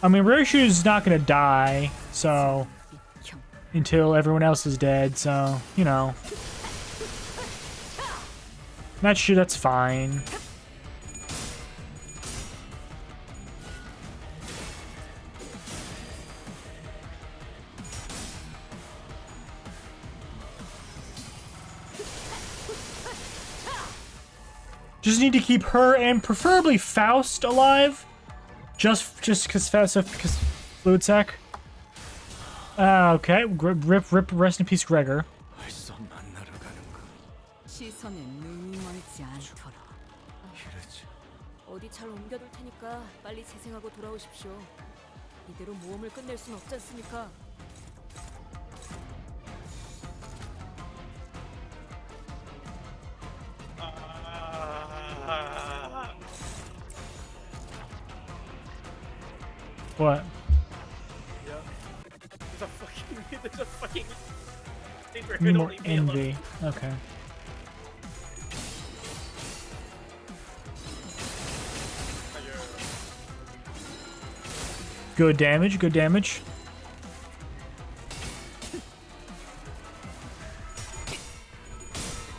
mean, Ryoshu's not gonna die, so... Until everyone else is dead, so, you know. That's fine. Just need to keep her and preferably Faust alive. Just because fluid sac. Okay, rip, rest in peace, Gregor. 어디 잘 옮겨둘 테니까 빨리 재생하고 돌아오십시오. 이대로 모험을 끝낼 순 없지 않습니까? What? Yeah. There's a fucking Need more envy. Okay. Good damage, good damage.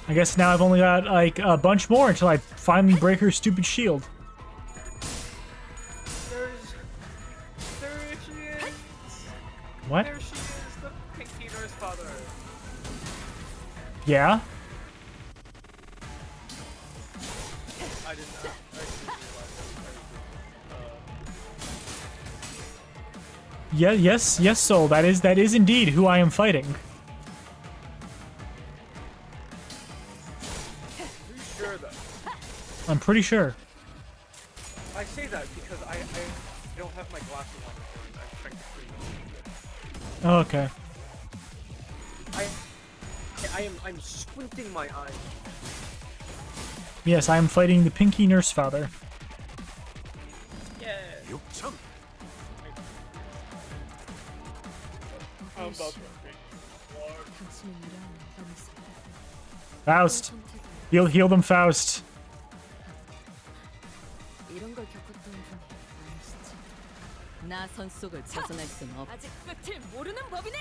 I guess now I've only got like a bunch more until I finally break her stupid shield. There she is. What? There she is, the Pinky Nurse Father. Yeah? I didn't know. Yeah, yes, Soul. That is indeed who I am fighting. Are you sure though? I'm pretty sure. I say that because I don't have my glasses on. I'm trying to see. Oh, okay. I'm squinting my eyes. Yes, I am fighting the Pinky Nurse Father. Yeah. I'm about to Faust. Heal them, Faust. 이런 걸 겪었던 분이 아니시지. 나선 속을 벗어날 순 없. 아직 끝을 모르는 법이네.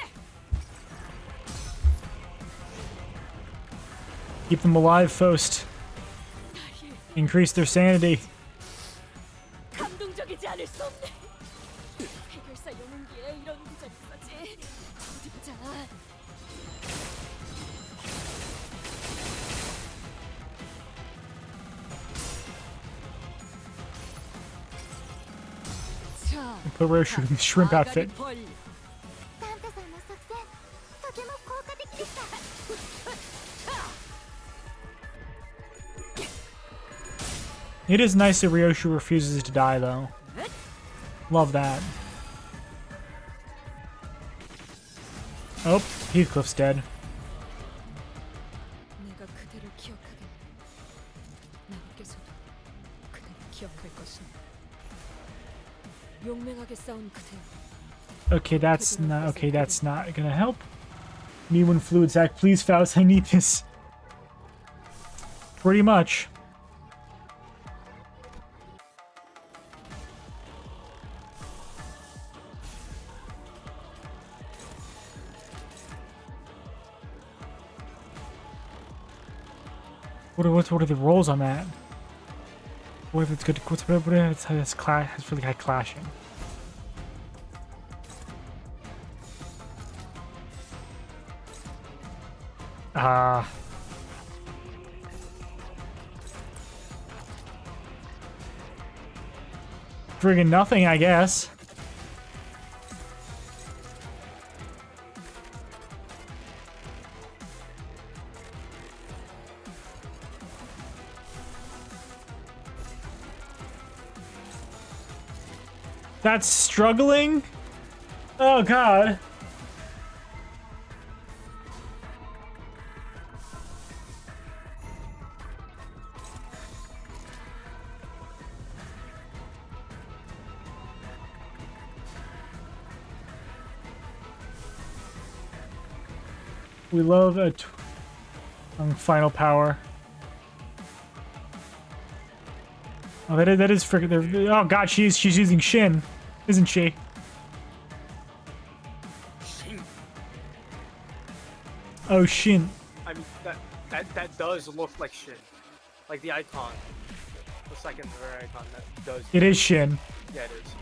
Keep them alive, Faust. Increase their sanity. 감동적이지 않을 수 없네. 해결사 영웅기에 이런 구절까지. 어디 보자. Put her in shrimp outfit. It is nice that Ryoshu refuses to die, though. Love that. Oh, Heathcliff's dead. 내가 그대를 기억하겠네. 나님께서도 그대를 기억할 것이네. 용맹하게 싸운 그대. Okay, that's not gonna help. Me when fluid sac, please, Faust, I need this. Pretty much. What are the rolls on that? What if it's good? What if it's has really high clashing? Friggin' nothing, I guess. That's struggling? Oh god. We love a On final power. Oh, that is freaking. Oh god, she's using Shin, isn't she? Oh, Shin. I mean, that does look like Shin. Like the icon. The second rare icon that does. It is Shin. Yeah, it is.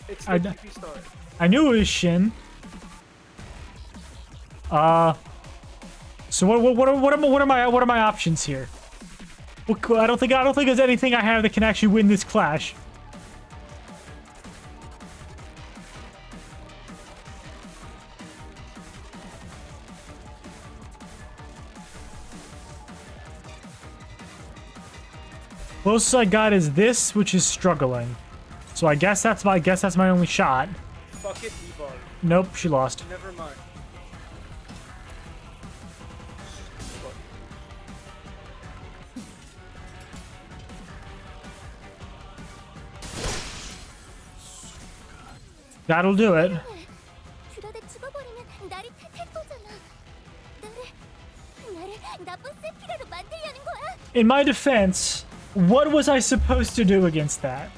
It's I the d- DP star. I knew it was Shin. So what are my options here? I don't think there's anything I have that can actually win this clash. Closest I got is this, which is struggling. So I guess that's my only shot. Fuck it, Evar. Nope, she lost. Never mind. That'll do it. 그러다 죽어버리면 나를 탓할 거잖아. 나를 나쁜 세피라로 만들려는 거야? In my defense, what was I supposed to do against that?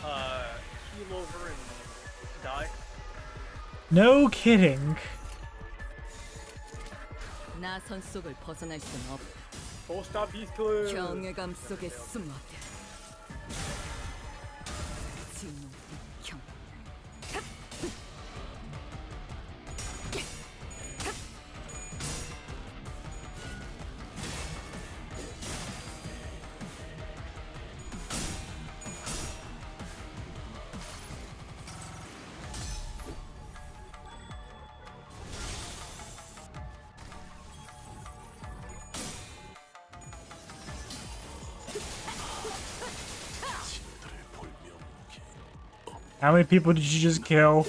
Heal over and die. No kidding. 나선 속을 벗어날 순 없다. Posta Beast 경외감 속에 숨어들. 진노의 경. How many people did you just kill?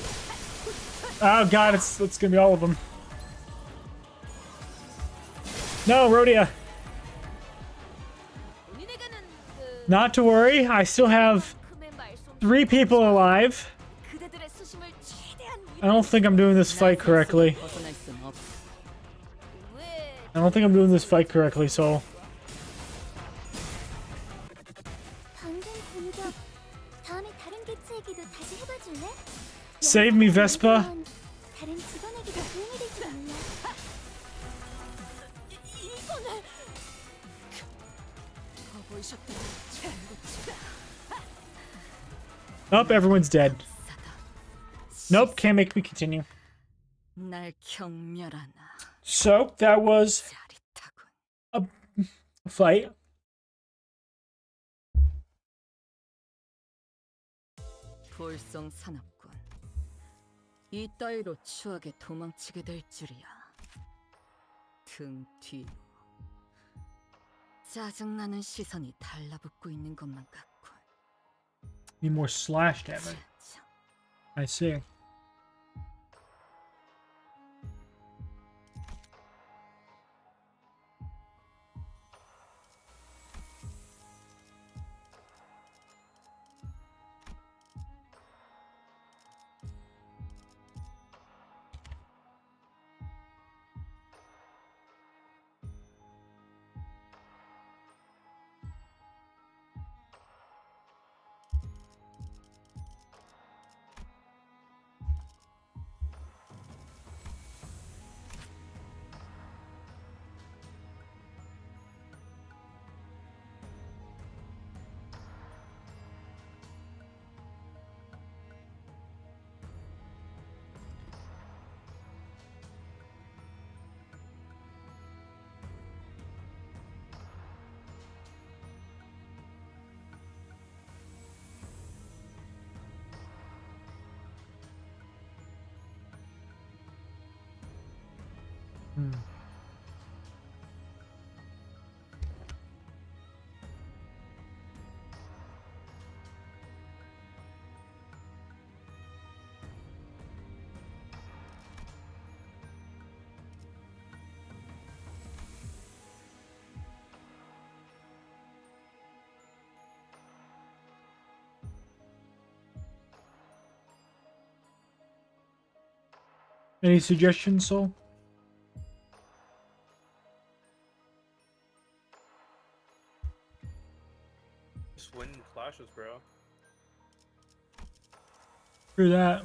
Oh god, it's gonna be all of them. No, Rhodia. Not to worry, I still have 3 people alive. I don't think I'm doing this fight correctly. I don't think I'm doing this fight correctly, so... Save me, Vespa. Nope, everyone's dead. Nope, can't make me continue. So, that was a fight. 볼성 산업군. 이 따위로 추하게 도망치게 될 줄이야. 등 뒤로 짜증나는 시선이 달라붙고 있는 것만 같군. Need more slash damage. I see. Any suggestions, Soul? cautious, bro. Through that.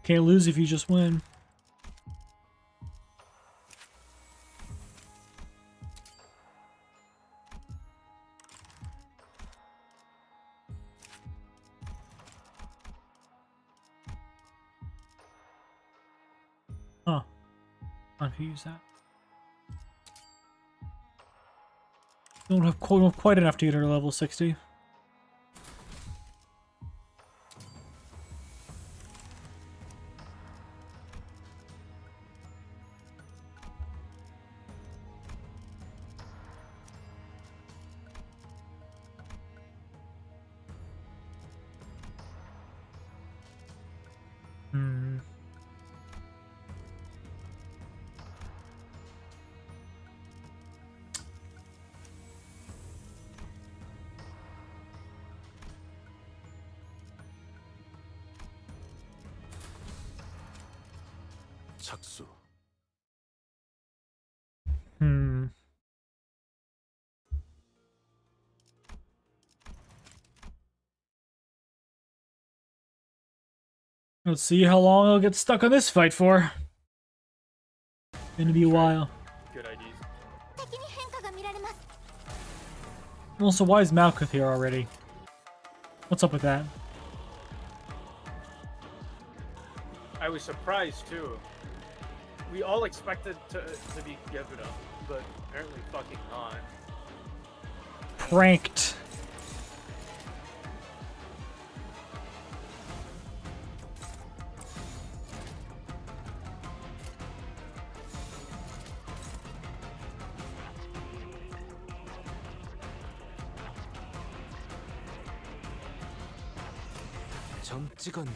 Can't lose if you just win. Huh. I can use that. Don't have quite enough to get her to level 60. 착수. Let's see how long I'll get stuck on this fight for. Gonna be a while. Good ideas. Also, why is Malkuth here already? What's up with that? I was surprised too. We all expected to be Gebuda, but apparently fucking not. Pranked. 점 찍었네.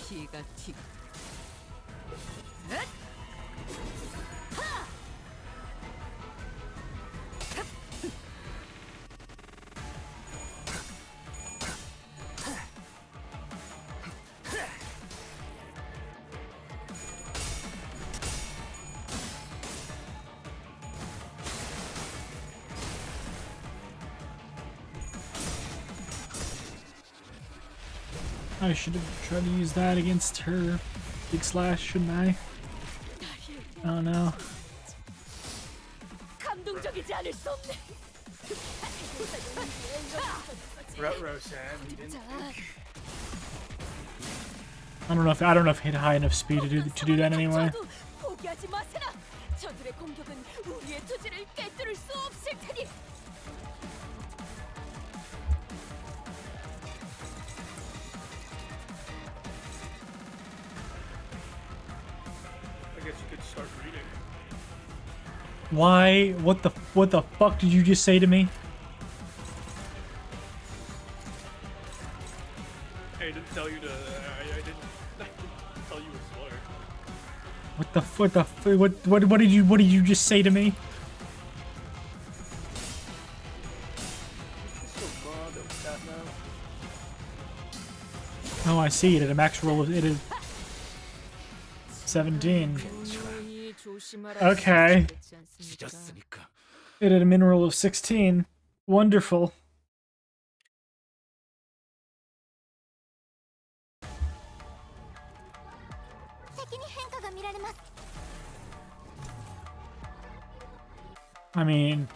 피가 튀. I should have tried to use that against her big slash, shouldn't I? I don't know. 감동적이지 않을 수 없네. Rosan, he didn't think. I don't know if I hit high enough speed to do that anyway. 포기하지 마세라. 저들의 공격은 우리의 투지를 깨뜨릴 수 없을 테니. I guess you could start reading. Why? What the fuck did you just say to me? I didn't tell you to. I didn't tell you a slur. What did you just say to me? Oh, I see it at a max roll of it is 17. Okay. It had a min roll of 16. Wonderful. I mean,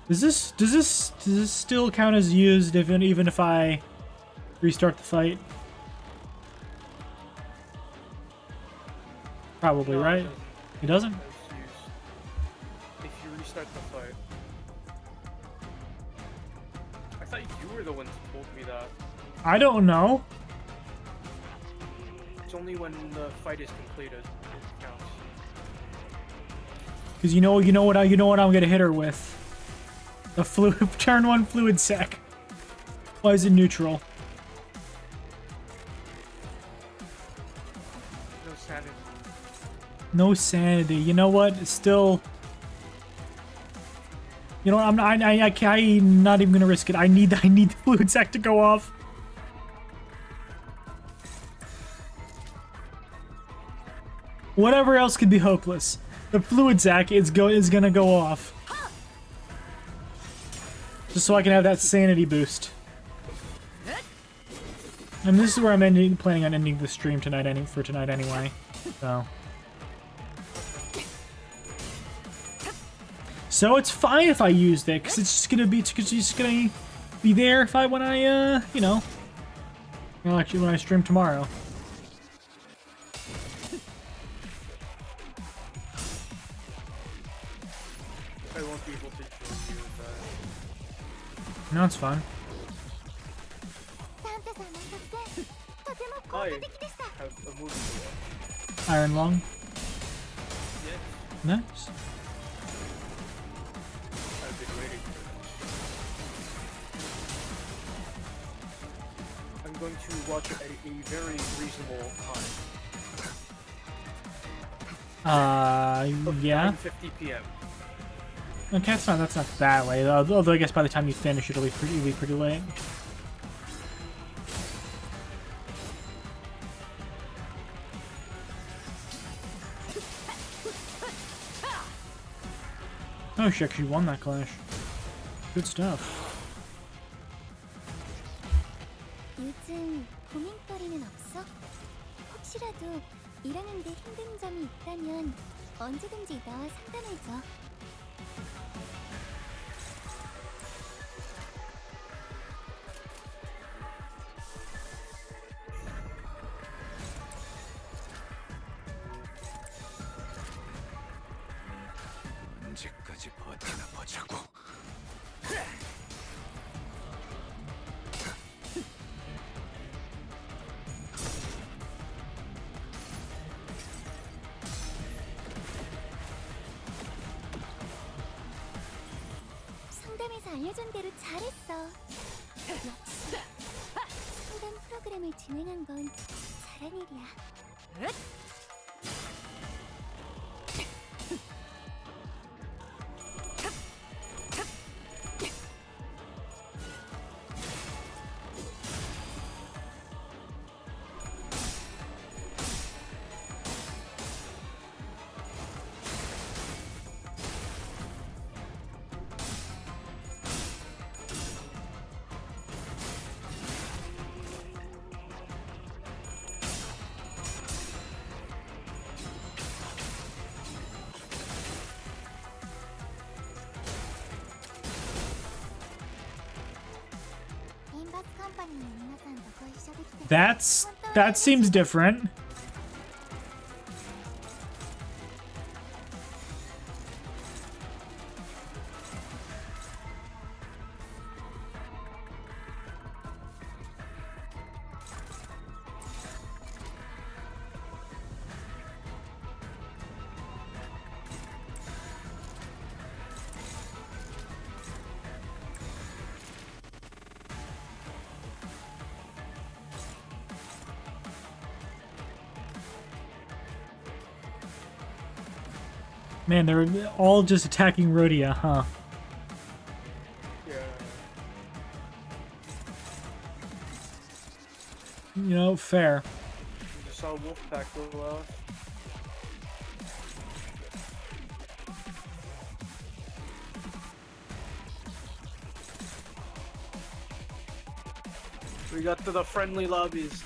does this still count as used even if I restart the fight? Probably, No, right? It doesn't? If you restart the fight. thought you were the one who told me that. I don't know. It's only when the fight is completed it counts. Cause you know what I'm gonna hit her with. A fluid turn 1 fluid sac. Why is it neutral? No sanity. No sanity. You know what? It's still. You know what? I'm not even gonna risk it. I need the fluid sac to go off. Whatever else could be hopeless. The fluid sac is gonna go off. Just so I can have that sanity boost. And this is where I'm planning on ending the stream tonight anyway. So it's fine if I use it, because it's just gonna be there if when I actually when I stream tomorrow. I won't be able to join you with that. No, it's fine. I have a movie to watch. Iron Lung. Yes, Nice. I've been waiting for this. I'm going to watch it at a very reasonable time. Yeah. 9:50 p.m. Okay, that's not that late. Although I guess by the time you finish, it'll be pretty late. Oh shit, she won that clash. Good stuff. 요즘 고민거리는 없어? 혹시라도 일하는데 힘든 점이 있다면 언제든지 나와 상담해줘. 언제까지 버티나 보자고. 상담에서 알려준 대로 잘했어. 역시 상담 프로그램을 진행한 건 잘한 일이야. That seems different. Man, they're all just attacking Rhodia, huh? Yeah. You know, fair. You just saw Wolfpack go out. We got to the friendly lobbies.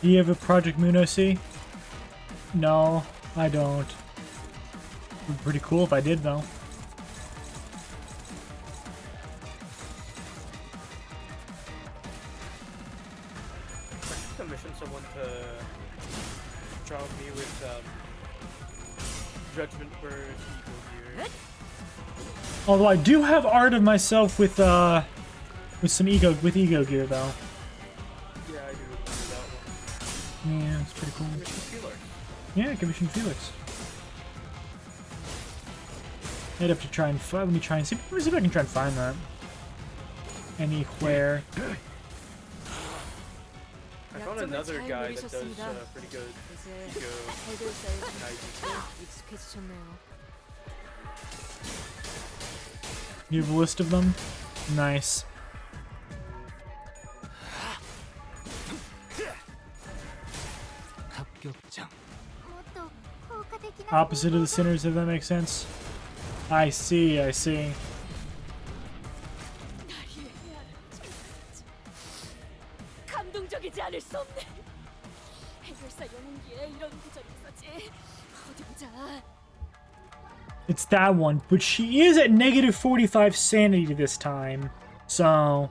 Do you have a Project Moon OC? No, I don't. It'd be pretty cool if I did, though. I should commission someone to job me with Judgment Bird Eagle Gear. Although I do have art of myself with some ego gear though. Yeah, I do remember that one. Yeah, it's pretty cool. Commission Felix. Yeah, Commission Felix. I'd have to try and let me try and see. Let me see if I can try and find that. Anywhere. I found another guy that does pretty good 이제 ego. 해결사의 익숙해지셨네요. You have a list of them? Nice. Opposite of the sinners, if that makes sense. I see, I see. 감동적이지 않을 수 없네. 해결사 영웅기에 이런 구절이 있었지. 어디 보자. It's that one, but she is at negative 45 sanity this time. So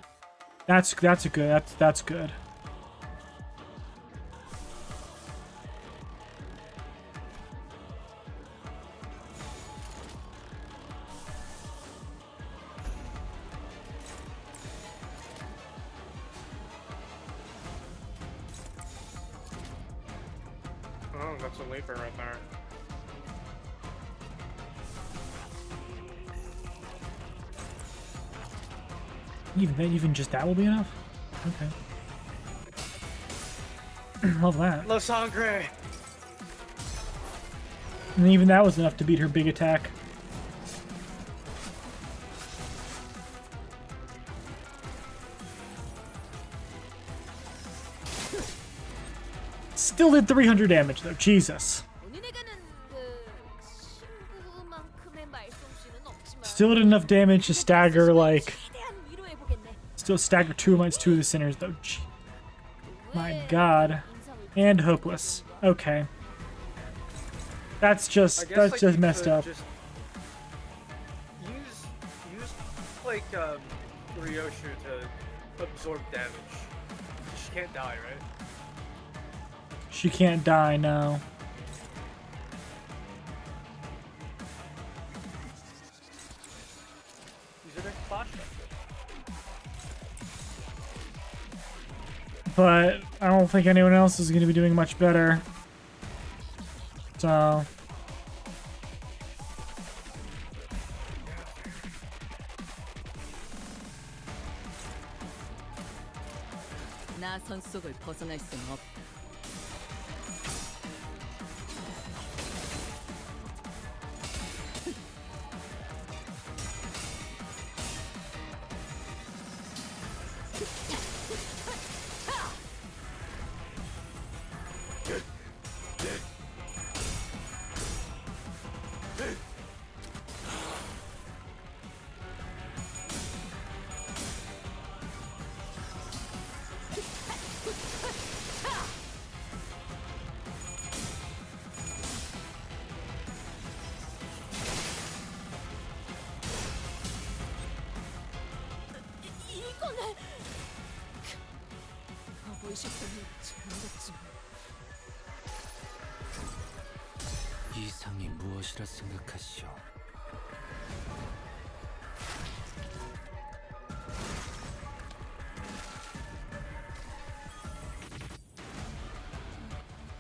that's good. Oh, that's a leaper right there. Even just that will be enough? Okay. Love that. Los Sangre! And even that was enough to beat her big attack. Still did 300 damage though, Jesus. Still did enough damage to stagger, like... Still stagger 2 of the sinners though. My god. And hopeless. Okay. That's just messed up. Just use like Ryoshu to absorb damage. She can't die, right? She can't die, no. Use it as flash. But I don't think anyone else is going to be doing much better. So... 나선 속을 벗어날 수는 없다. 이거는 바보의 시선이 잘못했지. 이상이 무엇이라 생각하시오?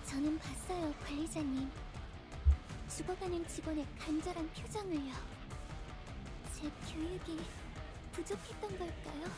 저는 봤어요, 관리자님. 죽어가는 직원의 간절한 표정을요. 제 교육이 부족했던 걸까요?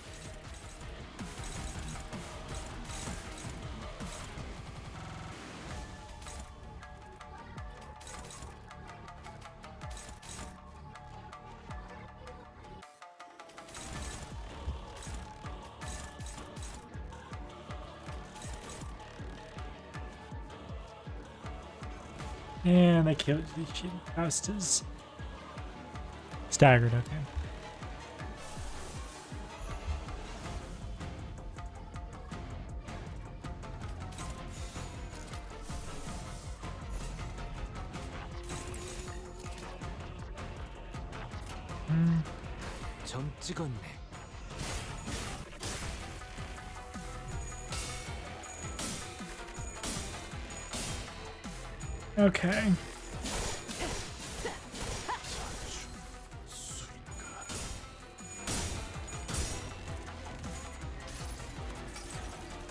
And they killed the Faustus. Staggered, okay. 점 찍었네. Okay.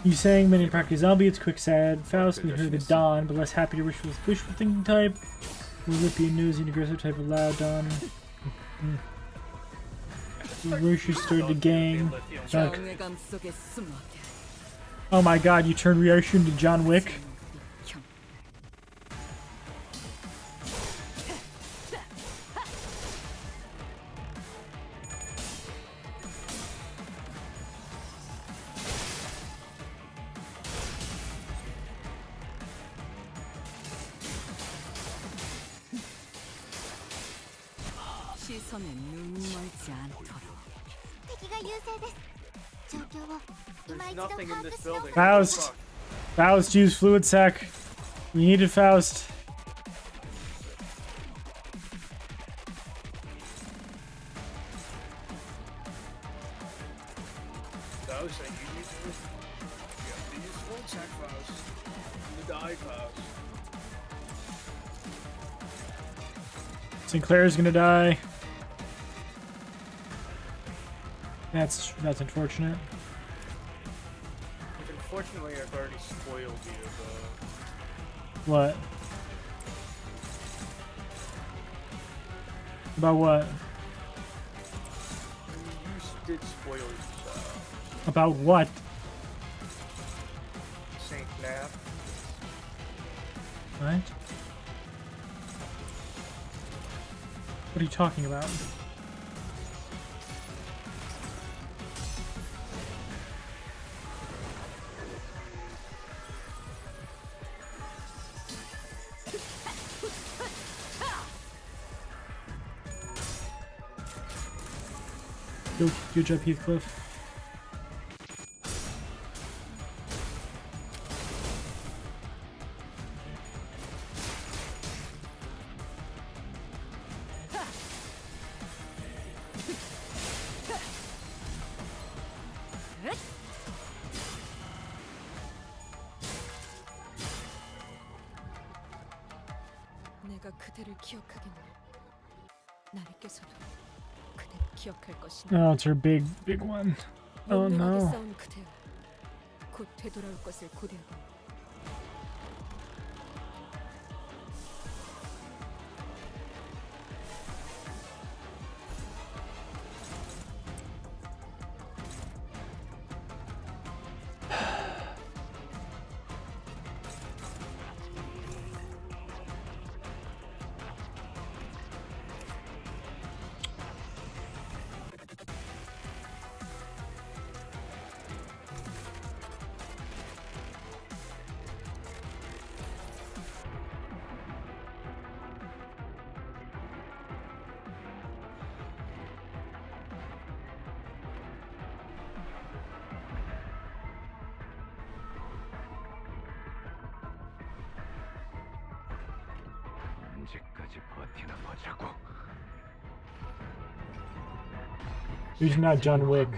You sang many practice zombie, it's quick sad. Faust, we heard the Dawn, but less happy to wishful thinking type. Lippy and nosy and aggressive type of loud Dawn. Ryoshu started the gang. Oh my god, you turned Ryoshu into John Wick? 시선에 눈 멀지 않도록. There's nothing in this building. Faust! Faust, use fluid sac. We needed Faust. Faust, I need you to. You have to use full check, Faust. You die, Faust. Sinclair's gonna die. That's unfortunate. Unfortunately, I've already spoiled you, but... What? About what? You did spoil yourself. About what? Saint Nap. What? What are you talking about? Good job, Heathcliff. 내가 그대를 기억하겠네. 나리께서도 그대를 기억할 것이니. Oh, it's her big one. Oh 용맹하게 no. 싸운 그대여. 곧 되돌아올 것을 고대하겠네. 언제까지 버티나 보자고. He's not John Wick.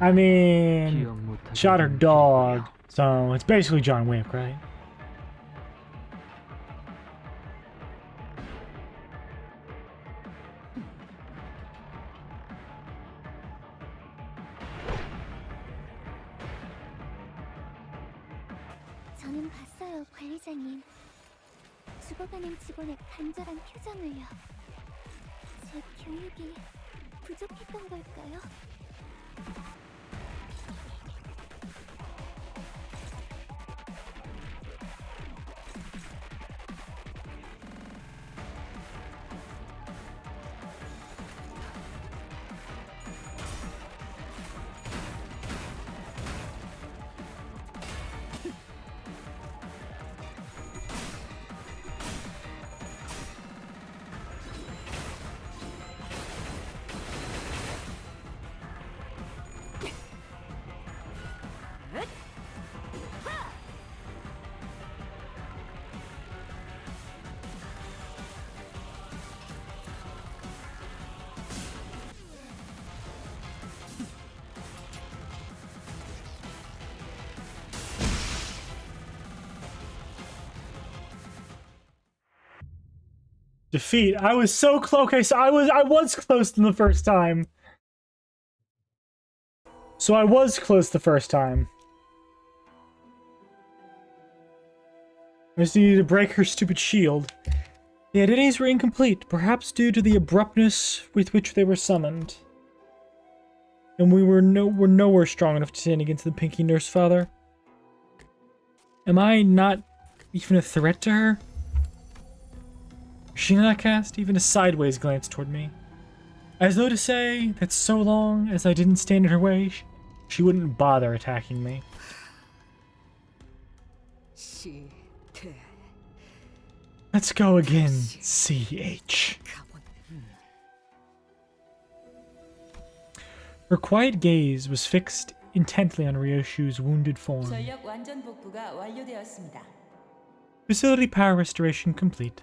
I mean, shot her dog, so it's basically John Wick, right? 저는 봤어요, 관리자님. 죽어가는 직원의 간절한 표정을요. 제 교육이 부족했던 걸까요? Defeat. I was so close. Okay, so I was close in the first time. So I was close the first time. I just needed to break her stupid shield. The identities were incomplete, perhaps due to the abruptness with which they were summoned. And we're nowhere strong enough to stand against the Pinky Nurse Father. Am I not even a threat to her? She not cast even a sideways glance toward me, as though to say that so long as I didn't stand in her way, she wouldn't bother attacking me. Let's go again, CH. Her quiet gaze was fixed intently on Ryoshu's wounded form. 전력 완전 복구가 완료되었습니다. Facility power restoration complete.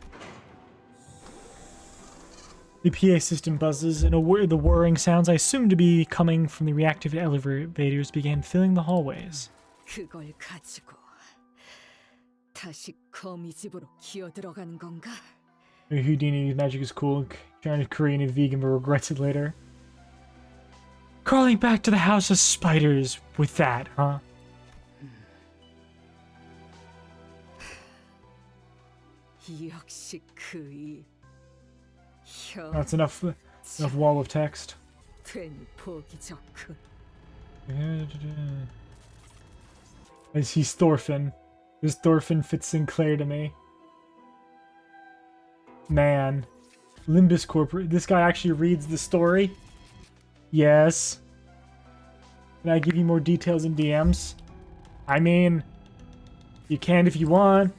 The PA system buzzes, and the whirring sounds I assumed to be coming from the reactive elevators began filling the hallways. 그걸 가지고 다시 거미 집으로 기어 들어가는 건가? Houdini's magic is cool, trying to Korean and vegan but regrets it later. Crawling back to the house of spiders with that, huh? 역시 그 That's enough wall of text. 괜히 보기 좋군. He's Thorfinn. This Thorfinn fits Sinclair to me. Man. Limbus Corporate. This guy actually reads the story? Yes. Can I give you more details in DMs? I mean, you can if you want.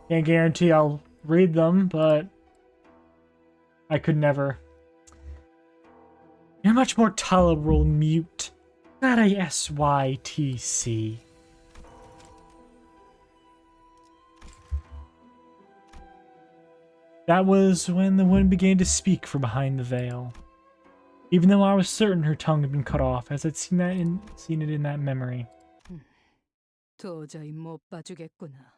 Can't guarantee I'll read them, but I could never. You're much more tolerable mute. Not a SYTC. That was when the woman began to speak from behind the veil. Even though I was certain her tongue had been cut off, as I'd seen it in that memory. 도저히 못 봐주겠구나.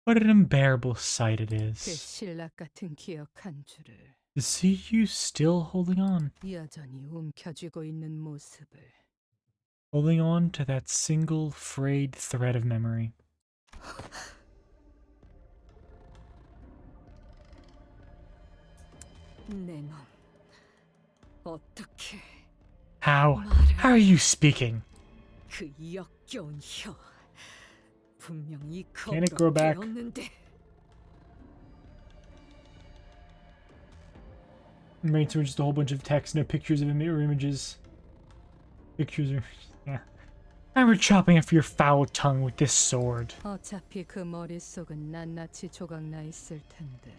What an unbearable sight it 그 is. 신락 같은 기억 한 줄을 To see you still holding on. 여전히 움켜쥐고 있는 모습을. Holding on to that single frayed thread of memory. 내 놈, 어떻게 How are you speaking? 그 역겨운 혀. 분명히 Can it grow back? 겁없는데. Main are just a whole bunch of text, no pictures of or images. Pictures are, yeah. I were chopping off your foul tongue with this sword. 어차피 그 머릿속은 낱낱이 조각나 있을 텐데.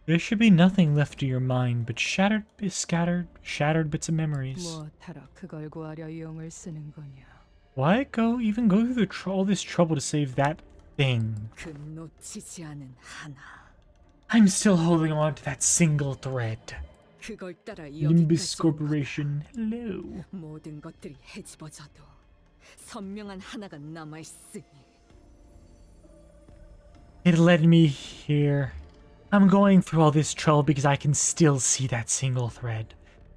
There should be nothing left of your mind but shattered bits of memories. 무엇하러 그걸 구하려 용을 쓰는 거냐? Why even go through all this trouble to save that thing? 그 놓치지 않은 하나. I'm still holding on to that single thread. 그걸 따라 Limbus 여기까지 Corporation, hello. 모든 것들이 헤집어져도 선명한 하나가 남아 있으니. It led me here. I'm going through all this trouble because I can still see that single thread.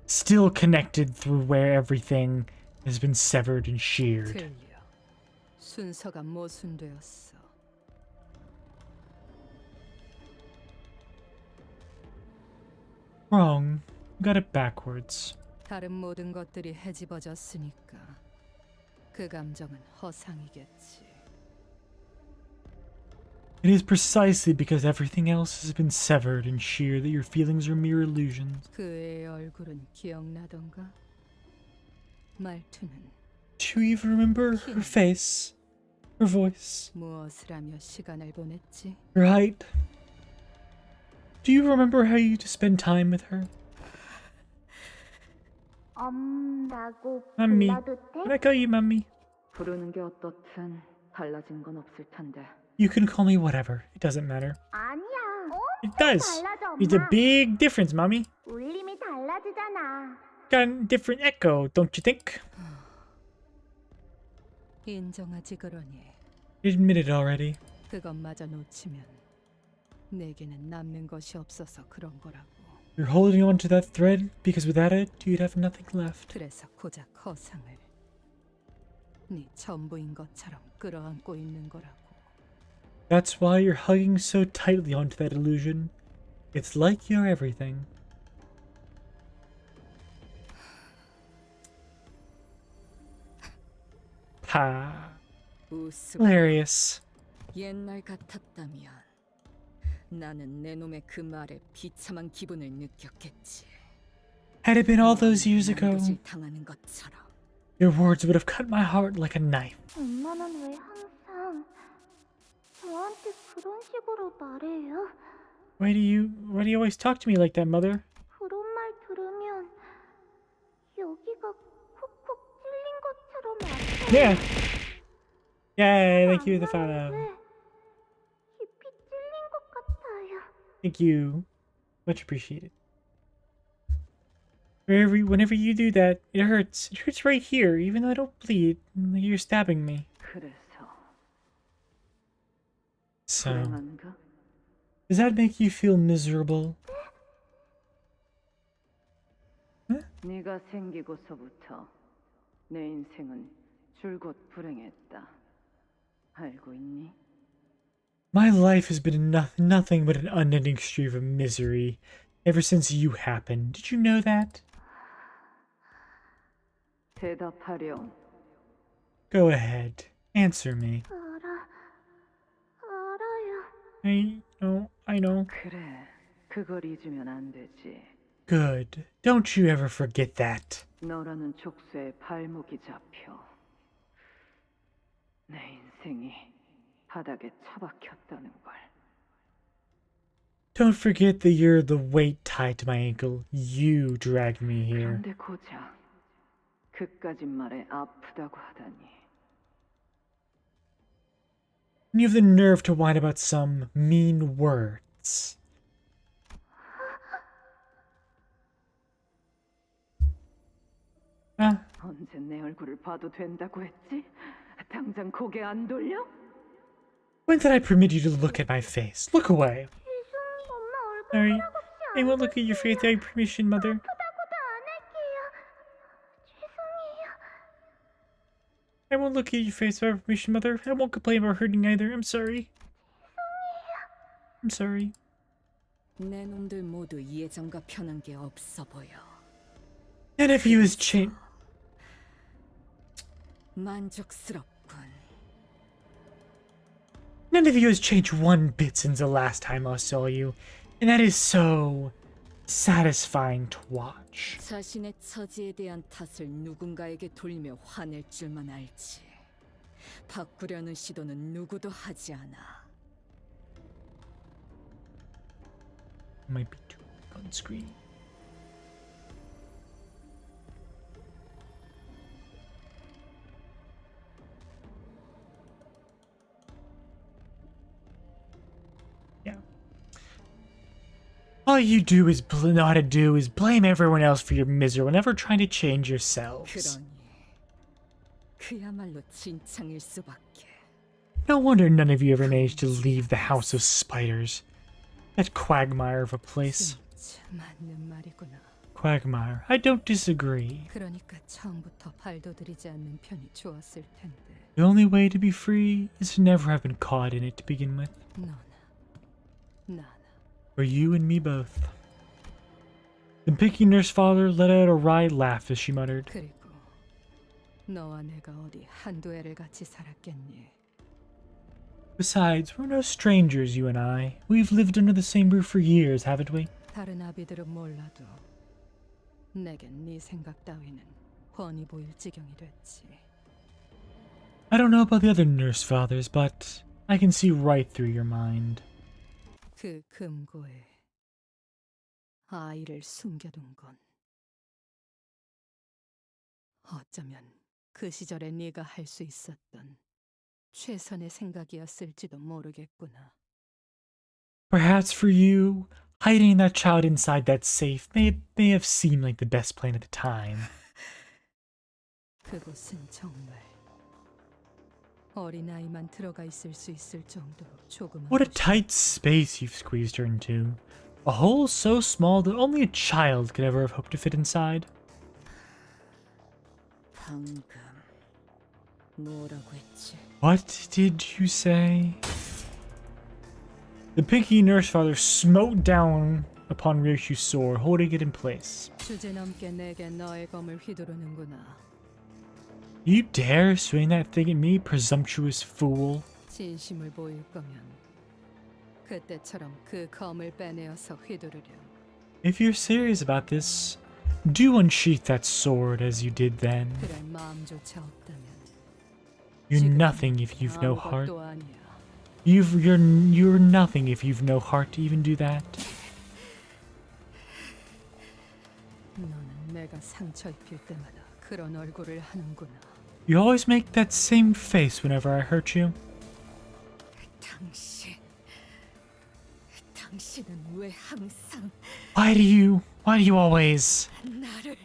Still connected through where everything has been severed and sheared. 틀려. 순서가 모순되었어. Wrong. Got it backwards. 다른 모든 것들이 헤집어졌으니까 그 감정은 허상이겠지. It is precisely because everything else has been severed and sheared that your feelings are mere illusions. 그의 얼굴은 기억나던가? 말투는 Do you even remember her face? Her voice? 무엇을 하며 시간을 보냈지? Her height? Do you remember how you used to spend time with her? 엄라고 Mommy. 불러도 돼? Can I call you mommy? 부르는 게 어떻든 달라진 건 없을 텐데. You can call me whatever. It doesn't matter. 아니야. It does. 달라져, It's a 엄마. big difference, mommy. 울림이 달라지잖아. Got a different echo, don't you think? 인정하지 그러니. Admit it already. 그것마저 놓치면 내게는 남는 것이 없어서 그런 거라고. You're holding on to that thread because without it, you'd have nothing left. 그래서 고작 허상을. 네 전부인 것처럼 끌어안고 있는 거라고. That's why you're hugging so tightly onto that illusion. It's like you're everything. Ha. Hilarious. 옛날 같았다면 나는 내 놈의 그 말에 비참한 기분을 느꼈겠지. Had it been all those years ago, 남도질 당하는 것처럼. your words would have cut my heart like a knife. 엄마는 왜 항상 저한테 그런 식으로 말해요? Why do you always talk to me like that, Mother? 그런 말 들으면 여기가 콕콕 찔린 것처럼 아파요. Yeah. Yay, thank you for the follow. 깊이 찔린 것 같아요. Thank you. Much appreciated. Whenever you do that, it hurts. It hurts right here, even though I don't bleed. Like you're stabbing me. So, does that make you feel miserable? 네가 생기고서부터 내 인생은 줄곧 불행했다. 알고 있니? My life has been nothing but an unending stream of misery ever since you happened. Did you know that? 대답하렴. Go ahead. Answer me. 알아요. I know. 그래, 그걸 잊으면 안 되지. Good. Don't you ever forget that. 너라는 족쇄에 발목이 잡혀 내 인생이 바닥에 처박혔다는 걸. Don't forget that you're the weight tied to my ankle. You dragged me here. 그런데 고작 그까짓 말에 아프다고 하다니. And you have the nerve to whine about some mean words. 언제 내 얼굴을 봐도 된다고 했지? 당장 고개 안 돌려? When did I permit you to look at my face? Look away. Sorry. I won't look at your face without your permission, Mother. I won't look at your face without permission, Mother. I won't complain about hurting either. I'm sorry. I'm sorry. 내 놈들 모두 예전과 변한 게 없어 보여. None of you has changed. 만족스럽군. None of you has changed one bit since the last time I saw you, and that is so satisfying to watch. 자신의 처지에 대한 탓을 누군가에게 돌리며 화낼 줄만 알지. 바꾸려는 시도는 누구도 하지 않아. Might be too big on screen. Yeah. All you do is know how to do is blame everyone else for your misery whenever trying to change yourselves. 그러니 그야말로 진창일 수밖에. No wonder none of you ever managed to leave the House of Spiders. That quagmire of a place. 맞는 말이구나. Quagmire. I don't disagree. 그러니까 처음부터 발도들이지 않는 편이 좋았을 텐데. The only way to be free is to never have been caught in it to begin with. 너나 나나. For you and me both. The picky nurse father let out a wry laugh as she muttered. 그리고 너와 내가 어디 한두 해를 같이 살았겠니? Besides, we're no strangers, you and I. We've lived under the same roof for years, haven't we? 다른 아비들은 몰라도 내겐 네 생각 따위는 훤히 보일 지경이 됐지. I don't know about the other nurse fathers, but I can see right through your mind. 그 금고에 아이를 숨겨둔 건 어쩌면 그 시절에 네가 할 수 있었던 최선의 생각이었을지도 모르겠구나. Perhaps for you, hiding that child inside that safe may have seemed like the best plan at the time. 그곳은 정말 어린아이만 들어가 있을 수 있을 정도로 조그만. What a tight space you've squeezed her into. A hole so small that only a child could ever have hoped to fit inside. 방금 뭐라고 했지? What did you say? The pinky nurse father smote down upon Ryoshu's sword, holding it in place. 주제넘게 내게 너의 검을 휘두르는구나. You dare swing that thing at me, presumptuous fool? 진심을 보일 거면 그때처럼 그 검을 빼내어서 휘두르렴. If you're serious about this, do unsheath that sword as you did then. 그럴 마음조차 없다면 You're nothing if you've no heart. 아무것도 아니야. You're nothing if you've no heart to even do that. 너는 내가 상처 입힐 때마다 그런 얼굴을 하는구나. You always make that same face whenever I hurt you. 당신은 왜 항상 Why do you always 나를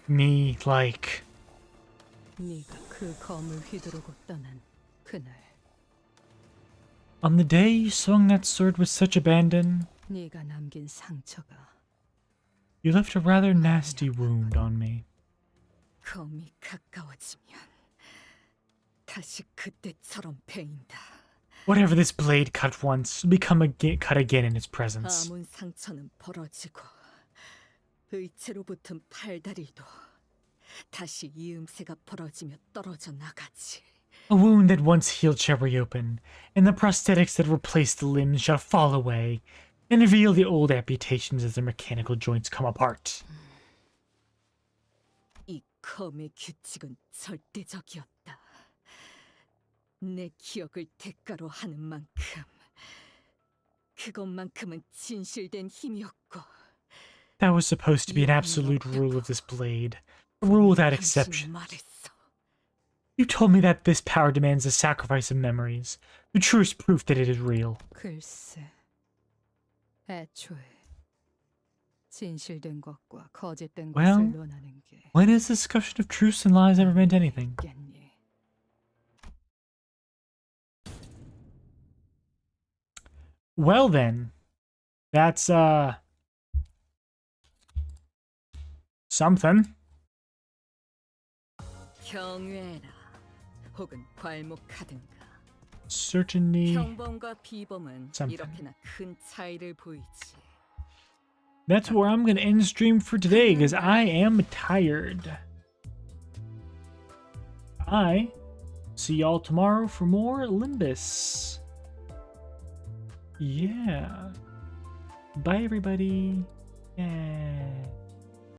me like 네가 그 검을 휘두르고 떠난 그날 on the day you swung that sword with such abandon? 네가 남긴 상처가 You left a rather nasty wound on me. 검이 가까워지면 다시 그때처럼 베인다. Whatever this blade cut once, will become cut again in its presence. 아문 상처는 벌어지고 의체로 붙은 팔다리도 다시 이음새가 벌어지며 떨어져 나가지. A wound that once healed shall reopen, and the prosthetics that replace the limbs shall fall away, and reveal the old amputations as their mechanical joints come apart. 이 검의 규칙은 절대적이었다. 내 기억을 대가로 하는 만큼 그것만큼은 진실된 힘이었고 That was supposed to be an absolute rule of this blade, a rule without exception. You told me that this power demands the sacrifice of memories, the truest proof that it is real. 글쎄, 애초에 진실된 것과 거짓된 Well, 것을 논하는 게 when has discussion of truths and lies ever meant anything? Well then, that's something. 경외라 혹은 괄목하든가. Certainly 평범과 비범은 something. 이렇게나 큰 차이를 보이지. That's where I'm gonna end the stream for today, because I am tired. I see y'all tomorrow for more Limbus. Yeah. Bye everybody. Yeah.